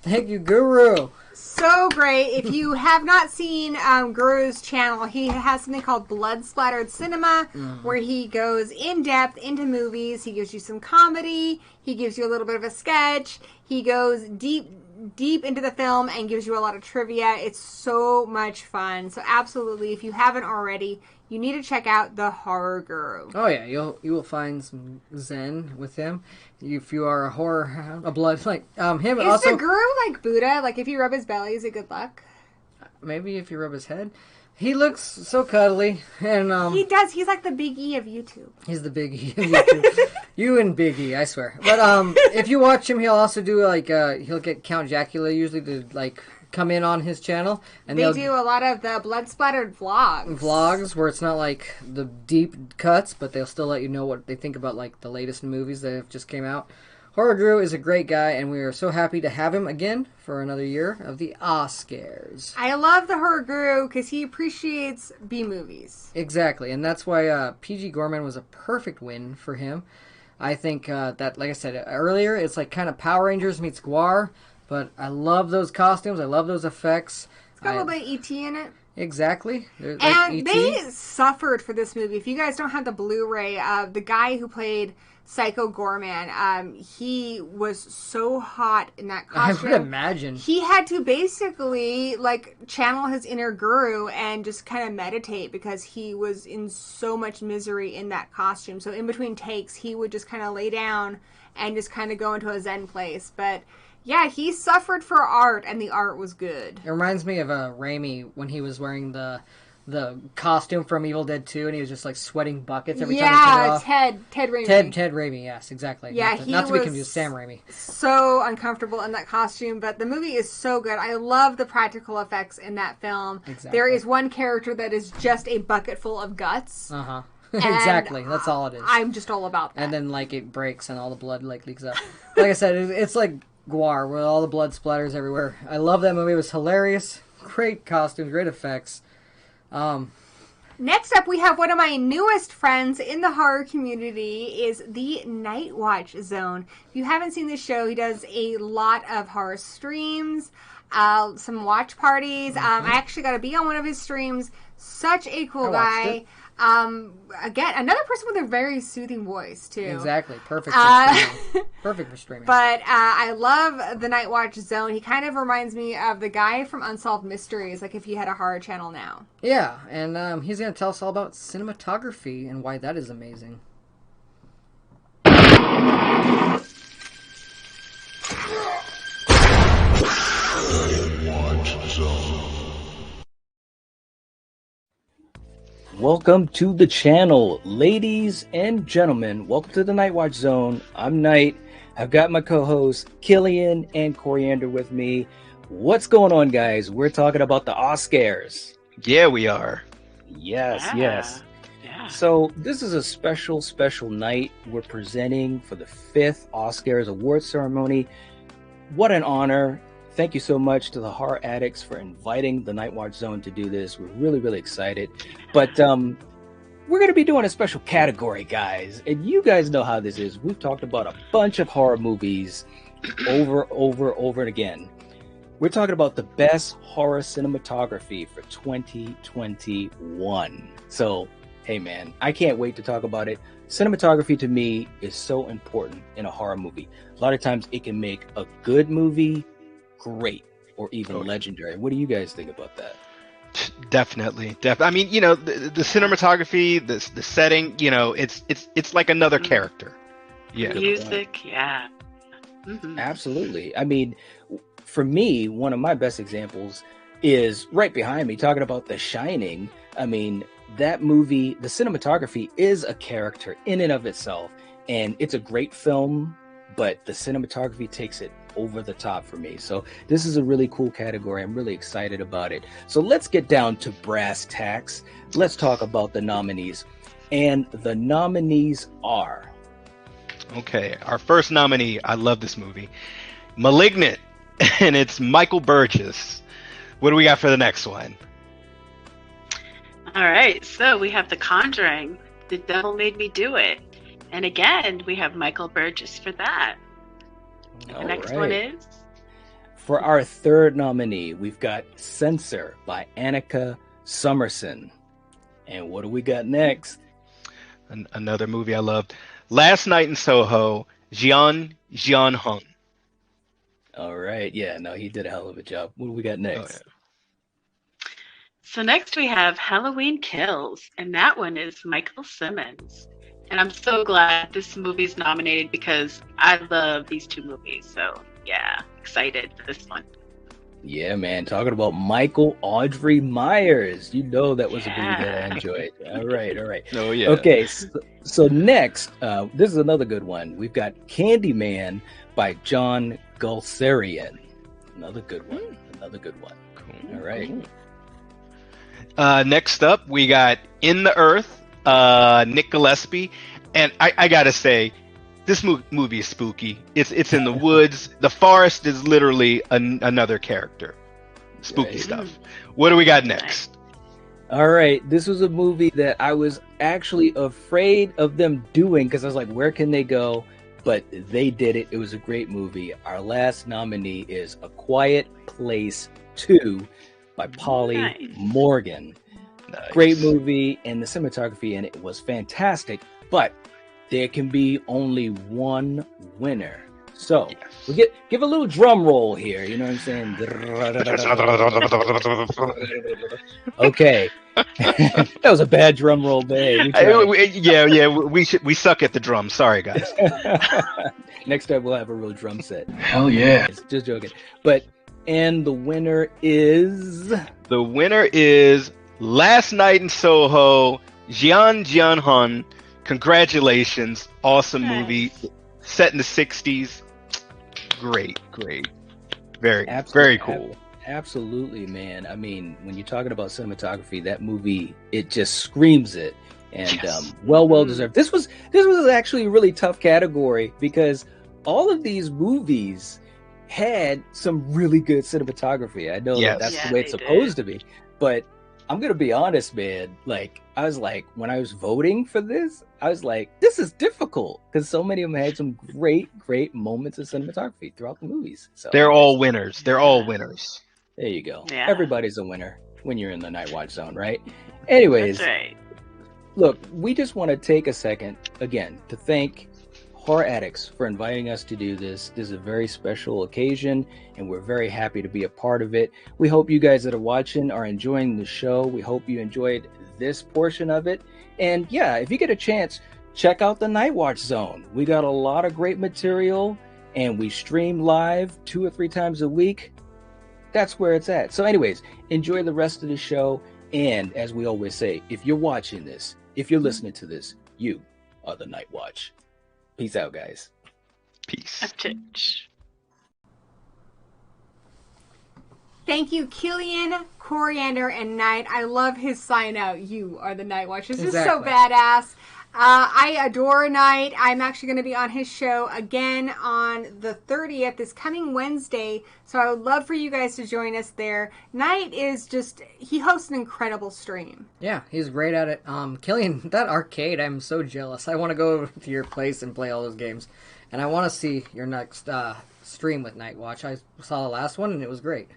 Thank you, Guru. So great. If you have not seen Guru's channel, he has something called Blood Splattered Cinema, where he goes in depth into movies. He gives you some comedy. He gives you a little bit of a sketch. He goes deep into the film and gives you a lot of trivia. It's so much fun. So absolutely, if you haven't already, you need to check out the Horror Guru. Oh yeah, you will find some zen with him. If you are a blood like him. Is also the Guru like Buddha? Like if you rub his belly, is it good luck? Maybe if you rub his head. He looks so cuddly, and he does. He's like the Big E of YouTube. He's the Big E of YouTube. You and Big E, I swear. But if you watch him, he'll also do like he'll get Count Jacula usually to like come in on his channel, and they do a lot of the blood splattered vlogs where it's not like the deep cuts, but they'll still let you know what they think about like the latest movies that have just came out. Horror Guru is a great guy, and we are so happy to have him again for another year of the Oscars. I love the Horror Guru because he appreciates B-movies. Exactly, and that's why PG Goreman was a perfect win for him. I think that, like I said earlier, it's like kind of Power Rangers meets Gore, but I love those costumes. I love those effects. It's got a little bit of E.T. in it. Exactly. And they suffered for this movie. If you guys don't have the Blu-ray, the guy who played Psycho Goreman, he was so hot in that costume. I would imagine. He had to basically like channel his inner guru and just kind of meditate because he was in so much misery in that costume. So in between takes, he would just kind of lay down and just kind of go into a zen place. But yeah, he suffered for art, and the art was good. It reminds me of Raimi when he was wearing the costume from Evil Dead 2, and he was just like sweating buckets every time he took it off. Ted Raimi. Ted Raimi, yes, exactly. Yeah, not to be confused, Sam Raimi. So uncomfortable in that costume, but the movie is so good. I love the practical effects in that film. Exactly. There is one character that is just a bucket full of guts. Uh-huh. Exactly, that's all it is. I'm just all about that. And then like it breaks and all the blood like leaks up. Like I said, it's like Gore, where all the blood splatters everywhere. I love that movie. It was hilarious. Great costumes, great effects. Next up, we have one of my newest friends in the horror community is the Night Watch Zone. If you haven't seen this show, he does a lot of horror streams, some watch parties. I actually got to be on one of his streams. Such a cool guy. Again, another person with a very soothing voice, too. Exactly. Perfect for streaming. Perfect for streaming. But I love the Night Watch Zone. He kind of reminds me of the guy from Unsolved Mysteries, like if he had a horror channel now. Yeah, and he's going to tell us all about cinematography and why that is amazing. Night Watch Zone. Welcome to the channel, ladies and gentlemen. Welcome to the Night Watch Zone. I'm Knight. I've got my co-hosts Killian and Coriander with me. What's going on, guys? We're talking about the Oscars. Yeah, we are. Yes, yes. Yeah. So this is a special night. We're presenting for the 5th Oscars award ceremony. What an honor. Thank you so much to the Horror Addicts for inviting the Night Watch Zone to do this. We're really, really excited. But we're going to be doing a special category, guys. And you guys know how this is. We've talked about a bunch of horror movies over and again. We're talking about the best horror cinematography for 2021. So, hey man, I can't wait to talk about it. Cinematography to me is so important in a horror movie. A lot of times it can make a good movie great or even legendary. What do you guys think about that? Definitely. I mean, you know, the cinematography, the setting, you know, it's like another character. Yeah. Music, yeah. Mm-hmm. Absolutely. I mean, for me, one of my best examples is right behind me, talking about The Shining. I mean, that movie, the cinematography is a character in and of itself, and it's a great film, but the cinematography takes it over the top for me. So this is a really cool category. I'm really excited about it. So let's get down to brass tacks. Let's talk about the nominees. And the nominees are... Okay, our first nominee, I love this movie, Malignant, and it's Michael Burgess. What do we got for the next one? All right, so we have The Conjuring, The Devil Made Me Do It. And again, we have Michael Burgess for that. The next one is? For our third nominee, we've got Censor by Annika Summerson. And what do we got next? Another movie I loved. Last Night in Soho, Jeon Hun. All right. Yeah, no, he did a hell of a job. What do we got next? Oh, yeah. So next we have Halloween Kills, and that one is Michael Simmons. And I'm so glad this movie's nominated because I love these two movies. So yeah, excited for this one. Yeah, man. Talking about Michael Audrey Myers. You know that was a movie that I enjoyed. All right. Oh, yeah. Okay, so next, this is another good one. We've got Candyman by John Gulsarian. Another good one. Cool. All right. Next up, we got In the Earth, Nick Gillespie, and I gotta say, this movie is spooky. It's in the woods. The forest is literally another character. Spooky stuff. What do we got next? All right, this was a movie that I was actually afraid of them doing because I was like, where can they go? But they did it. It was a great movie. Our last nominee is A Quiet Place 2 by Polly Morgan. Nice. Great movie, and the cinematography in it was fantastic, but there can be only one winner. So we give a little drum roll here, you know what I'm saying? Okay. That was a bad drum roll, babe. We suck at the drum. Sorry, guys. Next time we'll have a real drum set. Hell yeah. Just joking. And the winner is... The winner is Last Night in Soho, Jeon Hun. Congratulations. Awesome movie. Set in the 60s. Great. Very cool. Absolutely, man. I mean, when you're talking about cinematography, that movie, it just screams it. And well deserved. This was actually a really tough category because all of these movies had some really good cinematography. I know that's the way it's supposed to be, but I'm gonna be honest, man. Like, I was like, when I was voting for this, I was like, this is difficult because so many of them had some great moments of cinematography throughout the movies. So they're all winners. There you go. Yeah. Everybody's a winner when you're in the Night Watch Zone, right? Anyways, that's right. Look, we just want to take a second again to thank Horror Addicts for inviting us to do this. This is a very special occasion, and we're very happy to be a part of it. We hope you guys that are watching are enjoying the show. We hope you enjoyed this portion of it. And yeah, if you get a chance, check out the Night Watch Zone. We got a lot of great material, and we stream live 2 or 3 times a week. That's where it's at. So anyways, enjoy the rest of the show, And as we always say, if you're watching this, if you're listening to this, you are the Night Watch. Peace out, guys. Peace. Thank you, Killian, Coriander, and Knight. I love his sign out. You are the Night Watch. It's just so badass. I adore Knight. I'm actually going to be on his show again on the 30th, this coming Wednesday. So I would love for you guys to join us there. Knight is just, he hosts an incredible stream. Yeah, he's great at it. Killian, that arcade, I'm so jealous. I want to go to your place and play all those games. And I want to see your next stream with Night Watch. I saw the last one and it was great.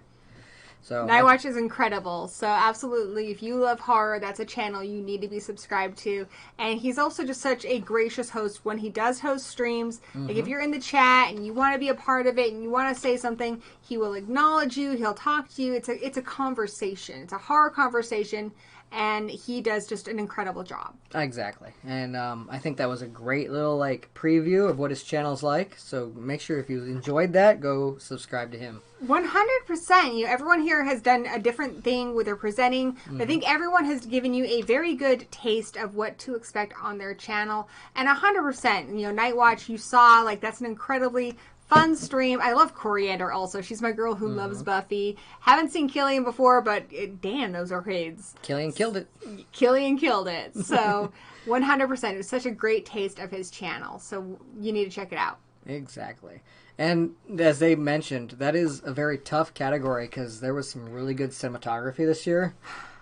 So Night Watch is incredible. So absolutely, if you love horror, that's a channel you need to be subscribed to. And he's also just such a gracious host when he does host streams. Like if you're in the chat and you want to be a part of it and you want to say something, he will acknowledge you. He'll talk to you. It's a conversation. It's a horror conversation. And he does just an incredible job. Exactly. And I think that was a great little preview of what his channel's like. So make sure if you enjoyed that, go subscribe to him. 100%. Everyone here has done a different thing with their presenting. I think everyone has given you a very good taste of what to expect on their channel. And 100%, Night Watch, you saw, that's an incredibly fun stream. I love Coriander also. She's my girl who loves Buffy. Haven't seen Killian before, but damn, those arcades. Killian killed it. Killian killed it. So 100%. It was such a great taste of his channel. So you need to check it out. Exactly. And as they mentioned, that is a very tough category because there was some really good cinematography this year.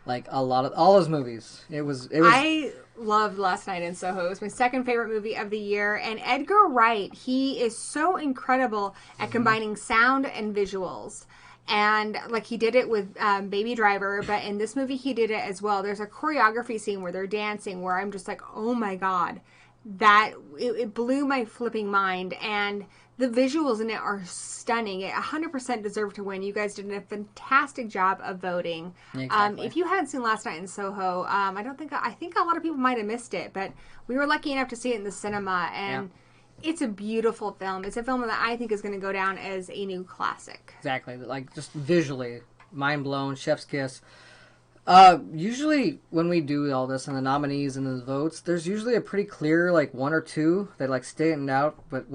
All those movies. It was. I loved Last Night in Soho. It was my second favorite movie of the year. And Edgar Wright, he is so incredible at combining sound and visuals. And he did it with Baby Driver, but in this movie he did it as well. There's a choreography scene where they're dancing where I'm just like, oh my god, it blew my flipping mind. And the visuals in it are stunning. It 100% deserved to win. You guys did a fantastic job of voting. Exactly. If you hadn't seen Last Night in Soho, I think a lot of people might have missed it, but we were lucky enough to see it in the cinema, and it's a beautiful film. It's a film that I think is going to go down as a new classic. Exactly. Just visually, mind blown, chef's kiss. Usually when we do all this and the nominees and the votes, there's usually a pretty clear one or two that stand out. But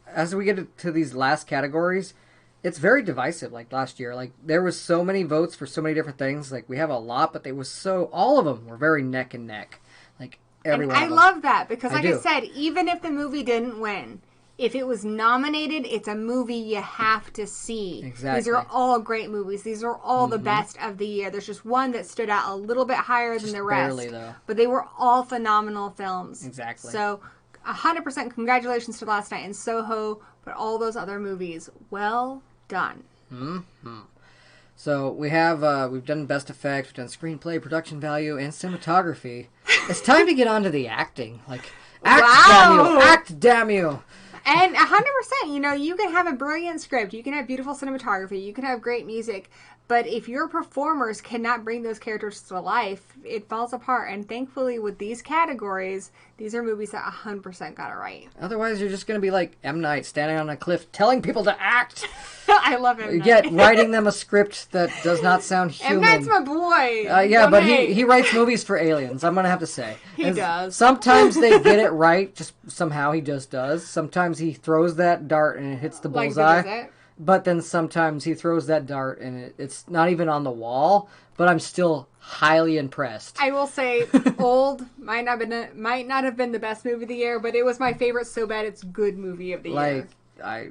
as we get to these last categories, it's very divisive. Like last year, there was so many votes for so many different things. We have a lot, but all of them were very neck and neck. Everyone. And I love that because, I said, even if the movie didn't win, if it was nominated, it's a movie you have to see. Exactly. These are all great movies. These are all the best of the year. There's just one that stood out a little bit higher than the rest. Barely, though. But they were all phenomenal films. Exactly. So 100% congratulations to Last Night in Soho, but all those other movies, well done. So we've done best effects, we've done screenplay, production value, and cinematography. It's time to get on to the acting. Act, damn you. And 100%, you can have a brilliant script, you can have beautiful cinematography, you can have great music, but if your performers cannot bring those characters to life, it falls apart. And thankfully, with these categories, these are movies that 100% got it right. Otherwise, you're just going to be like M. Night, standing on a cliff, telling people to act. I love M. Night. Yet writing them a script that does not sound human. M. Night's my boy. But he writes movies for aliens, I'm going to have to say. He does. Sometimes they get it right, just somehow he just does. Sometimes he throws that dart and it hits the bullseye. But then sometimes he throws that dart and it's not even on the wall, but I'm still highly impressed. I will say, Old might not have been the best movie of the year, but it was my favorite so bad it's good movie of the year. I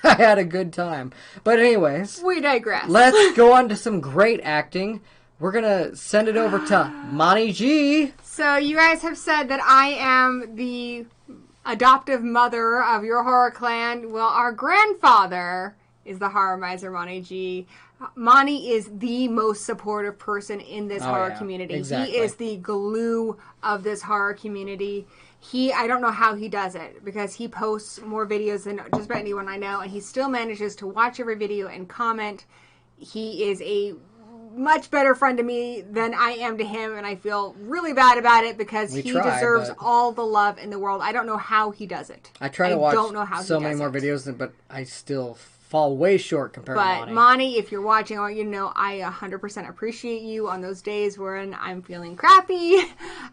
had a good time. But anyways, we digress. Let's go on to some great acting. We're going to send it over to Monty G. So you guys have said that I am the adoptive mother of your horror clan. Well, our grandfather is the horror miser, Monty G. Monty is the most supportive person in this horror community. Exactly. He is the glue of this horror community. I don't know how he does it, because he posts more videos than just about anyone I know, and he still manages to watch every video and comment. He is a much better friend to me than I am to him, and I feel really bad about it because he deserves all the love in the world. I don't know how he does it. I try to watch so many more videos, but I still fall way short compared to But Monty. Monty, if you're watching, I want you to know I 100% appreciate you on those days when I'm feeling crappy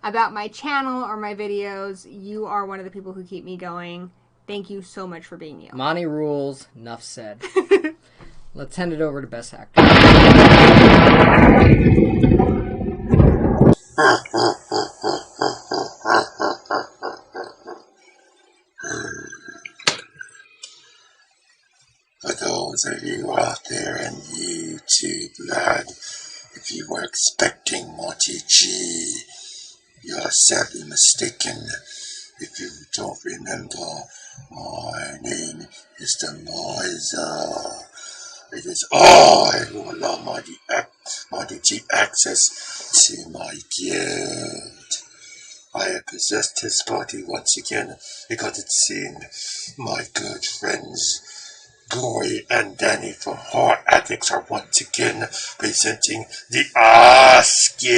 about my channel or my videos. You are one of the people who keep me going. Thank you so much for being you. Monty rules. Enough said. Let's hand it over to Best Actor. For those of you out there in YouTube land, if you were expecting Monty G, you're sadly mistaken. If you don't remember, my name is the Miser. It is I who allow Monty G access to my guild. I have possessed his body once again because it seemed my good friends Gory and Danny from Horror Addicts are once again presenting the Oscars.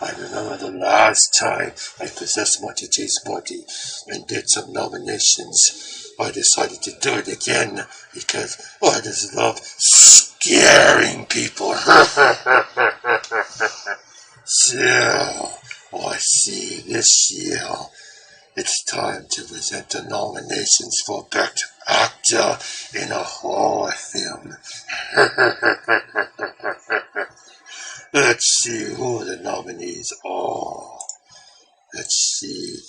I remember the last time I possessed Monty J's body and did some nominations. I decided to do it again because I just love scaring people. So, I see this year it's time to present the nominations for Best Actor in a Horror Film. Let's see who the nominees are. Let's see.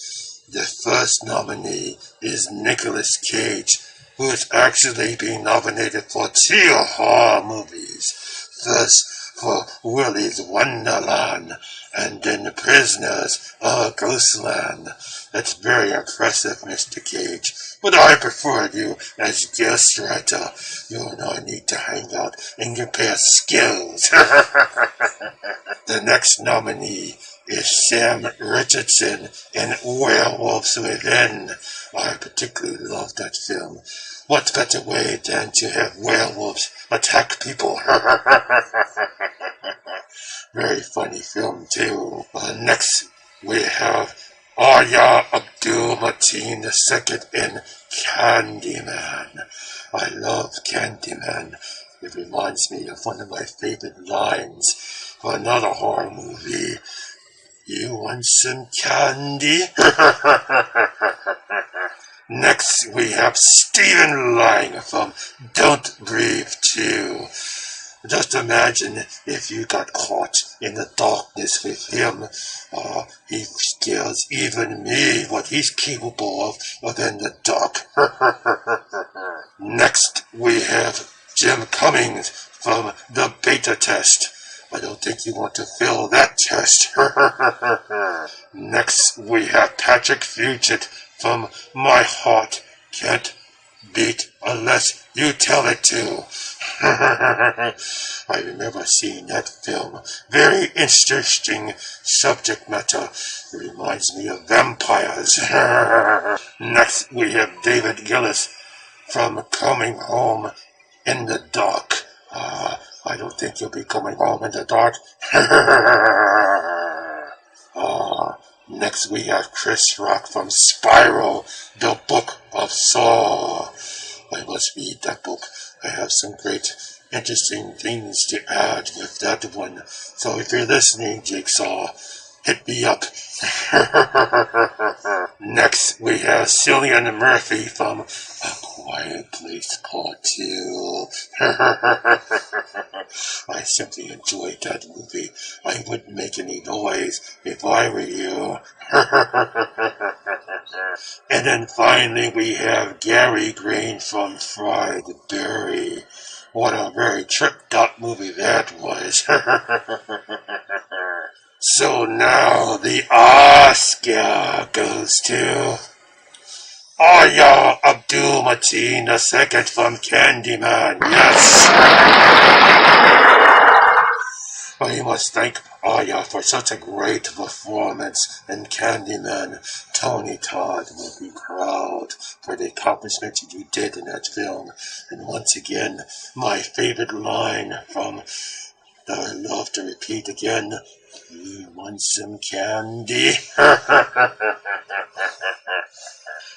The first nominee is Nicolas Cage, who is actually being nominated for 2 horror movies. First, for Willy's Wonderland, and then The Prisoners of Ghostland. That's very impressive, Mr. Cage, but I prefer you as guest writer. You and I need to hang out and compare skills. The next nominee is Sam Richardson in Werewolves Within. I particularly love that film. What better way than to have werewolves attack people? Very funny film too. Next we have Arya Abdul-Mateen II in Candyman. I love Candyman. It reminds me of one of my favorite lines for another horror movie. You want some candy? Next, we have Stephen Lang from Don't Breathe 2. Just imagine if you got caught in the darkness with him. He scares even me what he's capable of in the dark. Next, we have Jim Cummings from The Beta Test. I don't think you want to fill that test. Next, we have Patrick Fugit from My Heart Can't Beat Unless You Tell It To. I remember seeing that film. Very interesting subject matter. It reminds me of vampires. Next, we have David Gillis from Coming Home in the Dark. I don't think you'll be coming home in the dark. Next, we have Chris Rock from Spiral, the Book of Saw. I must read that book. I have some great, interesting things to add with that one. So if you're listening, Jigsaw, hit me up. Next, we have Cillian Murphy from A Quiet Place Part 2. I simply enjoyed that movie. I wouldn't make any noise if I were you. And then finally we have Gary Green from Fried Berry. What a very tripped out movie that was. So now the Oscar goes to Arya Abdul-Mateen II from Candyman. Yes! I must thank Arya for such a great performance in Candyman. Tony Todd will be proud for the accomplishment you did in that film. And once again, my favorite line from that I love to repeat again. You want some candy?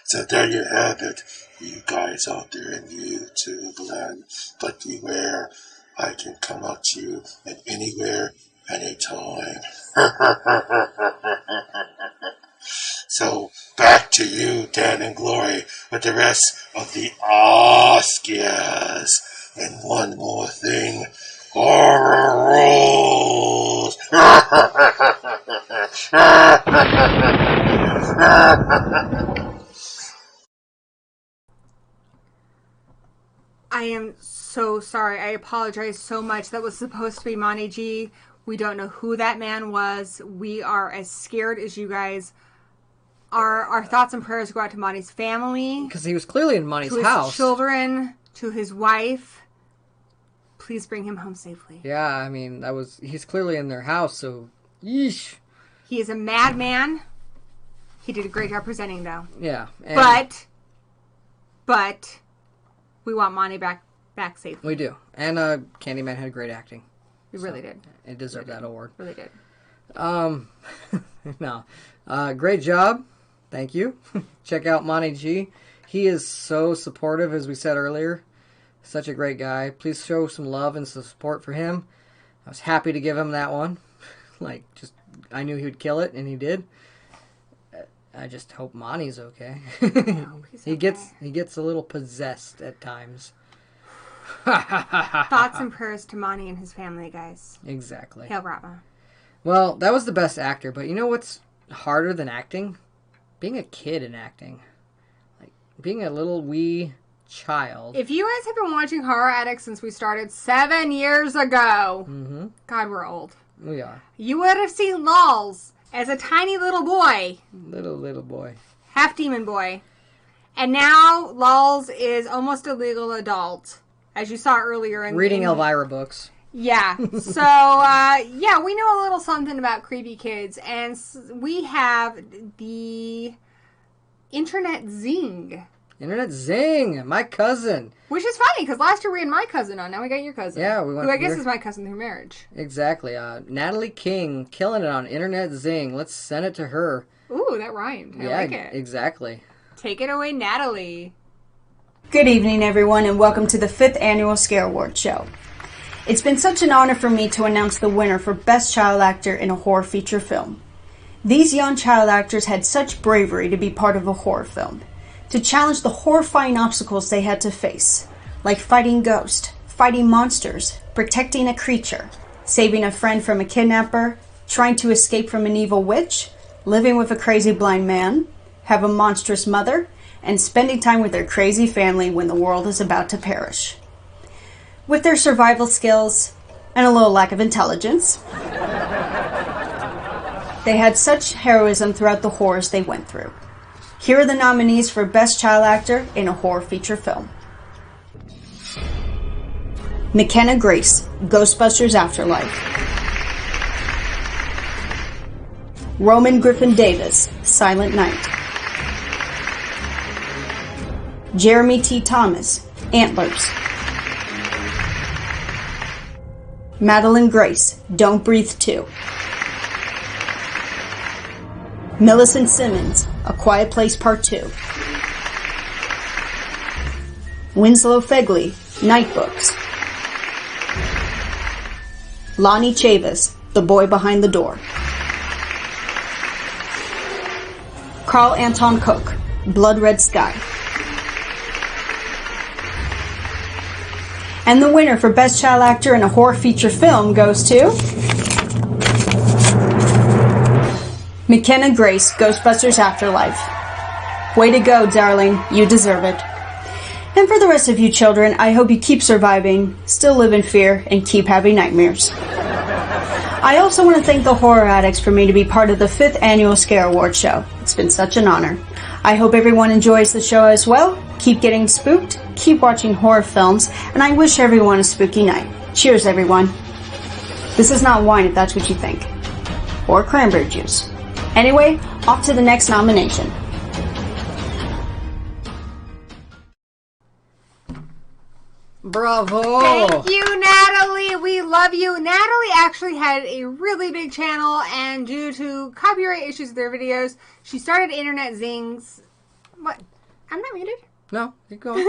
So there you have it. you guys out there in YouTube land, but beware, I can come up to you at anywhere, anytime. So, back to you, Dan and Glory, with the rest of the Oscars. And one more thing, horror rules! I am so sorry. I apologize so much. That was supposed to be Monty G. We don't know who that man was. We are as scared as you guys. Our thoughts and prayers go out to Monty's family. Because he was clearly in Monty's To house. his children, to his wife. Please bring him home safely. Yeah, I mean, he's clearly in their house, so yeesh. He is a madman. He did a great job presenting, though. Yeah. But we want Monty back safely. We do. And Candyman had great acting. He really did. It deserved that award. Really did. No. Great job. Thank you. Check out Monty G. He is so supportive, as we said earlier. Such a great guy. Please show some love and some support for him. I was happy to give him that one. I knew he would kill it, and he did. I just hope Monty's okay. He gets a little possessed at times. Thoughts and prayers to Monty and his family, guys. Exactly. Hail Brahma. Well, that was the best actor, but you know what's harder than acting? Being a kid in acting. Like, being a little wee child. If you guys have been watching Horror Addicts since we started 7 years ago, God, we're old. We are. You would have seen LOLZ as a tiny little boy. Little boy. Half demon boy. And now LOLZ is almost a legal adult, as you saw earlier. Reading Elvira books. Yeah. So, yeah, we know a little something about creepy kids. And we have the Internet Zing. Internet Zing, my cousin. Which is funny, because last year we had my cousin on. Now we got your cousin. Yeah, we went. Who I guess is my cousin through marriage. Exactly. Natalie King, killing it on Internet Zing. Let's send it to her. Ooh, that rhymed. I like it. Exactly. Take it away, Natalie. Good evening, everyone, and welcome to the 5th Annual Scare Award Show. It's been such an honor for me to announce the winner for Best Child Actor in a Horror Feature Film. These young child actors had such bravery to be part of a horror film, to challenge the horrifying obstacles they had to face, like fighting ghosts, fighting monsters, protecting a creature, saving a friend from a kidnapper, trying to escape from an evil witch, living with a crazy blind man, have a monstrous mother, and spending time with their crazy family when the world is about to perish. With their survival skills and a little lack of intelligence, they had such heroism throughout the horrors they went through. Here are the nominees for Best Child Actor in a Horror Feature Film. McKenna Grace, Ghostbusters Afterlife. Roman Griffin Davis, Silent Night. Jeremy T. Thomas, Antlers. Madeline Grace, Don't Breathe 2. Millicent Simmons, A Quiet Place Part 2. Winslow Fegley, Night Books. Lonnie Chavis, The Boy Behind the Door. Carl Anton Cook, Blood Red Sky. And the winner for Best Child Actor in a Horror Feature Film goes to McKenna Grace, Ghostbusters Afterlife. Way to go, darling. You deserve it. And for the rest of you children, I hope you keep surviving, still live in fear, and keep having nightmares. I also want to thank the Horror Addicts for me to be part of the 5th Annual Scare Award Show. It's been such an honor. I hope everyone enjoys the show as well. Keep getting spooked, keep watching horror films, and I wish everyone a spooky night. Cheers, everyone. This is not wine if that's what you think. Or cranberry juice. Anyway, off to the next nomination. Bravo! Thank you, Natalie. We love you. Natalie actually had a really big channel, and due to copyright issues with their videos, she started Internet Zings. What? I'm not muted. No, keep going.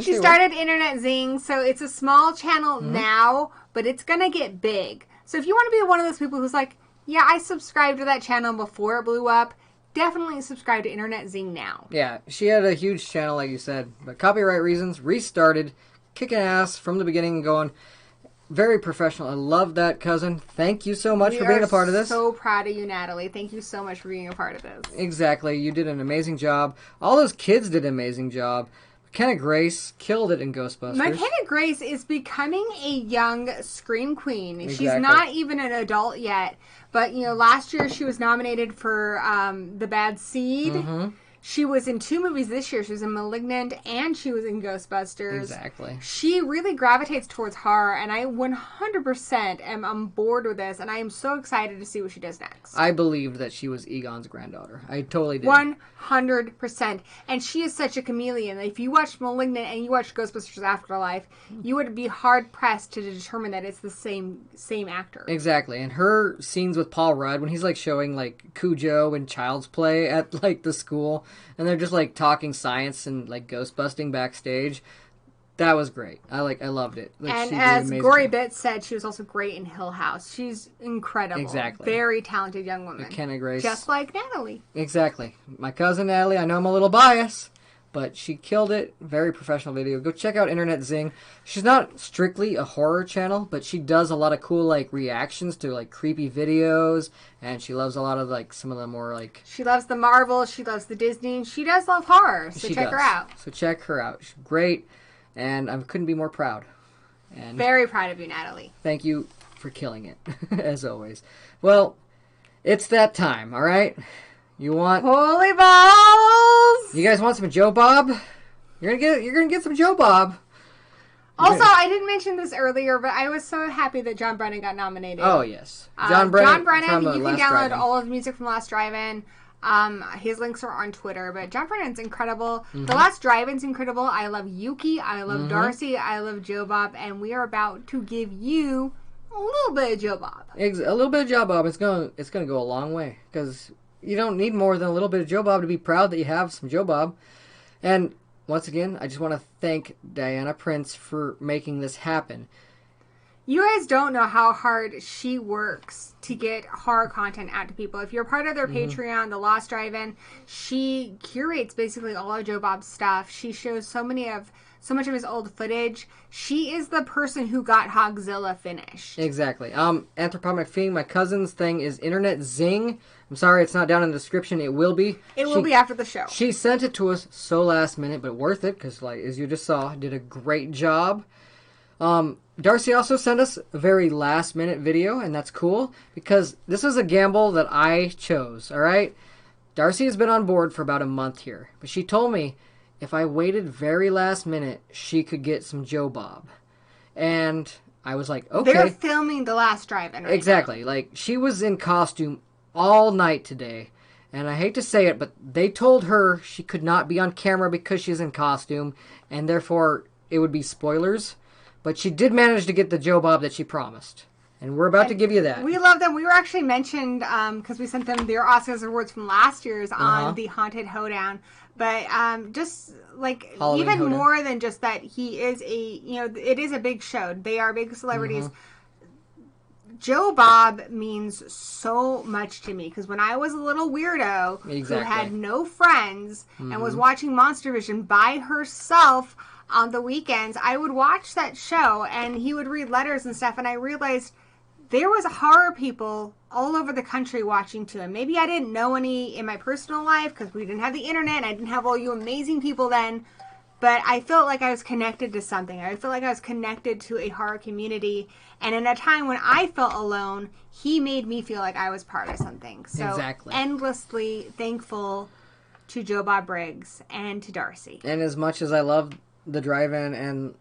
She started Internet Zing, so it's a small channel now, but it's going to get big. So if you want to be one of those people who's like, yeah, I subscribed to that channel before it blew up, definitely subscribe to Internet Zing now. Yeah, she had a huge channel, like you said, but copyright reasons, restarted, kicking ass from the beginning and going. Very professional. I love that, cousin. Thank you so much for being a part of this. We are so proud of you, Natalie. Thank you so much for being a part of this. Exactly. You did an amazing job. All those kids did an amazing job. McKenna Grace killed it in Ghostbusters. McKenna Grace is becoming a young scream queen. Exactly. She's not even an adult yet. But, last year she was nominated for The Bad Seed. Mm-hmm. She was in 2 movies this year. She was in Malignant and she was in Ghostbusters. Exactly. She really gravitates towards horror, and I 100% am on board with this, and I am so excited to see what she does next. I believed that she was Egon's granddaughter. I totally did. 100%. And she is such a chameleon. If you watch Malignant and you watch Ghostbusters Afterlife, you would be hard-pressed to determine that it's the same actor. Exactly. And her scenes with Paul Rudd, when he's, showing, Cujo and Child's Play at, the school, and they're just talking science and ghost busting backstage. That was great. I loved it. And as Gory Bit said, she was also great in Hill House. She's incredible. Exactly. Very talented young woman. McKenna Grace. Just like Natalie. Exactly. My cousin Natalie, I know I'm a little biased, but she killed it. Very professional video. Go check out Internet Zing. She's not strictly a horror channel, but she does a lot of cool reactions to creepy videos, and she loves a lot of some of the more She loves the Marvel, she loves the Disney, she does love horror, so check her out. So check her out. She's great, and I couldn't be more proud. And very proud of you, Natalie. Thank you for killing it, as always. Well, it's that time, all right? You want holy balls? You guys want some Joe Bob? You're gonna get some Joe Bob. Also, I didn't mention this earlier, but I was so happy that John Brennan got nominated. Oh yes, John Brennan. You can download all of the music from Last Drive-In. His links are on Twitter, but John Brennan's incredible. Mm-hmm. The Last Drive-In's incredible. I love Yuki. I love Darcy. I love Joe Bob, and we are about to give you a little bit of Joe Bob. A little bit of Joe Bob. It's gonna go a long way because you don't need more than a little bit of Joe Bob to be proud that you have some Joe Bob. And once again, I just want to thank Diana Prince for making this happen. You guys don't know how hard she works to get horror content out to people. If you're part of their Patreon, The Lost Drive-In, she curates basically all of Joe Bob's stuff. She shows so much of his old footage. She is the person who got Hogzilla finished. Exactly. Anthropomantic Fiend, my cousin's thing is Internet Zing. I'm sorry it's not down in the description. It will be. It will be after the show. She sent it to us so last minute, but worth it because, as you just saw, did a great job. Darcy also sent us a very last minute video, and that's cool because this is a gamble that I chose, all right? Darcy has been on board for about a month here, but she told me if I waited very last minute, she could get some Joe Bob. And I was like, okay. They're filming The Last Drive-In right Exactly. now. She was in costume all night today. And I hate to say it, but they told her she could not be on camera because she's in costume, and therefore it would be spoilers. But she did manage to get the Joe Bob that she promised. And we're about to give you that. We love them. We were actually mentioned, because we sent them their Oscars awards from last year's on the Haunted Hoedown. But just Halloween even Hoedown. More than just that, he is it is a big show. They are big celebrities. Joe Bob means so much to me because when I was a little weirdo who had no friends and was watching Monster Vision by herself on the weekends, I would watch that show and he would read letters and stuff, and I realized there was horror people all over the country watching too. And maybe I didn't know any in my personal life because we didn't have the internet and I didn't have all you amazing people then, but I felt like I was connected to something. I felt like I was connected to a horror community, and in a time when I felt alone, he made me feel like I was part of something. So endlessly thankful to Joe Bob Briggs and to Darcy. And as much as I love the Drive-In and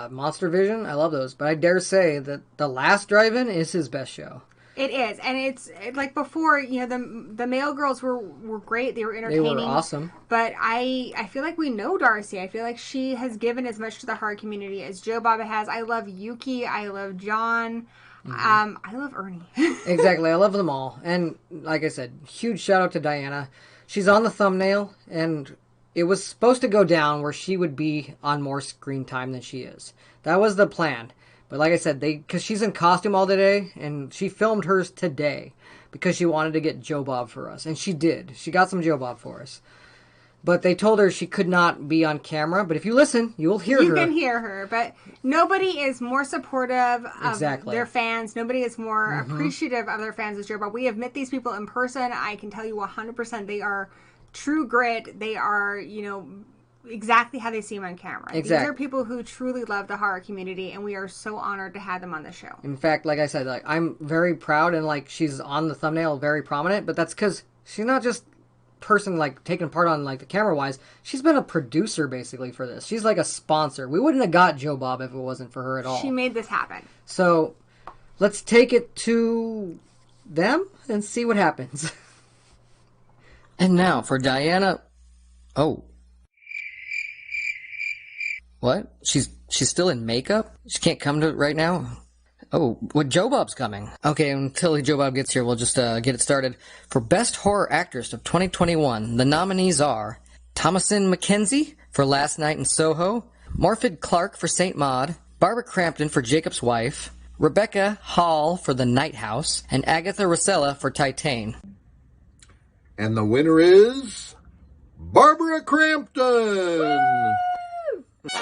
Monster Vision, I love those, but I dare say that The Last Drive-In is his best show. It is, and it's like before, the male girls were great, they were entertaining. They were awesome. But I feel like we know Darcy. I feel like she has given as much to the horror community as Joe Bob has. I love Yuki, I love John, I love Ernie. Exactly, I love them all. And like I said, huge shout out to Diana. She's on the thumbnail, and it was supposed to go down where she would be on more screen time than she is. That was the plan. But like I said, because she's in costume all day, and she filmed hers today because she wanted to get Joe Bob for us. And she did. She got some Joe Bob for us. But they told her she could not be on camera. But if you listen, you will hear her. You can hear her. But nobody is more supportive of their fans. Nobody is more appreciative of their fans as Joe Bob. We have met these people in person. I can tell you 100% they are true grit. They are, exactly how they seem on camera. These are people who truly love the horror community, and we are so honored to have them on the show. In fact, like I said, I'm very proud, and she's on the thumbnail, very prominent, but that's because she's not just person taking part on the camera wise. She's been a producer basically for this. She's like a sponsor. We wouldn't have got Joe Bob if it wasn't for her at all. She made this happen. So let's take it to them and see what happens. And now for Diana. Oh. What? She's still in makeup? She can't come to it right now? Oh, Joe Bob's coming. Okay, until Joe Bob gets here, we'll just get it started. For Best Horror Actress of 2021, the nominees are Thomasin McKenzie for Last Night in Soho, Morfydd Clark for Saint Maud, Barbara Crampton for Jacob's Wife, Rebecca Hall for The Night House, and Agatha Rosella for Titane. And the winner is Barbara Crampton! Woo!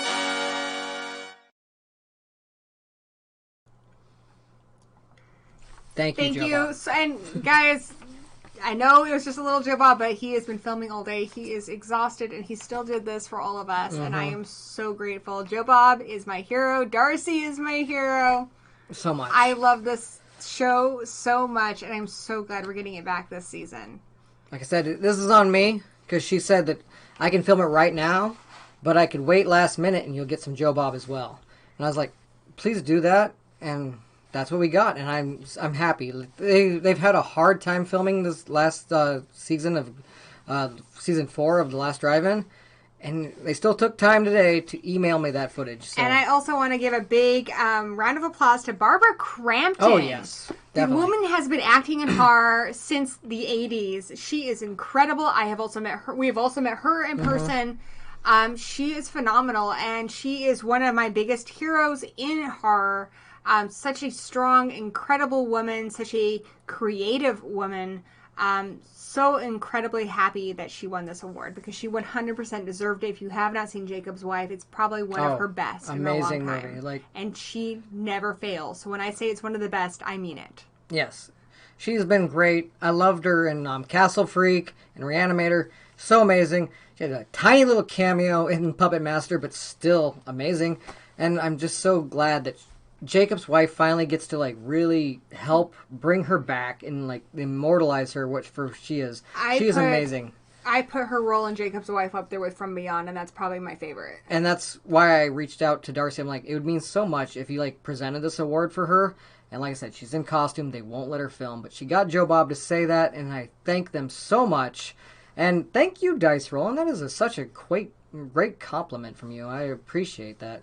Thank you, Joe Bob. And guys, I know it was just a little Joe Bob, but he has been filming all day. He is exhausted, and he still did this for all of us, and I am so grateful. Joe Bob is my hero. Darcy is my hero. So much. I love this show so much, and I'm so glad we're getting it back this season. Like I said, this is on me, because she said that I can film it right now, but I could wait last minute, and you'll get some Joe Bob as well. And I was like, please do that, and that's what we got, and I'm happy. They've had a hard time filming this last season of season 4 of The Last Drive-In, and they still took time today to email me that footage. So. And I also want to give a big round of applause to Barbara Crampton. Oh yes, definitely. The woman has been acting in horror since the 80s. She is incredible. I have also met her. We have also met her in person. She is phenomenal, and she is one of my biggest heroes in horror. Such a strong, incredible woman, such a creative woman. So incredibly happy that she won this award because she 100% deserved it. If you have not seen Jacob's Wife, it's probably one of her best in a long time. Amazing movie. And she never fails. So when I say it's one of the best, I mean it. Yes. She's been great. I loved her in Castle Freak and Reanimator. So amazing. She had a tiny little cameo in Puppet Master, but still amazing. And I'm just so glad that Jacob's Wife finally gets to really help bring her back and immortalize her for she is. She is amazing. I put her role in Jacob's Wife up there with From Beyond, and that's probably my favorite. And that's why I reached out to Darcy. I'm like, it would mean so much if you presented this award for her. And like I said, she's in costume. They won't let her film, but she got Joe Bob to say that, and I thank them so much. And thank you, Dice Rollen. That is such a great compliment from you. I appreciate that.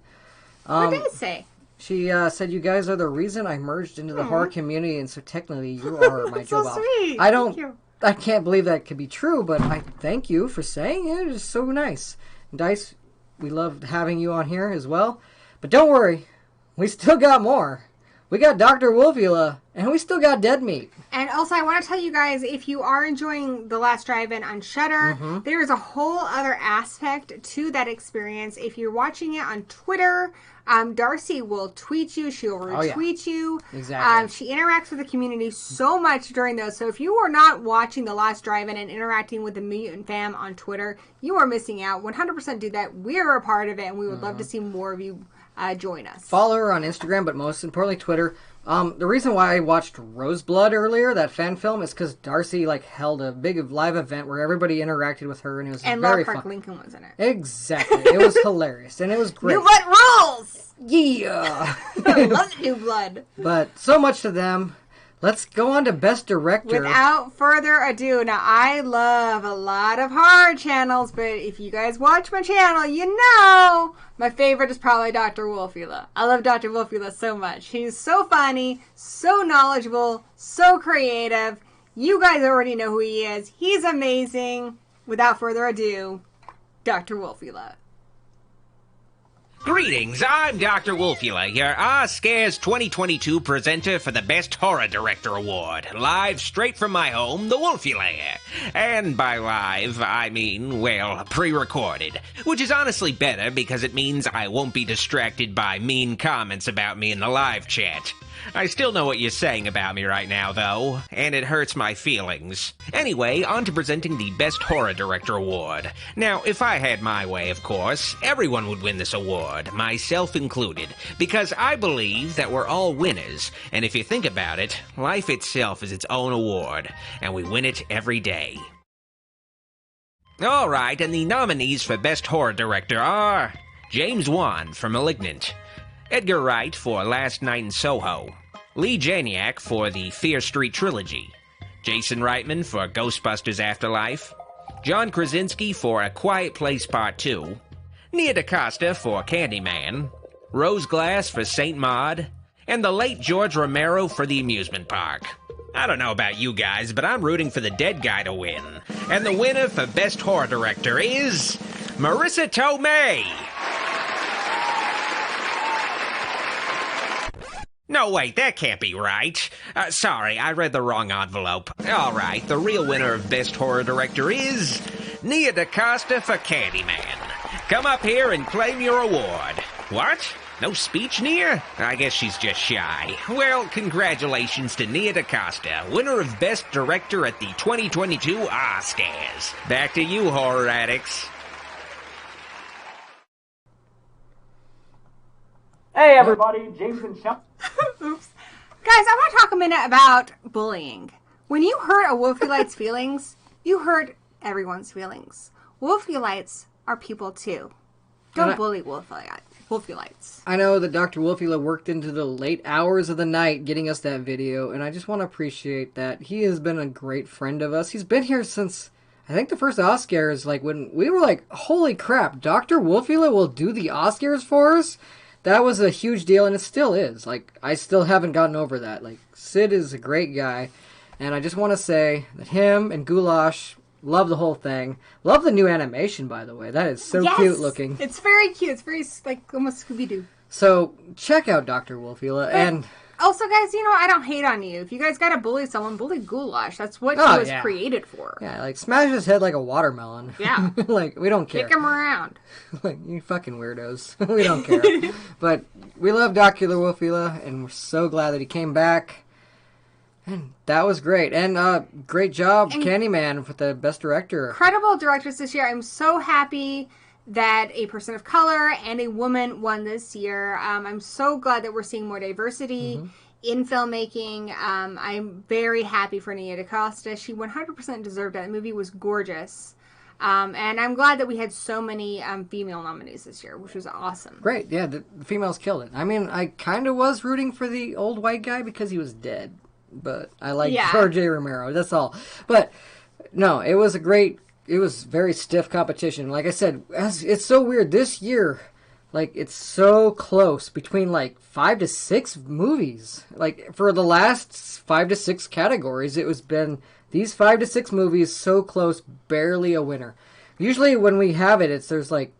What did it say? She said, "You guys are the reason I merged into the horror community, and so technically you are my Joe Bob." Sweet. I can't believe that could be true, but I thank you for saying it. It's so nice. Dice, we loved having you on here as well. But don't worry, we still got more. We got Dr. Wolfula, and we still got Dead Meat. And also, I want to tell you guys, if you are enjoying The Last Drive-In on Shudder, there is a whole other aspect to that experience. If you're watching it on Twitter, Darcy will tweet you. She'll retweet you. Exactly. She interacts with the community so much during those. So if you are not watching The Last Drive-In and interacting with the Mutant Fam on Twitter, you are missing out. 100% do that. We're a part of it, and we would love to see more of you join us. Follow her on Instagram, but most importantly, Twitter. The reason why I watched Roseblood earlier, that fan film, is because Darcy held a big live event where everybody interacted with her, and it was very fun. And Lincoln was in it. Exactly. It was hilarious, and it was great. New Blood rules! Yeah! I love New Blood. But so much to them. Let's go on to Best Director. Without further ado, now I love a lot of horror channels, but if you guys watch my channel, you know my favorite is probably Dr. Wolfula. I love Dr. Wolfula so much. He's so funny, so knowledgeable, so creative. You guys already know who he is. He's amazing. Without further ado, Dr. Wolfula. Greetings, I'm Dr. Wolfula, your Scares 2022 presenter for the Best Horror Director Award, live straight from my home, the Wolfula. And by live, I mean, well, pre-recorded, which is honestly better because it means I won't be distracted by mean comments about me in the live chat. I still know what you're saying about me right now, though, and it hurts my feelings. Anyway, on to presenting the Best Horror Director Award. Now, if I had my way, of course, everyone would win this award, myself included, because I believe that we're all winners, and if you think about it, life itself is its own award, and we win it every day. Alright, and the nominees for Best Horror Director are James Wan for *Malignant*, Edgar Wright for *Last Night in Soho*, Lee Janiak for the *Fear Street Trilogy*, Jason Reitman for *Ghostbusters Afterlife*, John Krasinski for *A Quiet Place Part 2*, Nia DaCosta for *Candyman*, Rose Glass for *Saint Maud*, and the late George Romero for *The Amusement Park*. I don't know about you guys, but I'm rooting for the dead guy to win. And the winner for Best Horror Director is Marissa Tomei! No, wait, that can't be right. Sorry, I read the wrong envelope. Alright, the real winner of Best Horror Director is Nia DaCosta for *Candyman*. Come up here and claim your award. What? No speech, Nia? I guess she's just shy. Well, congratulations to Nia DaCosta, winner of Best Director at the 2022 Oscars. Back to you, Horror Addicts. Hey everybody, James and Sean. Oops. Guys, I want to talk a minute about bullying. When you hurt a Wolfulite's feelings, you hurt everyone's feelings. Wolfulites are people too. Don't bully Wolfulites. I know that Dr. Wolfula worked into the late hours of the night getting us that video, and I just want to appreciate that. He has been a great friend of us. He's been here since, I think, the first Oscars, like when we were like, holy crap, Dr. Wolfula will do the Oscars for us? That was a huge deal, and it still is. Like, I still haven't gotten over that. Like, Sid is a great guy, and I just want to say that him and Goulash love the whole thing. Love the new animation, by the way. That is so cute looking. It's very cute. It's very, like, almost Scooby-Doo. So, check out Dr. Wolfula, and... Also, guys, you know, I don't hate on you. If you guys gotta bully someone, bully Goulash. That's what he was created for. Yeah, like, smash his head like a watermelon. Yeah. Like, we don't care. Kick him around. Like, you fucking weirdos. We don't care. But we love Dr. Wolfula, and we're so glad that he came back. And that was great. And great job, Candyman, with the Best Director. Incredible directors this year. I'm so happy that a person of color and a woman won this year. I'm so glad that we're seeing more diversity in filmmaking. I'm very happy for Nia DaCosta. She 100% deserved it. The movie was gorgeous. And I'm glad that we had so many female nominees this year, which was awesome. Great. Yeah, the females killed it. I mean, I kind of was rooting for the old white guy because he was dead. But I like George A. Romero. That's all. But, no, it was a great... It was very stiff competition. Like I said, it's so weird. This year, like, it's so close between, like, 5 to 6 movies. Like, for the last 5 to 6 categories, it was been these 5 to 6 movies so close, barely a winner. Usually when we have it, there's, like,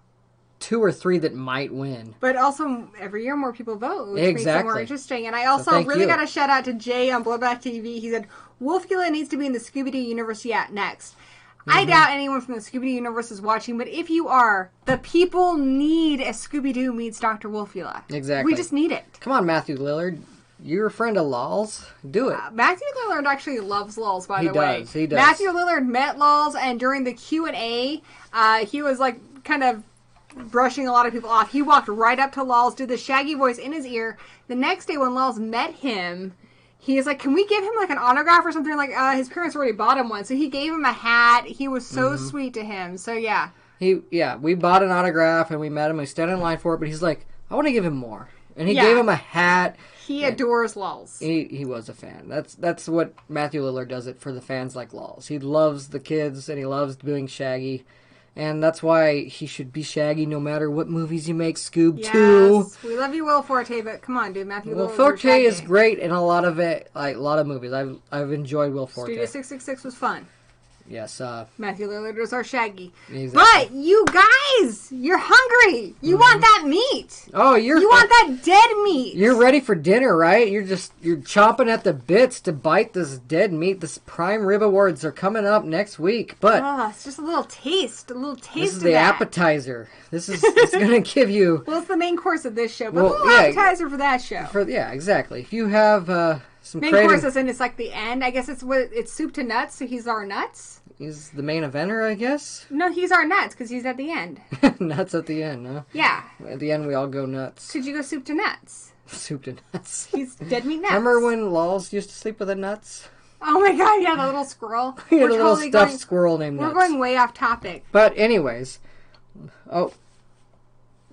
2 or 3 that might win. But also, every year more people vote, which makes it more interesting. And I also really got a shout out to Jay on BloodbathTV. He said, Wolfula needs to be in the Scooby-Doo universe next. I doubt anyone from the Scooby-Doo universe is watching, but if you are, the people need a Scooby-Doo meets Dr. Wolfula. Exactly. We just need it. Come on, Matthew Lillard. You're a friend of LOLZ. Do it. Matthew Lillard actually loves LOLZ, by the way. He does. Matthew Lillard met LOLZ, and during the Q&A, he was like kind of brushing a lot of people off. He walked right up to LOLZ, did the shaggy voice in his ear. The next day when LOLZ met him, he was like, can we give him like an autograph or something? Like, his parents already bought him one. So he gave him a hat. He was so sweet to him. So yeah. We bought an autograph and we met him. We stood in line for it, but he's like, I want to give him more. And he gave him a hat. He adores LOLZ. He was a fan. That's what Matthew Lillard does it for the fans like LOLZ. He loves the kids and he loves doing Shaggy. And that's why he should be Shaggy no matter what movies you make, Scoob 2. Yes, we love you, Will Forte, but come on, dude, Matthew Will Forte is great in a lot of movies. I've enjoyed Will Forte. Studio 666 was fun. Yes. Matthew Lillard is our Shaggy. Exactly. But you guys, you're hungry. You want that meat. Oh, you want that dead meat. You're ready for dinner, right? You're chomping at the bits to bite this dead meat. This Prime Rib Awards are coming up next week, but it's just a little taste. This is the appetizer. This is it's going to give you. Well, it's the main course of this show, but a little appetizer for that show. Exactly. If you have some main course is in it's like the end. I guess it's soup to nuts, so he's our nuts. He's the main eventer, I guess. No, he's our nuts because he's at the end. Nuts at the end, huh? Yeah. At the end, we all go nuts. Could you go soup to nuts? Soup to nuts. He's dead meat nuts. Remember when LOLZ used to sleep with the nuts? Oh my god, yeah, the little squirrel. He had a little stuffed squirrel named Nuts. We're going way off topic. But anyways,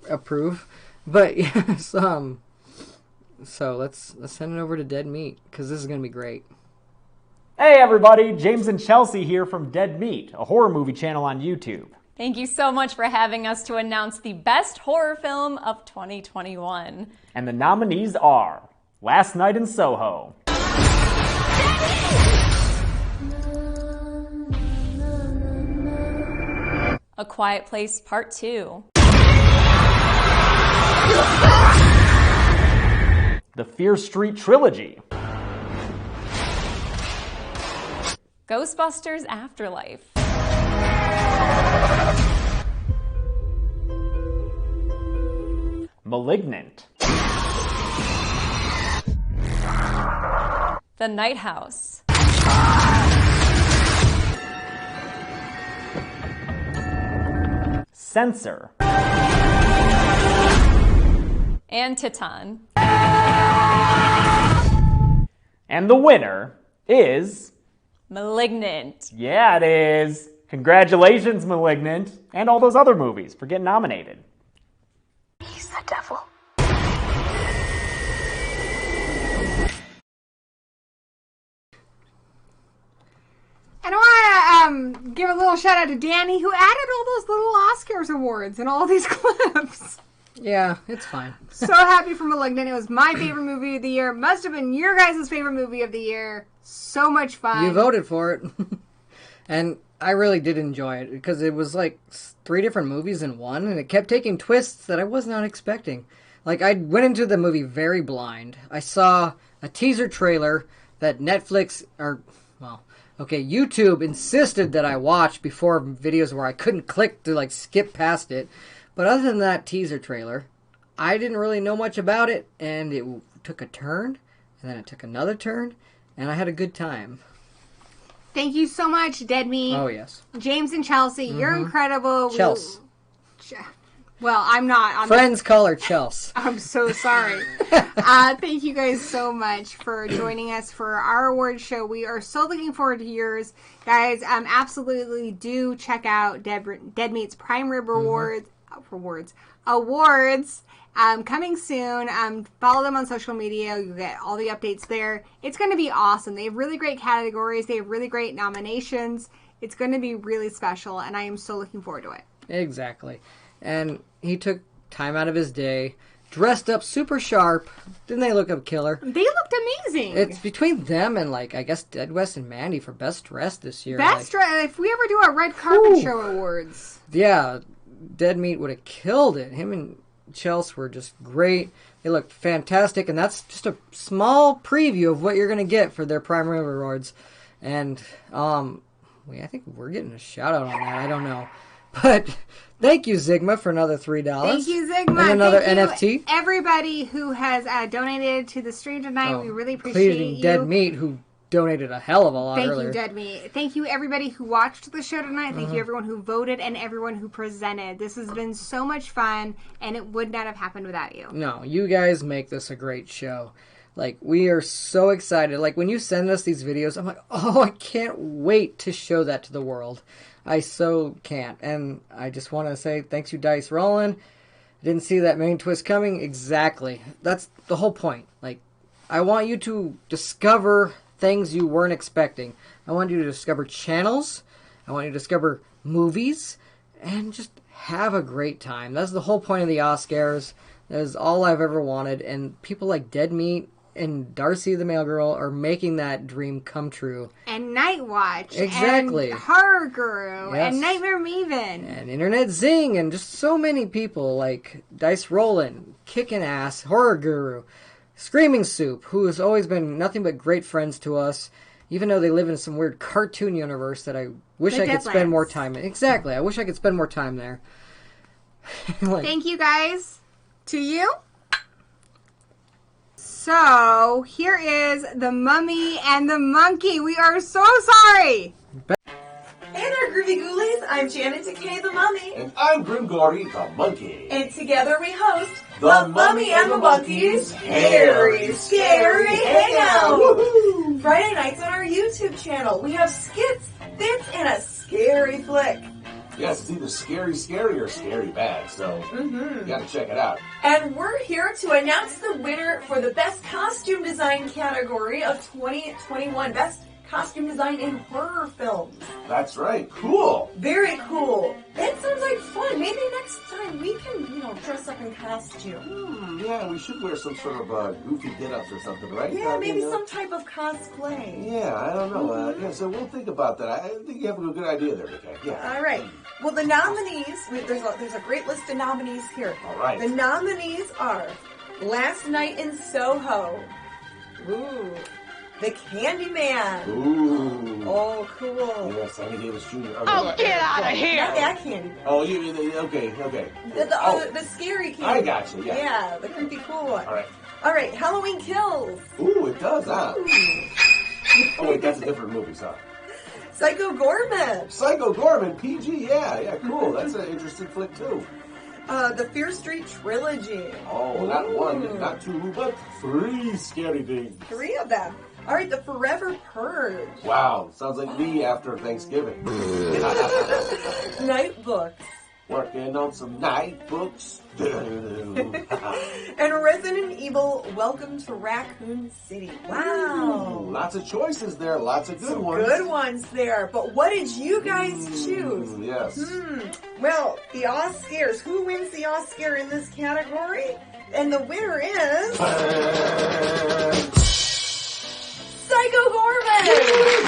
approve. But yes, so let's send it over to Dead Meat because this is gonna be great. Hey everybody, James and Chelsea here from Dead Meat, a horror movie channel on YouTube. Thank you so much for having us to announce the best horror film of 2021. And the nominees are Last Night in Soho, A Quiet Place Part 2, The Fear Street Trilogy, Ghostbusters Afterlife, Malignant, The Night House, Censor, and Titan. and the winner is... Malignant. Yeah, it is. Congratulations, Malignant, and all those other movies for getting nominated. He's the devil. And I want to give a little shout out to Danny who added all those little Oscars awards and all these clips. Yeah, it's fine. So happy for Malignant. It was my favorite movie of the year. Must have been your guys' favorite movie of the year. So much fun. You voted for it. And I really did enjoy it because it was like 3 different movies in one, and it kept taking twists that I was not expecting. Like, I went into the movie very blind. I saw a teaser trailer that Netflix, YouTube insisted that I watch before videos where I couldn't click to, like, skip past it. But other than that teaser trailer, I didn't really know much about it, and it took a turn, and then it took another turn, and I had a good time. Thank you so much, Dead Meat. Oh, yes. James and Chelsea, you're incredible. Chelsea. Well, I'm not. Friends call her Chelsea. I'm so sorry. Thank you guys so much for joining us for our award show. We are so looking forward to yours. Guys, absolutely do check out Dead Meat's Prime Rib Awards. Coming soon. Follow them on social media. You'll get all the updates there. It's going to be awesome. They have really great categories. They have really great nominations. It's going to be really special, and I am so looking forward to it. Exactly. And he took time out of his day, dressed up super sharp. Didn't they look killer? They looked amazing. It's between them and, like, I guess Dead West and Mandy for best dress this year. Best dress. If we ever do our red carpet show awards. Yeah, Dead Meat would have killed it. Him and Chelsea were just great. They looked fantastic, and that's just a small preview of what you're going to get for their Prime Rib Awards. And I think we're getting a shout out on that. I don't know. But thank you, Zigma, for another $3. Thank you, Zigma. And another Thank you, NFT. Everybody who has donated to the stream tonight, we really appreciate you. Dead Meat, who donated a hell of a lot earlier. Thank you, Dead Meat. Thank you, everybody who watched the show tonight. Thank you, everyone who voted and everyone who presented. This has been so much fun, and it would not have happened without you. No, you guys make this a great show. Like, we are so excited. Like, when you send us these videos, I'm like, oh, I can't wait to show that to the world. I so can't. And I just want to say thanks you, Dice Rollen. Didn't see that main twist coming. Exactly. That's the whole point. Like, I want you to discover things you weren't expecting. I want you to discover channels. I want you to discover movies. And just have a great time. That's the whole point of the Oscars. That is all I've ever wanted. And people like Dead Meat and Darcy the Mail Girl are making that dream come true. And Night Watch. Exactly. And Horror Guru. Yes. And Nightmare Maven. And Internet Zing, and just so many people like Dice Rollen, Kickin' Ass, Horror Guru, Screaming Soup, who has always been nothing but great friends to us, even though they live in some weird cartoon universe that I wish I could spend more time in. Exactly. I wish I could spend more time there. Thank you guys. To you. So, here is the Mummy and the Monkey. We are so sorry. Hey there, Groovy Ghoulies. I'm Janet Decay, the Mummy. And I'm Gory, the Monkey. And together we host The Mummy and the Monkey's Scary Hangout. Woohoo! Friday nights on our YouTube channel, we have skits, bits, and a scary flick. Yes, it's either scary or scary bad, so you gotta check it out. And we're here to announce the winner for the Best Costume Design category of 2021. Best Costume Design in Horror Films. That's right. Cool. Very cool. That sounds like fun. Maybe next time we can, dress up in costume. Yeah, we should wear some sort of goofy get-ups or something, right? Yeah, maybe some type of cosplay. Yeah, I don't know. Yeah, so we'll think about that. I think you have a good idea there, Decay. Yeah. All right. Well, the nominees, there's a great list of nominees here. All right. The nominees are Last Night in Soho. Ooh. The Candyman. Ooh. Oh, cool. Yeah, Sammy Davis Jr. Oh, get out of here. Not that Candyman. Oh, okay. The scary Candyman. I got you, yeah. Yeah, the creepy cool one. All right. Halloween Kills. Ooh, it does, huh? Oh, wait, that's a different movie, sorry. Psycho Gorman. Psycho Gorman, PG, yeah, cool. That's an interesting flick, too. The Fear Street Trilogy. Oh, not one, not two, but 3 scary things. 3 of them. All right, the Forever Purge. Wow, sounds like me after Thanksgiving. Night Books. Working on some night books. And Resident Evil, Welcome to Raccoon City. Wow. Ooh, lots of choices there, lots of good ones. Good ones there. But what did you guys choose? Yes. Well, the Oscars. Who wins the Oscar in this category? And the winner is... Psycho Gorman!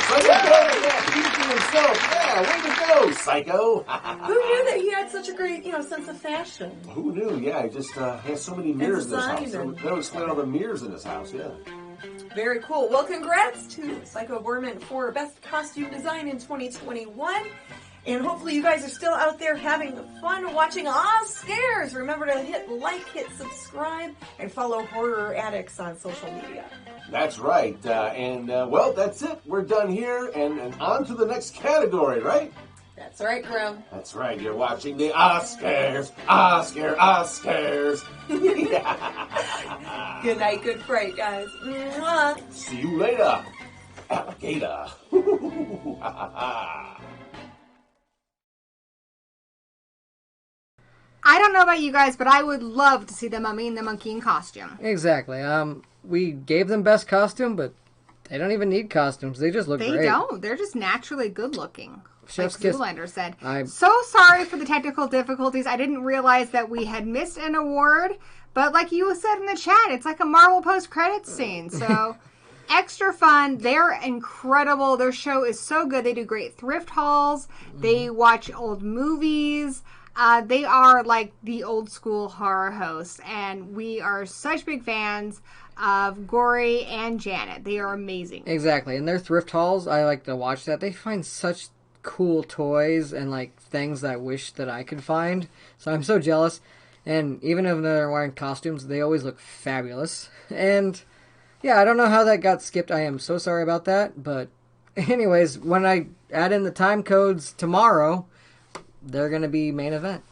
Psycho Gorman, yeah, he's doing himself. Yeah, way to go, Psycho. Who knew that he had such a great, sense of fashion? Who knew? Yeah, he just has so many mirrors in his house. That'll explain all the mirrors in his house, yeah. Very cool. Well, congrats to Psycho Gorman for Best Costume Design in 2021. And hopefully you guys are still out there having fun watching Oscars. Remember to hit like, hit subscribe, and follow Horror Addicts on social media. That's right. Well, that's it. We're done here, and on to the next category, right? That's right, Grim. That's right. You're watching the Oscars. Oscars. Good night, good fright, guys. Mwah. See you later, alligator. I don't know about you guys, but I would love to see the Mummy and the Monkey in costume. Exactly. We gave them best costume, but they don't even need costumes. They just look great. They don't. They're just naturally good looking. Chef's like kiss. Zoolander said. So sorry for the technical difficulties. I didn't realize that we had missed an award. But like you said in the chat, it's like a Marvel post-credits scene. So extra fun. They're incredible. Their show is so good. They do great thrift hauls. They watch old movies. They are like the old school horror hosts. And we are such big fans of Gory and Janet. They are amazing. Exactly. And their thrift hauls, I like to watch that. They find such cool toys and like things that I wish that I could find. So I'm so jealous. And even if they're wearing costumes, they always look fabulous. And yeah, I don't know how that got skipped. I am so sorry about that. But anyways, when I add in the time codes tomorrow, they're going to be main event.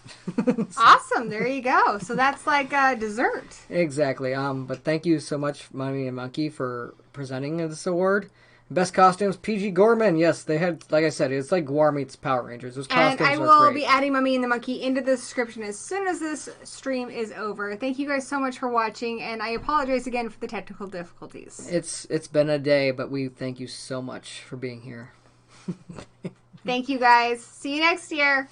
Awesome. There you go. So that's like dessert. Exactly. But thank you so much, Mummy and Monkey, for presenting this award. Best costumes, PG Gorman. Yes, they had, like I said, it's like Gore meets Power Rangers. Those costumes and I will be adding Mummy and the Monkey into the description as soon as this stream is over. Thank you guys so much for watching, and I apologize again for the technical difficulties. It's been a day, but we thank you so much for being here. Thank you guys. See you next year.